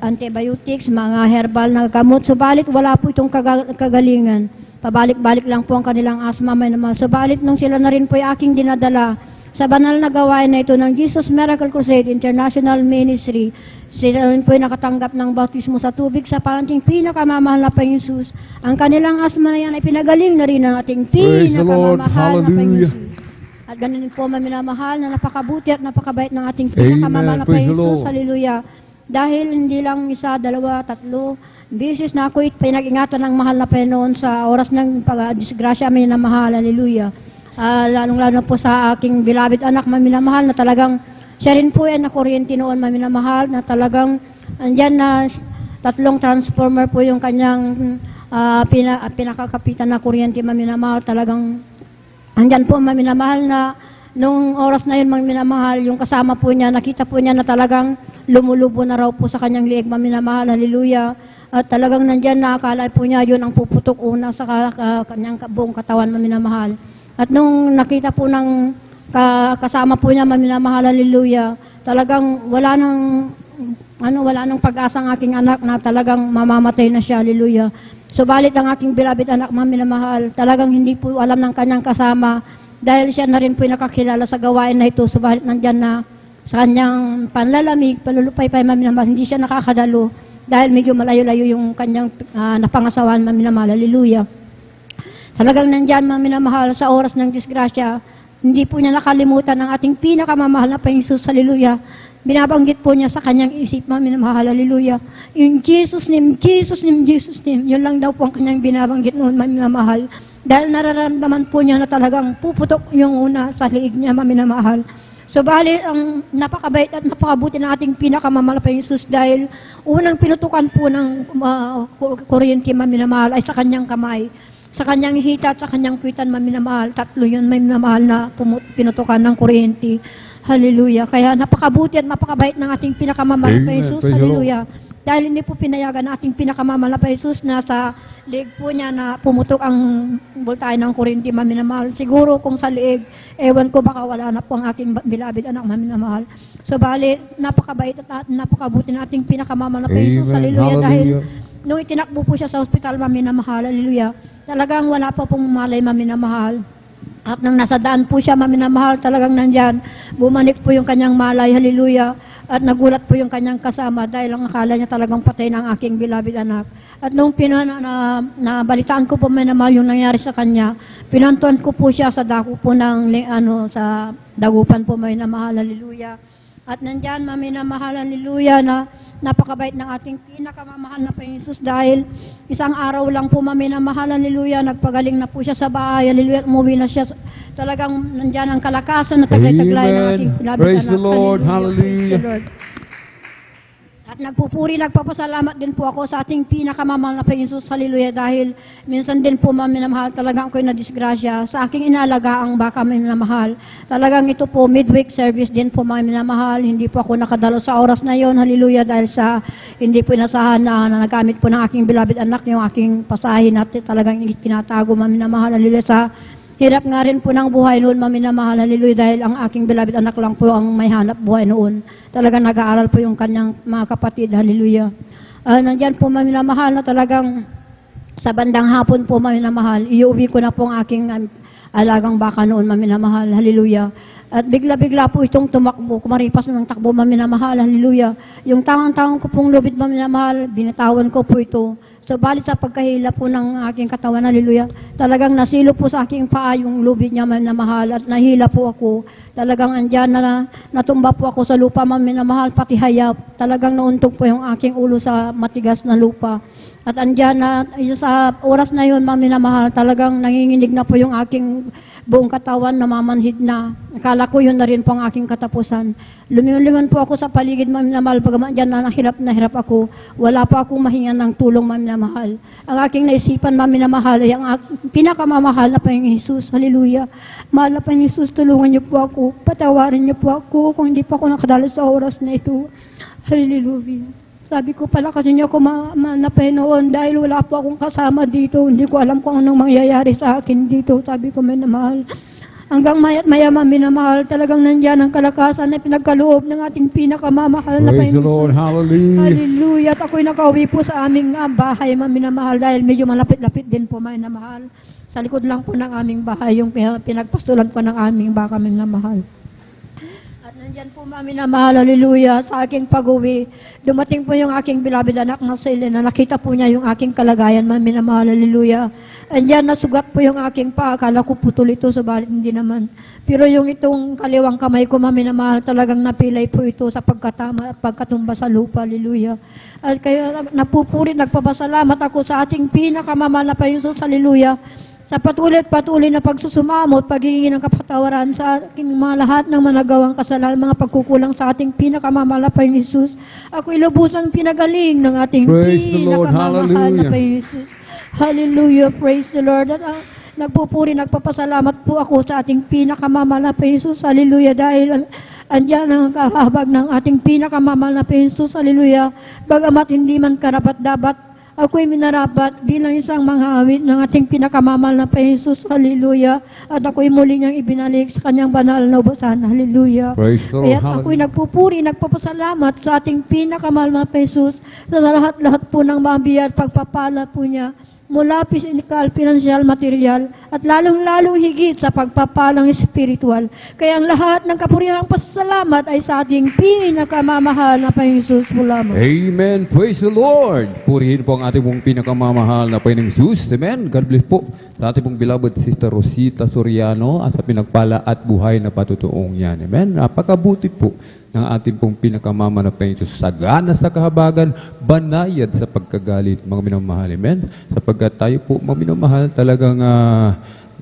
antibiotics, mga herbal na gamot. Subalit wala po itong kagalingan. Pabalik-balik lang po ang kanilang asma. Subalit nung sila na rin po ay aking dinadala sa banal na gawain na ito ng Jesus Miracle Crusade International Ministry, sila rin po ay nakatanggap ng bautismo sa tubig sa panting pinakamamahal na Panginoong Jesus. Ang kanilang asma na yan ay pinagaling na rin ng ating pinakamamahal na Panginoong Jesus. At ganun din po maminamahal na napakabuti at napakabait ng ating pinakamamahal na Panginoong Jesus. Hallelujah. Dahil hindi lang isa, dalawa, tatlo, bisis na ako pinag-ingatan ng mahal na Panginoon sa oras ng pag-disgrasya minamahal. Hallelujah. Lalong-lalo po sa aking beloved anak maminamahal na talagang siya rin po ay nakuryente noon maminamahal na talagang andyan na 3 transformer po yung kanyang pinakakapitan na kuryente, maminamahal, talagang andyan po, maminamahal, na nung oras na yun, maminamahal, yung kasama po niya, nakita po niya na talagang lumulubo na raw po sa kanyang liig, maminamahal, hallelujah. At talagang nandyan na, akala po niya yun ang puputok una sa kanyang buong katawan, maminamahal. At nung nakita po ng kasama po niya, maminamahal, hallelujah, talagang wala nang pag-asa ang aking anak na talagang mamamatay na siya, hallelujah. Subalit ang aking beloved anak, maminamahal, talagang hindi po alam ng kanyang kasama dahil siya na rin po nakakilala sa gawain na ito. Subalit nandyan na sa kanyang panlalamig, palulupay-pay, maminamahal, hindi siya nakakadalo dahil medyo malayo-layo yung kanyang napangasawan, maminamahal, hallelujah. Talagang nandyan, maminamahal, sa oras ng disgrasya, hindi po niya nakalimutan ang ating pinakamamahal na Panginoon, hallelujah. Binabanggit po niya sa kanyang isip, maminamahal, hallelujah. Yung Jesus name, Jesus name, Jesus name, yun lang daw po ang kanyang binabanggit noon, maminamahal. Dahil nararamdaman po niya na talagang puputok yung una sa liig niya, maminamahal. So, bali, ang napakabait at napakabuti ng ating pinakamamahal na Jesus dahil unang pinutukan po ng kuryente, maminamahal, ay sa kanyang kamay. Sa kanyang hita at sa kanyang kwitan, maminamahal. Tatlo yun, maminamahal, na pinutukan ng kuryente. Hallelujah. Kaya napakabuti at napakabait ng ating pinakamamahal na Jesus. Hallelujah. Dahil hindi po pinayagan ng ating pinakamamahal na Jesus na sa liig po niya na pumutok ang voltahe ng kuryente, maminamahal. Siguro kung sa liig, ewan ko, baka wala na po ang aking beloved anak, maminamahal. So, bali, napakabait at napakabuti ng ating pinakamamahal na Jesus. Hallelujah. Dahil nung itinakbo po siya sa hospital, maminamahal, hallelujah, talagang wala pa pong malay, maminamahal. At nang nasa daan po siya, maminamahal, talagang nandyan, bumanik po yung kanyang malay, hallelujah, at nagulat po yung kanyang kasama dahil ang akala niya talagang patay ng aking beloved anak. At nung nabalitaan ko po, maminamahal, yung nangyari sa kanya, pinantuan ko po siya sa dako po ng, sa dagupan po, maminamahal, hallelujah. At nandyan, maminamahal, hallelujah, na napakabait ng ating pinakamamahal na Panginoon dahil isang araw lang po, maminamahal, hallelujah, nagpagaling na po siya sa bahay, hallelujah, umuwi na siya. Talagang nandyan ang kalakasan na taglay-taglay ng ating beloved anak. Praise the Lord, hallelujah. Praise the Lord. At nagpupuri, nagpapasalamat din po ako sa ating pinakamamahal na Panginoon, hallelujah, dahil minsan din po, maminamahal, talagang ako'y nadisgrasya sa aking inalaga ang baka, maminamahal. Talagang ito po, midweek service din po, maminamahal. Hindi po ako nakadalo sa oras na yon, hallelujah, dahil sa hindi po inasahan na nagamit po ng aking beloved anak yung aking pasahin at talagang tinatago, maminamahal, hallelujah, sa hirap nga rin po ng buhay noon, maminamahal, hallelujah, dahil ang aking beloved anak lang po ang may hanap buhay noon. Talagang nag-aaral po yung kanyang mga kapatid, hallelujah. Nandyan po, maminamahal, na talagang sa bandang hapon po, maminamahal, iuwi ko na po ang aking alagang baka noon, maminamahal, hallelujah. At bigla-bigla po itong tumakbo, kumaripas ng takbo, maminamahal, hallelujah. Yung tangang-tangang ko pong lubid, maminamahal, binitawan ko po ito. So, balit sa pagkahila po ng aking katawan, hallelujah, talagang nasilo po sa aking paa yung lubid niya, maminamahal, at nahila po ako. Talagang andyan na natumba po ako sa lupa, maminamahal, pati hayap. Talagang nauntog po yung aking ulo sa matigas na lupa. At andyan na, sa oras na yun, maminamahal, talagang nanginginig na po yung aking buong katawan, namamanhid na. Akala ko yun na rin po ang aking katapusan. Lumingon po ako sa paligid, maminamahal, bagaman dyan na hirap ako. Wala pa akong mahingan ng tulong, maminamahal. Ang aking naisipan, maminamahal, ay ang pinakamamahal na Panginoong Jesus. Hallelujah. Mahal na Panginoong Jesus, tulungan niyo po ako. Patawarin niyo po ako kung hindi pa ako nakadalo sa oras na ito. Hallelujah. Sabi ko pala kasi niyo ako manapay noon dahil wala po akong kasama dito. Hindi ko alam kung anong mangyayari sa akin dito. Sabi ko, minamahal. Hanggang maya't maya, minamahal, talagang nandyan ang kalakasan na pinagkaloob ng ating pinakamamahal na Praise the Panginoon. Lord, hallelujah. Hallelujah. At ako'y nakauwi po sa aming bahay, minamahal, dahil medyo malapit-lapit din po, minamahal. Sa likod lang po ng aming bahay, yung pinagpastulan ko ng aming baka, minamahal. Nandyan po, maminamahal, hallelujah, sa aking pag-uwi. Dumating po yung aking beloved anak na si Elena. Nakita po niya yung aking kalagayan, maminamahal, hallelujah. Andyan, nasugat po yung aking paa. Akala ko putol ito, subalit hindi naman. Pero yung itong kaliwang kamay ko, maminamahal, talagang napilay po ito sa pagkatumba sa lupa, hallelujah. At kaya napupuri, nagpapasalamat ako sa ating pinakamamahal na Panginoon, hallelujah. Sa patuloy na pagsusumamot, paghihingi ng kapatawaran sa aking mga lahat ng managawang kasalanan, mga pagkukulang sa ating pinakamamahal na Panginoon Jesus. Ako'y lubusang pinagaling ng ating Praise the Lord. pinakamamahal na Hallelujah. Panginoon Jesus. Hallelujah, praise the Lord. At nagpupuri, nagpapasalamat po ako sa ating pinakamamahal na Jesus. Hallelujah, dahil andyan ang kahabag ng ating pinakamamahal na Jesus. Hallelujah. Bagamat hindi man karapat-dapat, ako'y minarapat bilang isang manghawit ng ating pinakamamahal na Jesus. Hallelujah. At ako'y muli niyang ibinalik sa kanyang banal na ubusan. Hallelujah. Praise the Lord. Kaya ako'y nagpupuri, nagpapasalamat sa ating pinakamahal na Jesus sa lahat-lahat po ng mga biyaya at pagpapala po niya mula physical, financial, material, at lalong-lalong higit sa pagpapalang spiritual. Kaya ang lahat ng kapurihang pasasalamat ay sa ating pinakamamahal na Panginoon mo lamang. Amen. Praise the Lord. Purihin po ang ating pong pinakamamahal na Panginoong Jesus. Amen. God bless po sa ating pong beloved Sister Rosita Soriano at sa pinagpala at buhay na patutuong yan. Amen. Napakabuti po ng ating pong pinakamama na Panginoon Jesus. Sagana sa kahabagan, banayad sa pagkagalit, mga minamahal. Amen. Sapagkat tayo po, mga minamahal, talagang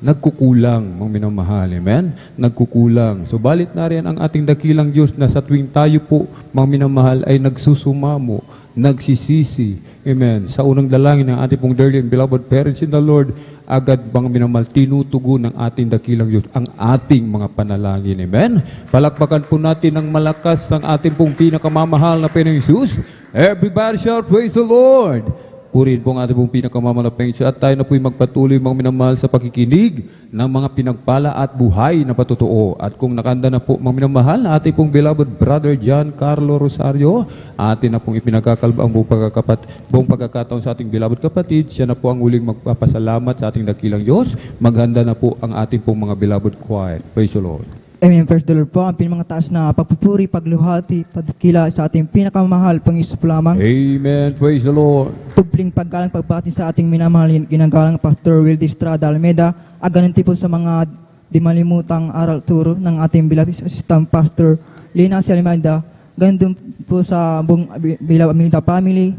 nagkukulang, mga minamahal. Amen. Nagkukulang. Subalit na rin ang ating dakilang Diyos na sa tuwing tayo po, mga minamahal, ay nagsusumamo, nagsisisi. Amen. Sa unang dalangin ng ating pong dearly and beloved parents in the Lord, agad mga minamahal, tinutugon ng ating dakilang Diyos ang ating mga panalangin. Amen. Palakpakan po natin ng malakas ang ating pong pinakamamahal na Panginoong Jesus. Everybody shout, praise the Lord. Purihin po ang ating pong pinakamamahal na Panginoon. At tayo na po'y magpatuloy mga minamahal sa pakikinig ng mga pinagpala at buhay na patotoo. At kung nakanda na po mga minamahal na ating pong beloved Brother John Carlo Rosario, atin na pong ipinagkakalba ang buong pagkakataon sa ating beloved kapatid. Siya na po ang uling magpapasalamat sa ating dakilang Diyos. Maghanda na po ang ating pong mga beloved choir. Praise the Lord. Amen. Praise the Lord po. Ang pinamangataas na pagpupuri, pagluhati, pagkila sa ating pinakamahal, Panginoon po lamang. Amen. Praise the Lord. Tubling paggalang pagbati sa ating minamahal, ginagalang Pastor Wildy Estrada Almeida, aganti po sa mga di malimutang aral turo ng ating beloved assistant Pastor Lina C. Almeida, ganun po sa buong beloved Almeida family,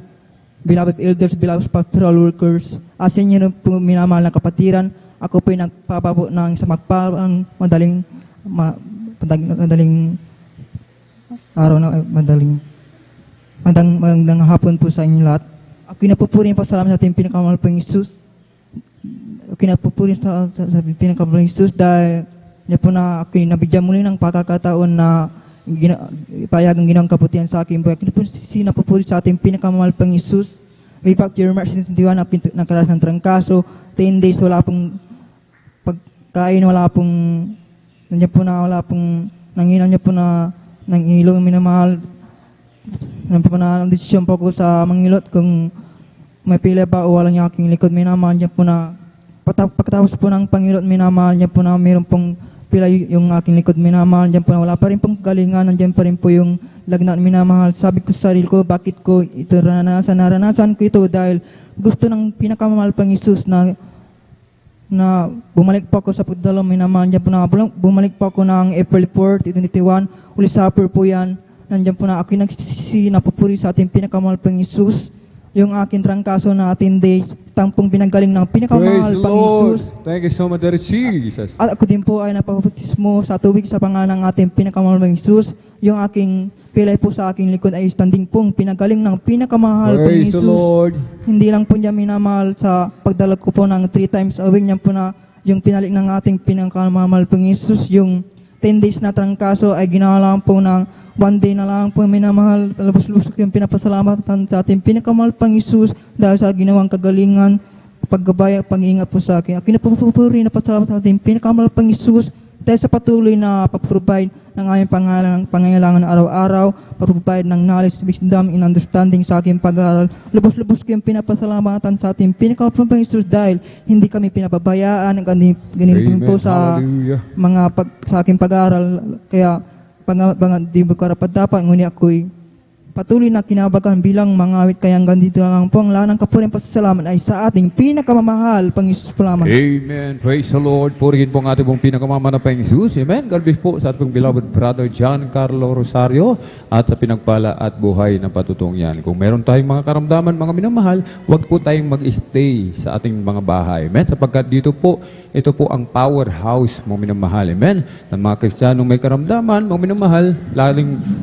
beloved elders, beloved pastoral workers, asin niyo po minamahal na kapatiran. Ako po'y nagpapapo ng sa magparang madaling araw na magandang hapon po sa inyo lahat. Ako napupurin pa salamat sa ating pinakamahal pang Jesus. Ako napupurin sa pinakamahal pang Jesus dahil niya po na ako nabigyan muli ng pagkakataon na ipayagang ginawang kabutihan sa akin. Ako napupurin sa ating pinakamahal pang Jesus. Way back year March 21, nagkalas ng trangkaso, 10 days wala pong pagkain, wala pong nandiyan po na wala pong nanginan niya po na nangilo minamahal. Nandiyan po na desisyon po ko sa mangilot kung may pila ba o wala niya aking likod minamahal. Nandiyan po na pagkatapos po ng pangilot minamahal, nandiyan po na mayroon pong pila yung aking likod minamahal. Nandiyan po na wala pa rin pong galingan. Nandiyan pa rin po yung lagnat minamahal. Sabi ko sa sarili ko, bakit ko ito naranasan ko ito dahil gusto ng pinakamahal pang Jesus na bumalik pa ako sa pagdalaw minamahal. Nandiyan po na bumalik pa ako ng April 4, 2021. Uli supper po yan. Nandiyan po na ako napupuri sa ating pinakamahal pang Jesus. Yung aking trangkaso na 10 days, tampong pinagaling ng pinakamahal pang Jesus. Thank you so much, Daddy Jesus. At ako din po ay napabaptismo sa tubig sa pangalan ng ating pinakamahal pang Jesus. Yung aking pilay po sa aking likod ay standing pong pinagaling ng pinakamahal pang Praise the Jesus. Lord. Hindi lang po niya minamahal sa pagdalag ko po ng 3 times a week. Niya po na yung pinalik ng ating pinakamahal pang Jesus. Yung 10 days na trangkaso ay ginawa lang po ng 1 day na lang po minamahal. Labos-lusok yung pinapasalamatan sa ating pinakamahal pang Jesus dahil sa ginawang kagalingan, paggabay, pag-iingat po sa akin. Ako napupuri na pasalamat sa ating pinakamahal pang Jesus dahil sa patuloy na pag-provide ng aming pangangailangan araw-araw, pag-provide ng knowledge, wisdom, and understanding sa aking pag-aaral. Lubos-lubos ko yung pinapasalamatan sa ating pinakamahal pang Jesus dahil hindi kami pinababayaan. Ganito po sa sa aking pag-aaral. Kaya di ba karapat-dapat, ngunit ako'y patuloy na kinabagan bilang mga awit. Kaya hanggang dito lang po ang lahat ng kapuring pasasalamat ay sa ating pinakamamahal pang Jesus po lamang. Amen. Praise the Lord. Purihin po ang ating pong pinakamamahal na pang Jesus. Amen. God bless po sa ating beloved Brother John Carlo Rosario at sa pinagpala at buhay na patutong yan. Kung meron tayong mga karamdaman, mga minamahal, huwag po tayong mag-stay sa ating mga bahay. Amen. Sapagkat dito po, ito po ang powerhouse, mga minamahal. Amen. Ng mga Kristiyanong may karamdaman, mga minamahal,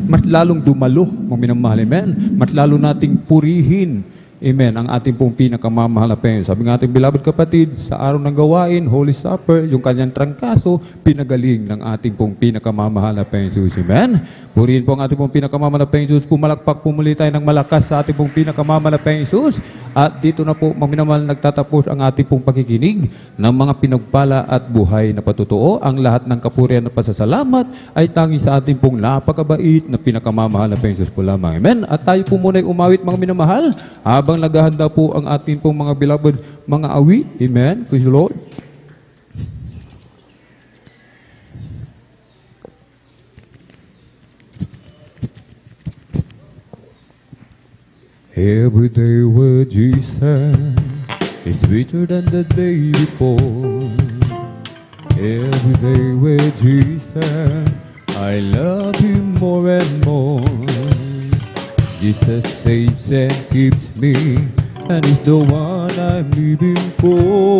mas lalong dumalo, mga minamahal. Amen. Mas lalo nating purihin Amen. Ang ating pong pinakamamahal na Panginoon. Sabi ng ating beloved kapatid, sa araw ng gawain, Holy Supper, yung kanyang trangkaso, pinagaling ng ating pong pinakamamahal na Panginoon. Amen. Purihin po ang ating pong pinakamamahal na Panginoon. Pumalakpak po muli tayo ng malakas sa ating pong pinakamamahal na Panginoon. At dito na po, maminamahal, nagtatapos ang ating pong pakikinig ng mga pinagpala at buhay na patutuo. Ang lahat ng kapurihan at pasasalamat ay tangi sa ating pong napakabait na pinakamamahal na Panginoon po lamang. Amen. At tayo po muna ay umawit mga minamahal habang naghahanda po ang ating pong mga beloved mga awit. Amen. Praise the Lord. Every day with Jesus is sweeter than the day before. Every day with Jesus, I love Him more and more. Jesus saves and keeps me, and He's the one I'm living for.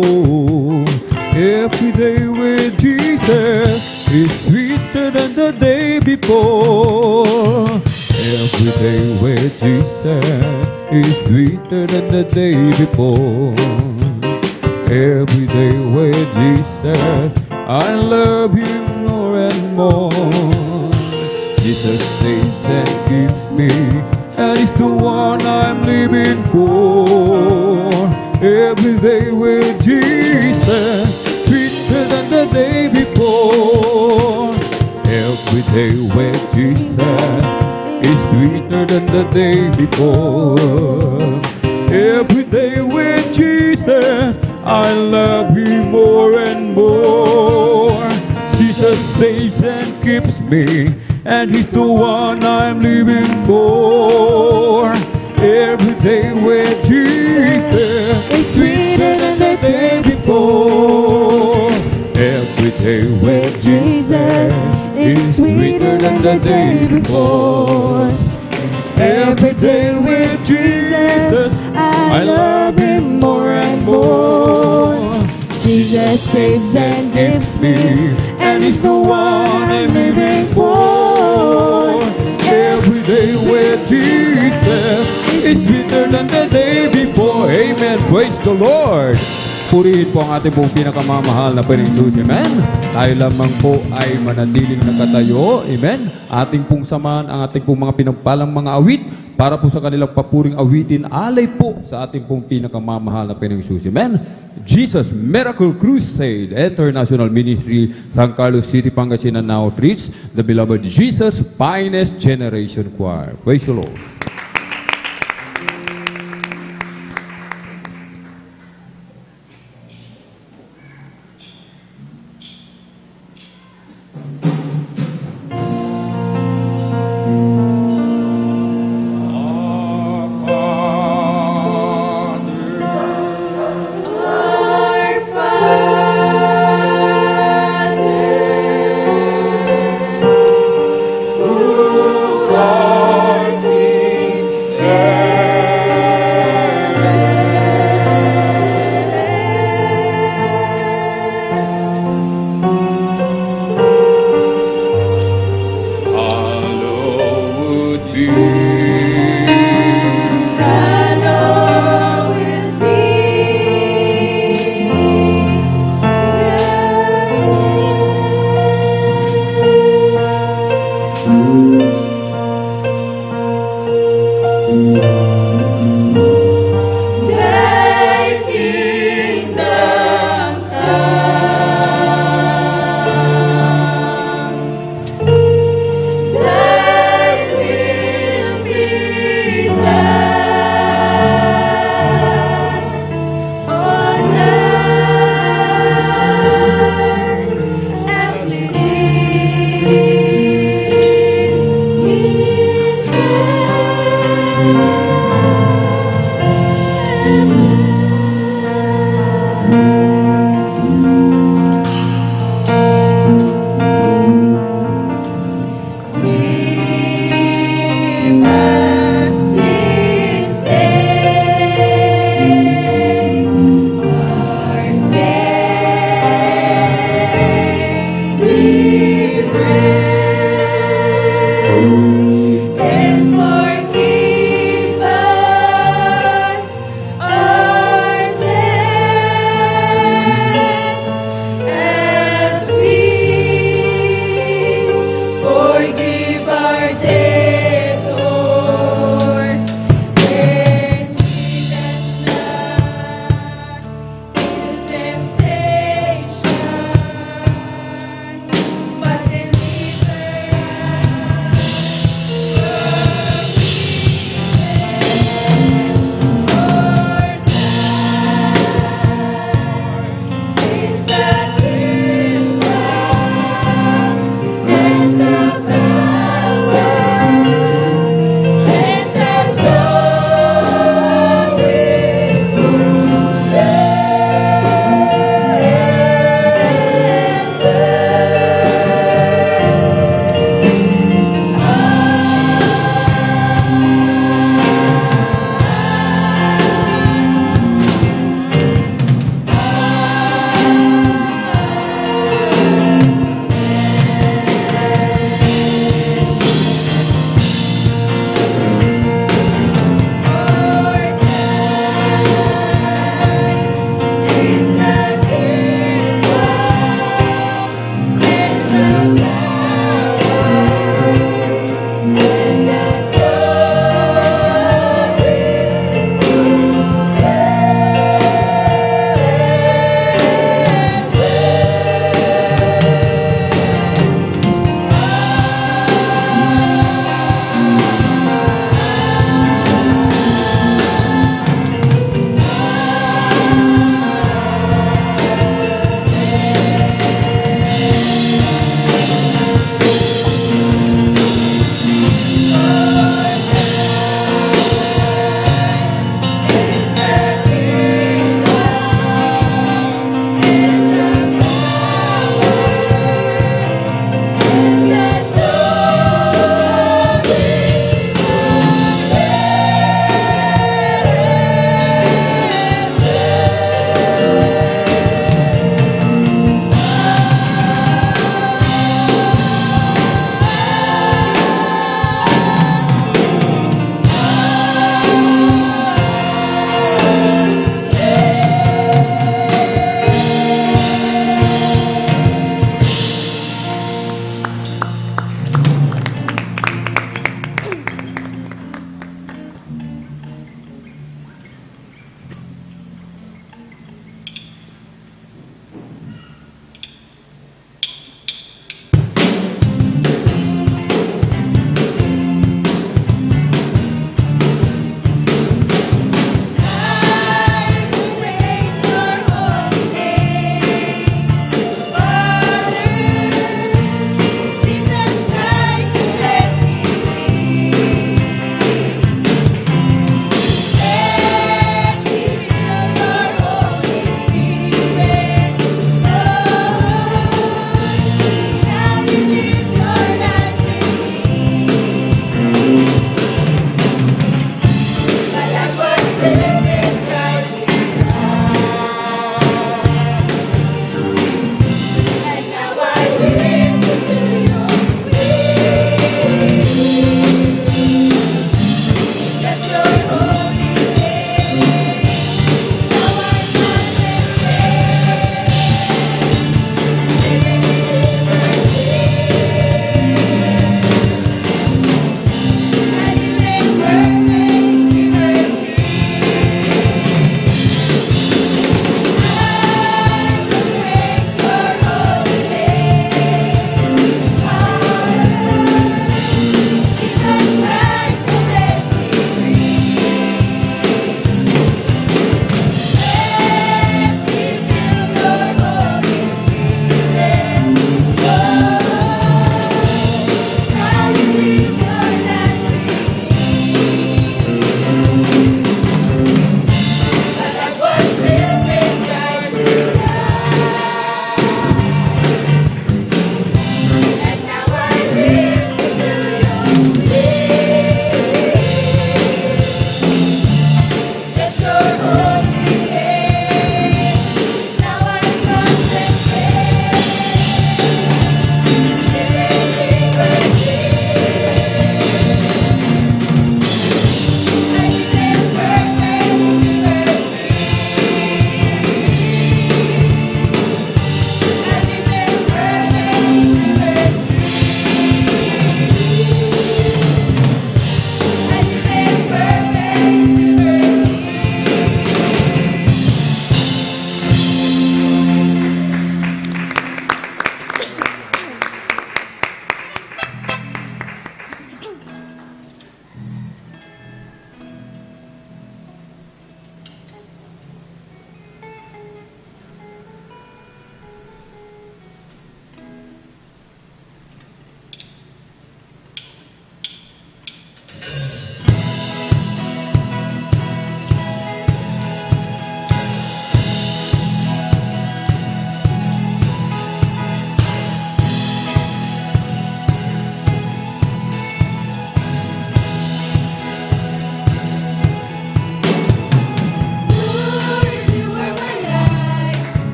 Every day with Jesus is sweeter than the day before. Every day with Jesus is sweeter than the day before. Every day with Jesus, I love Him more and more. Jesus saves and gives me, and He's the one I'm living for. Every day with Jesus, sweeter than the day before. Every day with Jesus is sweeter than the day before. Every day with Jesus, I love Him more and more. Jesus saves and keeps me, and He's the one I'm living for. Every day with Jesus is sweeter than the day before. Every day with Jesus is sweeter than the day before. Every day with Jesus, I love Him more and more. Jesus saves and gives me, and He's the one I'm living for. Every day with Jesus is sweeter than the day before. Amen. Praise the Lord. Purihin po ang ating pong pinakamamahal na Panginoon. Amen. Tayo lamang po ay manatiling nakatayo. Amen. Ating pong samahan ang ating pong mga pinagpalang mga awit para po sa kanilang papuring awitin. Alay po sa ating pong pinakamamahal na Panginoon. Amen. Jesus Miracle Crusade International Ministry, San Carlos City, Pangasinan now treats the beloved Jesus Finest Generation Choir. Praise the Lord. Who art in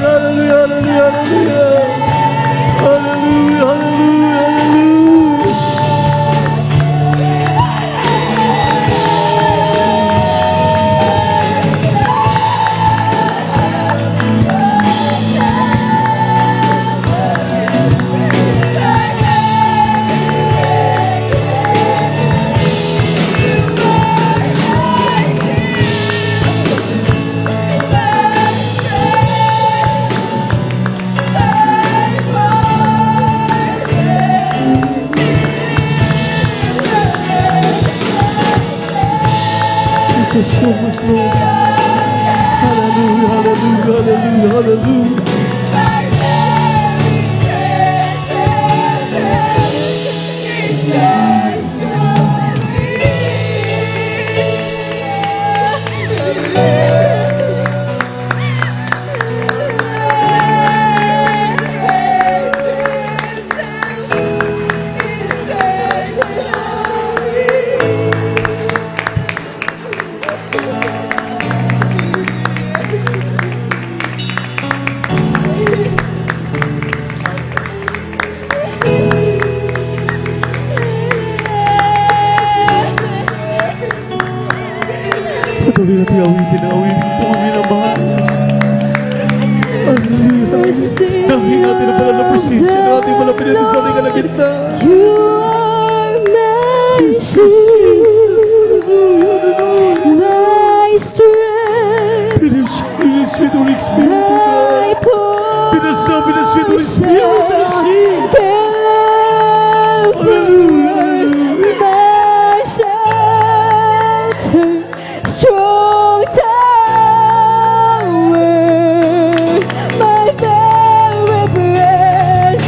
Hallelujah, hallelujah, hallelujah, hallelujah, hallelujah. you so much, Lord. Hallelujah, hallelujah, hallelujah, hallelujah. Patuloy natin awitin na awitin ito kami naman. Hallelujah. Nanghin natin ang banal na presensya na ating malapit natin sa ating kalagitnaan. You are my shield, my strength, Sweet Holy Spirit, my pinasabi na Sweet Holy Spirit, deliverer, my shelter, strong tower, my very present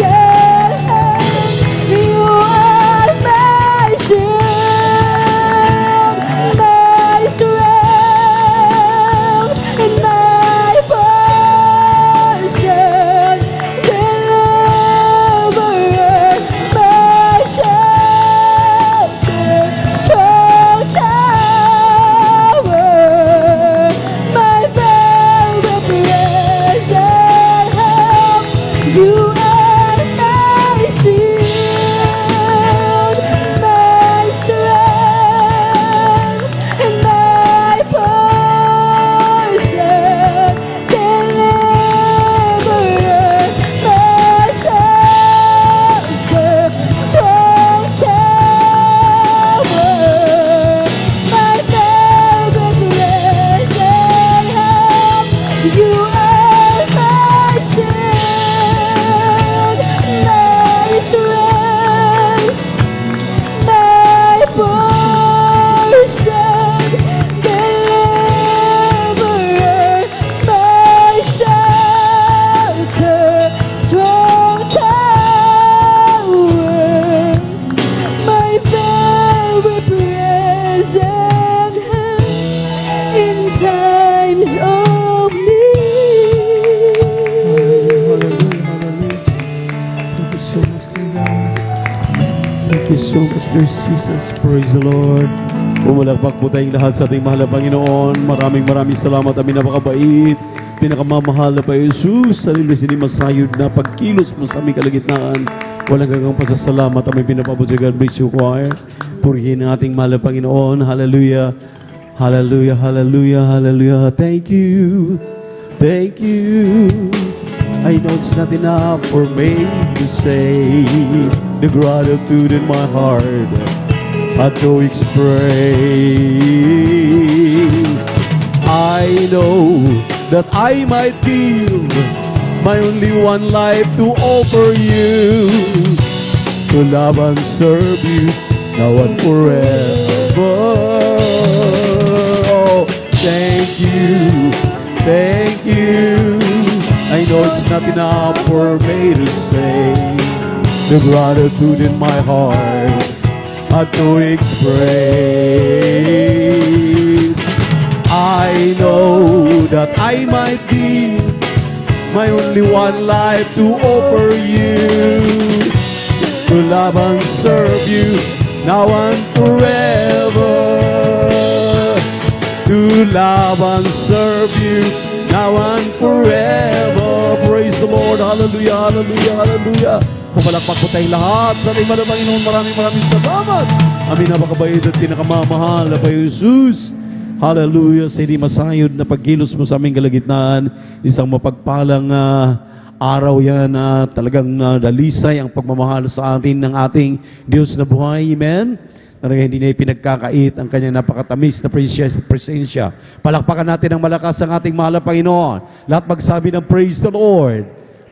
help. You are my shield, my strength, and my portion, deliverer, my shelter, strong tower, my very present help. You are my shield, my strength, and my portion, deliverer, my shelter, strong tower, my very present help. You are my shield, my strength, my portion, deliverer, my shelter, strong tower, my very present help in times of need. Thank you so much, Lord. Thank you so much, Lord Jesus. Praise the Lord. Pumalakpak po tayong lahat sa ating mahal na Panginoon. Maraming salamat. Amin, napakabait. Pinakamamahal na pa Jesus. Sa lilis ni masayod na pagkilos mo sa aming kalagitnaan. Walang gagang pasasalamat. Aming pinapabot sa God Bless You Choir. Purihin ang ating mahal na Panginoon. Hallelujah. Hallelujah, hallelujah, hallelujah. Thank you. Thank you. I know it's not enough for me to say the gratitude in my heart had to express. I know that I might give my only one life to offer you, to love and serve you now and forever. Oh, thank you, thank you. I know it's not enough for me to say the gratitude in my heart had to express. I know that I might give my only one life to offer you, to love and serve you now and forever. To love and serve you now and forever. Praise the Lord. Hallelujah, hallelujah, hallelujah. Pumalakpak po tayong lahat sa ating mahal na Panginoon. Maraming salamat. Amin, napakabait at pinakamamahal na pa Jesus. Hallelujah. Sa hindi masayod na pagkilos mo sa aming kalagitnaan. Isang mapagpalang araw yan na talagang dalisay ang pagmamahal sa atin ng ating Diyos na buhay. Amen. Talaga hindi niya pinagkakait ang kanyang napakatamis na presensya. Palakpakan natin ang malakas ang ating mahal na Panginoon. Lahat magsabi ng praise the Lord.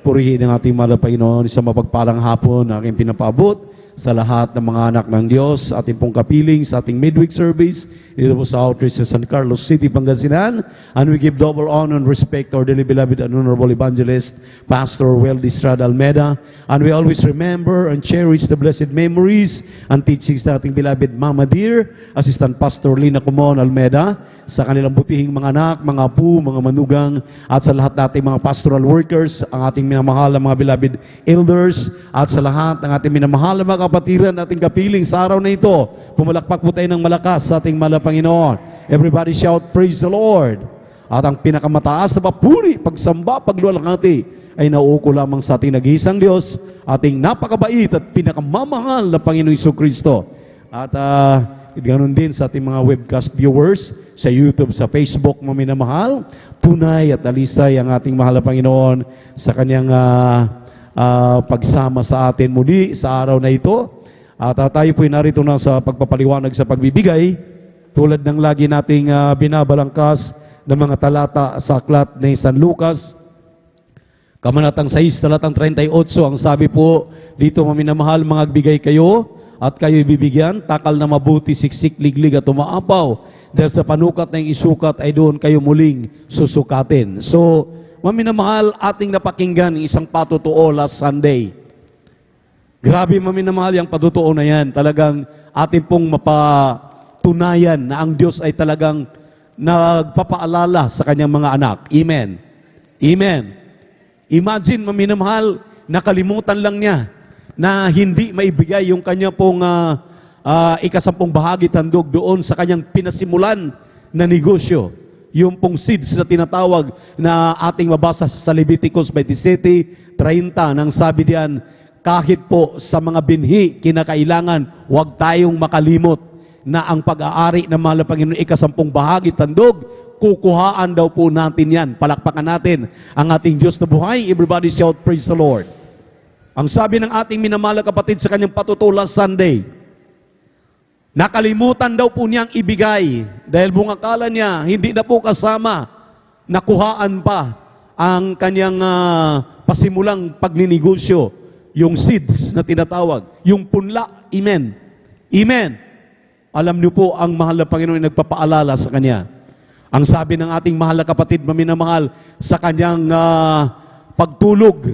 Purihin ang ating mahal na Panginoon. Isang mapagpalang hapon na aking pinapaabot sa lahat ng mga anak ng Diyos, ating pong kapiling sa ating midweek service dito po sa outreach sa San Carlos City, Pangasinan. And we give double honor and respect to our dearly beloved and honorable evangelist, Pastor Weldy Estrada Almeda. And we always remember and cherish the blessed memories and teachings ng ating beloved Mama Dear, Assistant Pastor Lina Kumon Almeda, sa kanilang butihing mga anak, mga apo, mga manugang, at sa lahat nating mga pastoral workers, ang ating minamahal na mga beloved elders, at sa lahat ng ating minamahal na mga kapatiran, ating kapiling sa araw na ito. Pumalakpak po tayo ng malakas sa ating mahal na Panginoon. Everybody shout, praise the Lord. At ang pinakamataas na papuri, pagsamba, pagluwalhati, ay nauuko lamang sa ating nag-iisang Diyos, ating napakabait at pinakamamahal na Panginoong Jesucristo. At ganoon din sa ating mga webcast viewers sa YouTube, sa Facebook, mga minamahal. Tunay at alisay ang ating mahal na Panginoon sa kanyang pagsama sa atin muli sa araw na ito. At tayo po'y narito na sa pagpapaliwanag sa pagbibigay, tulad ng lagi nating binabalangkas ng mga talata sa aklat ni San Lucas, Kabanatang 6, talatang 38, ang sabi po dito, mga minamahal, magbigay kayo at kayo'y bibigyan, takal na mabuti, siksik, liglig at umaapaw. Dahil sa panukat na isukat ay doon kayo muling susukatin. So, mga minamahal, ating napakinggan isang patutuo last Sunday. Grabe, mga minamahal, yung patutuo na yan. Talagang ating pong mapatunayan na ang Diyos ay talagang nagpapaalala sa kanyang mga anak. Amen. Amen. Imagine, mga minamahal, nakalimutan lang niya na hindi maibigay yung kanya pong ikasampung bahagi tandog doon sa kanyang pinasimulan na negosyo. Yung pong seeds na tinatawag na ating mabasa sa Leviticus 27:30, nang sabi diyan, kahit po sa mga binhi, kinakailangan, huwag tayong makalimot na ang pag-aari ng mahal na Panginoon ikasampung bahagi tandog, kukuhaan daw po natin yan. Palakpakan natin ang ating Diyos na buhay. Everybody shout, praise the Lord. Ang sabi ng ating minamahal na kapatid sa kanyang patutulas Sunday, nakalimutan daw po niyang ibigay dahil bungakala niya hindi na po kasama, nakuhaan pa ang kanyang pasimulang pagninegosyo, yung seeds na tinatawag, yung punla. Amen. Amen. Alam niyo po, ang mahal na Panginoon ay nagpapaalala sa kanya. Ang sabi ng ating mahal na kapatid, maminamahal, sa kanyang pagtulog,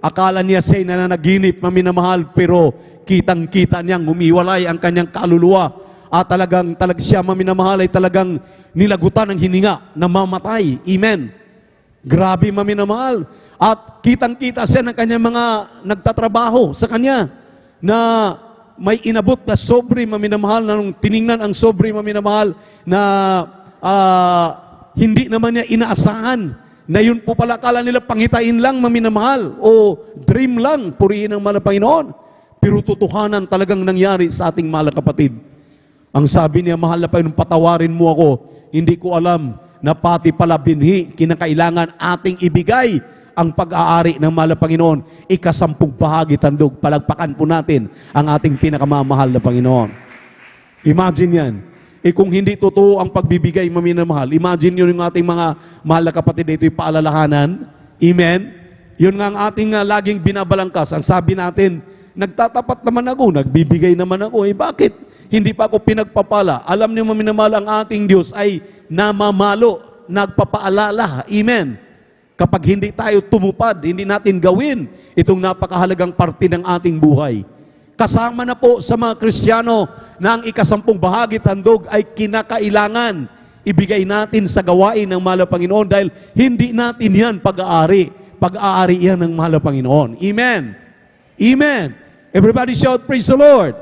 akala niya siya'y nananaginip, maminamahal, pero kitang-kita niyang humiwalay ang kanyang kaluluwa. At talagang siya, maminamahal, ay talagang nilagutan ng hininga, namamatay. Amen. Grabe, maminamahal. At kitang-kita siya ng kanyang mga nagtatrabaho sa kanya, na may inabot na sobre, maminamahal, na nung tiningnan ang sobre, maminamahal, na hindi naman niya inaasahan na yun po pala, kala nila panghitain lang, maminamahal, o dream lang, purihin ang mahal na Panginoon. Pero totohanan talagang nangyari sa ating mahal na kapatid. Ang sabi niya, mahal na Panginoon, patawarin mo ako, hindi ko alam na pati pala binhi, kinakailangan ating ibigay ang pag-aari ng mahal na Panginoon, ikasampung bahagi tandog. Palagpakan po natin ang ating pinakamamahal na Panginoon. Imagine yan. Kung hindi totoo ang pagbibigay, maminamahal, imagine yun yung ating mga mahal na kapatid, ito'y paalalahanan. Amen? Yun nga ang ating laging binabalangkas. Ang sabi natin, nagtatapat naman ako, nagbibigay naman ako. Bakit? Hindi pa ako pinagpapala. Alam niyo, maminamahal, ang ating Diyos ay namamalo, nagpapaalala. Amen? Kapag hindi tayo tumupad, hindi natin gawin itong napakahalagang parte ng ating buhay. Kasama na po sa mga Kristiyano na ang ikasampung bahagi tandog ay kinakailangan ibigay natin sa gawain ng mahal na Panginoon dahil hindi natin yan pag-aari. Pag-aari yan ng mahal na Panginoon. Amen. Amen. Everybody shout, praise the Lord.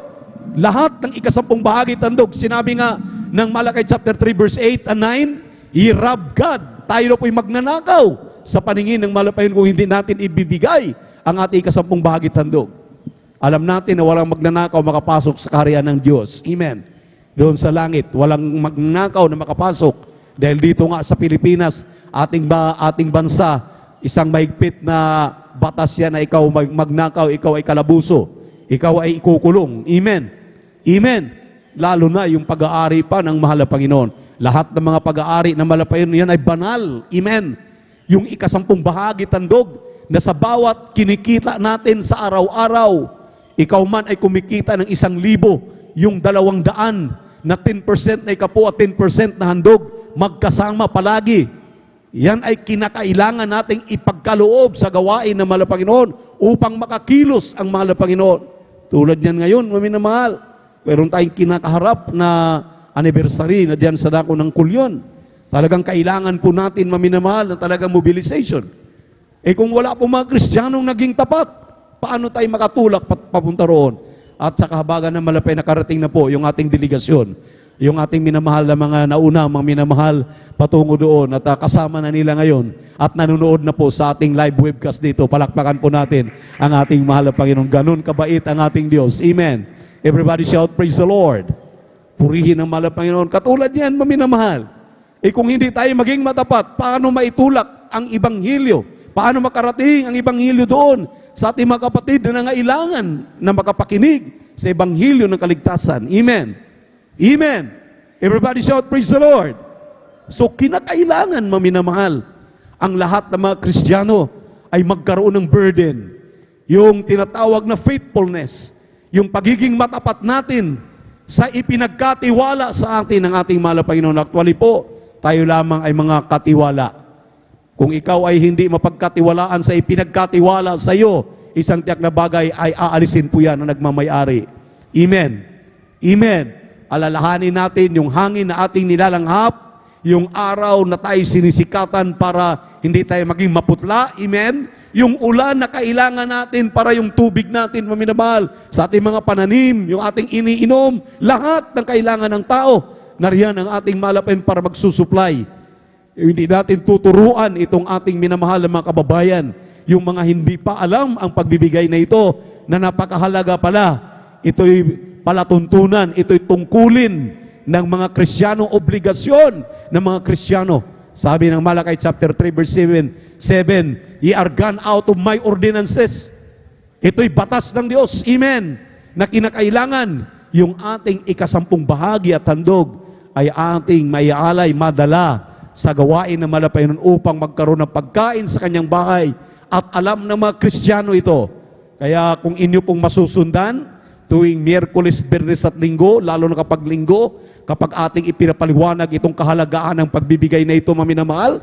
Lahat ng ikasampung bahagi tandog, sinabi nga ng Malakay chapter 3 verse 8 and 9, i-rob God. Tayo na po'y magnanakaw sa paningin ng mahal na Panginoon kung hindi natin ibibigay ang ating ikasampung bahagi tandog. Alam natin na walang magnanakaw makapasok sa kaharian ng Diyos. Amen. Doon sa langit, walang magnanakaw na makapasok. Dahil dito nga sa Pilipinas, ating bansa, isang mahigpit na batas yan na ikaw magnakaw, ikaw ay kalabuso. Ikaw ay ikukulong. Amen. Amen. Lalo na yung pag-aari pa ng mahal na Panginoon. Lahat ng mga pag-aari ng mahal na Panginoon, yan ay banal. Amen. Yung ikasampung bahagi tandog na sa bawat kinikita natin sa araw-araw, ikaw man ay kumikita ng 1,000, yung 200 na 10% na ikapo at 10% na handog, magkasama palagi. Yan ay kinakailangan nating ipagkaloob sa gawain ng mahal na Panginoon upang makakilos ang mahal na Panginoon. Tulad yan ngayon, maminamahal. Meron tayong kinakaharap na anniversary na diyan sa dako ng Kulyon. Talagang kailangan po natin, maminamahal, na talagang mobilization. Kung wala po mga Kristiyanong naging tapat, paano tayo makatulak papunta roon? At sa kahabagan ng malapay nakarating na po yung ating delegasyon, yung ating minamahal na mga nauna, mga minamahal patungo doon, at kasama na nila ngayon at nanonood na po sa ating live webcast dito. Palakpakan po natin ang ating mahal na Panginoon. Ganun kabait ang ating Diyos. Amen. Everybody shout, praise the Lord. Purihin ang mahal na Panginoon. Katulad yan, maminamahal. Kung hindi tayo maging matapat, paano maitulak ang Ibanghilyo? Paano makarating ang Ibanghilyo doon sa ating mga kapatid na nangailangan na makapakinig sa Ibanghilyo ng kaligtasan? Amen. Amen. Everybody shout, praise the Lord. So, kinakailangan, maminamahal, ang lahat ng mga Kristiyano ay magkaroon ng burden. Yung tinatawag na faithfulness, yung pagiging matapat natin sa ipinagkatiwala sa atin ng ating mahal na Panginoon. Actually po, tayo lamang ay mga katiwala. Kung ikaw ay hindi mapagkatiwalaan sa ipinagkatiwala sa iyo, isang tiyak na bagay ay aalisin po yan na nagmamayari. Amen. Amen. Alalahanin natin yung hangin na ating nilalanghap, yung araw na tayo sinisikatan para hindi tayo maging maputla. Amen. Yung ulan na kailangan natin para yung tubig natin, maminamahal, sa ating mga pananim, yung ating iniinom, lahat ng kailangan ng tao, nariyan ang ating malapain para magsusupply. Hindi natin tuturuan itong ating minamahal na mga kababayan, yung mga hindi pa alam ang pagbibigay na ito, na napakahalaga pala. Ito'y palatuntunan, ito'y tungkulin ng mga Kristiyano, obligasyon ng mga Kristiyano. Sabi ng Malakay chapter 3 verse 7, ye are gone out of my ordinances. Ito'y batas ng Diyos, amen, na kinakailangan yung ating 10 bahagi at handog ay ating maialay, madala sa gawain ng Malapayon upang magkaroon ng pagkain sa kanyang bahay. At alam ng mga Kristiyano ito. Kaya kung inyo pong masusundan, tuwing Miyerkules, Biyernes at Linggo, lalo na kapag Linggo, kapag ating ipinapaliwanag itong kahalagaan ng pagbibigay na ito, maminamahal,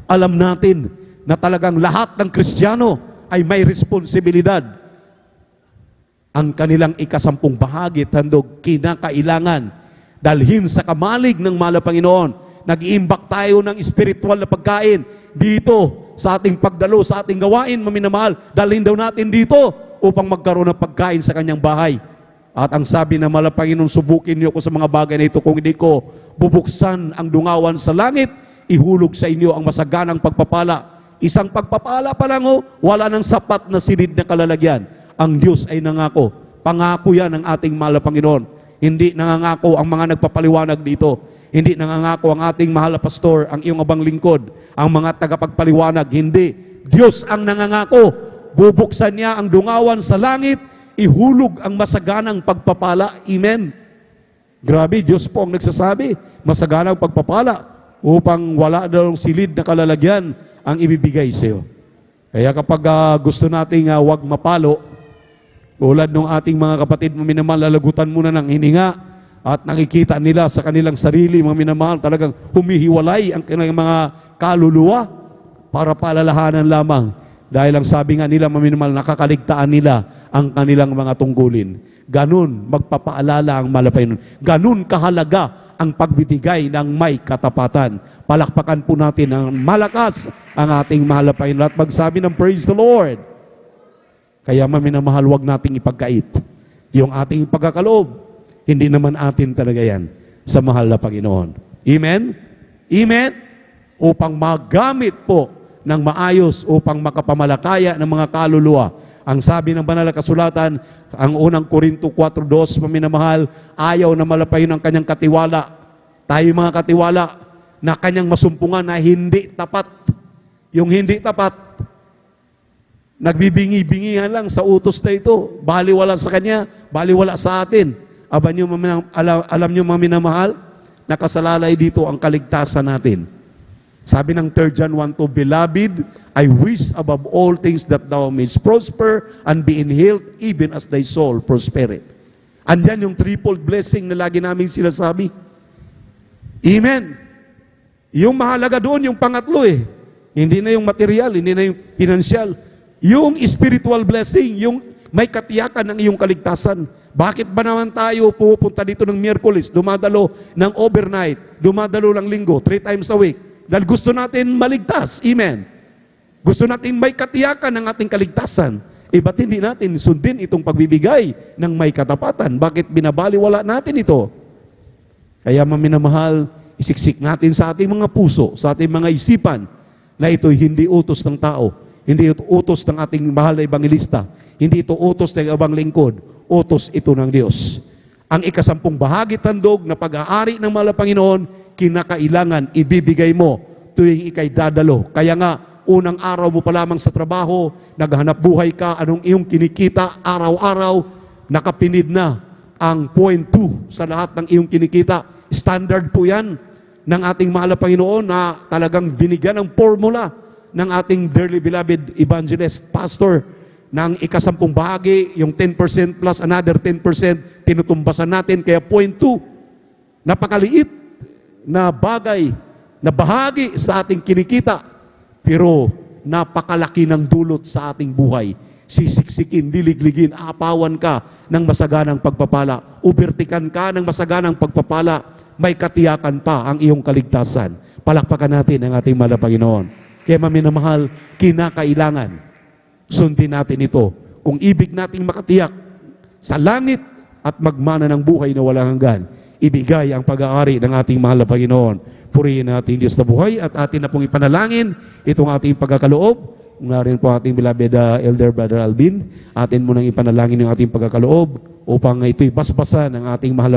alam natin na talagang lahat ng Kristiyano ay may responsibilidad. Ang kanilang 10 bahagi at handog, kinakailangan dalhin sa kamalig ng mahal na Panginoon. Nag-iimbak tayo ng espiritual na pagkain dito sa ating pagdalo, sa ating gawain, maminamahal. Dalhin daw natin dito upang magkaroon ng pagkain sa kanyang bahay. At ang sabi ng mahal na Panginoon, subukin niyo ko sa mga bagay na ito. Kung hindi ko bubuksan ang dungawan sa langit, ihulog sa inyo ang masaganang pagpapala. Isang pagpapala pa lang, wala nang sapat na silid na kalalagyan. Ang Diyos ay nangako. Pangako yan ng ating mahal na Panginoon. Hindi nangangako ang mga nagpapaliwanag dito. Hindi nangangako ang ating mahal na pastor, ang iyong abang lingkod, ang mga tagapagpaliwanag. Hindi. Diyos ang nangangako. Bubuksan niya ang dungawan sa langit, ihulog ang masaganang pagpapala. Amen. Grabe, Diyos po ang nagsasabi, masaganang pagpapala upang wala daw silid na kalalagyan ang ibibigay sa iyo. Kaya kapag gusto nating wag mapalo, tulad ng ating mga kapatid, maminamahal, lalagutan muna ng hininga at nakikita nila sa kanilang sarili, maminamahal, talagang humihiwalay ang kanilang mga kaluluwa para paalalahanan lamang. Dahil ang sabi nga nila, maminamahal, nakakaligtaan nila ang kanilang mga tungkulin. Ganun magpapaalala ang Malapayon. Ganun kahalaga ang pagbibigay ng may katapatan. Palakpakan po natin ang malakas ang ating Malapayon at magsabi ng praise the Lord. Kaya maminamahal, wag nating ipagkait yung ating pagkakaloob. Hindi naman atin talaga yan sa mahal na Panginoon. Amen? Amen? Upang magamit po ng maayos, upang makapamalakaya ng mga kaluluwa. Ang sabi ng banal na kasulatan, ang unang Korinto 4:2, maminamahal, ayaw na malapayon ang kanyang katiwala. Tayo mga katiwala na kanyang masumpungan na hindi tapat. Yung hindi tapat, nagbibingi-bingihan lang sa utos na ito. Baliwala sa kanya, baliwala sa atin. Alam nyo, maminamahal, nakasalalay dito ang kaligtasan natin. Sabi ng 3 John 1:2, Beloved, I wish above all things that thou mayst prosper and be in health, even as thy soul prospereth. Andyan yung triple blessing na lagi namin sinasabi. Amen. Yung mahalaga doon, yung pangatlo eh. Hindi na yung material, hindi na yung financial. Yung spiritual blessing, yung may katiyakan ng iyong kaligtasan. Bakit ba naman tayo pupunta dito ng Miyerkules, dumadalo ng overnight, dumadalo ng linggo, 3 times a week? Dahil gusto natin maligtas. Amen. Gusto natin may katiyakan ng ating kaligtasan. Ba't hindi natin sundin itong pagbibigay ng may katapatan? Bakit binabaliwala natin ito? Kaya maminamahal, isiksik natin sa ating mga puso, sa ating mga isipan, na ito'y hindi utos ng tao, hindi ito utos ng ating mahal na ebangelista, hindi ito utos ng ibang lingkod, utos ito ng Diyos. Ang 10 bahagi tandog na pag-aari ng mahal na Panginoon, kinakailangan ibibigay mo tuwing ikay dadalo. Kaya nga, unang araw mo pa lamang sa trabaho, naghanap buhay ka, anong iyong kinikita araw-araw, nakapinid na ang 0.2 sa lahat ng iyong kinikita. Standard po yan ng ating mahal na Panginoon na talagang binigyan ng formula ng ating dearly beloved evangelist, pastor, ng 10 bahagi, yung 10% plus another 10%, tinutumbasan natin, kaya 0.2. Napakaliit na bagay, na bahagi sa ating kinikita, pero napakalaki ng dulot sa ating buhay. Sisiksikin, liligligin, aapawan ka ng masaganang pagpapala, ubertikan ka ng masaganang pagpapala, may katiyakan pa ang iyong kaligtasan. Palakpakan natin ang ating mahal na Panginoon. Kaya maminamahal, kinakailangan sundin natin ito. Kung ibig nating makatiyak sa langit at magmana ng buhay na walang hanggan, ibigay ang pag-aari ng ating mahal na Panginoon. Purihin natin Diyos na buhay at atin na pong ipanalangin itong ating pagkakaloob. Narin po ating beloved Elder Brother Alvin. Atin mo nang ipanalangin yung ating pagkakaloob upang ito'y basbasan ng ating mahal na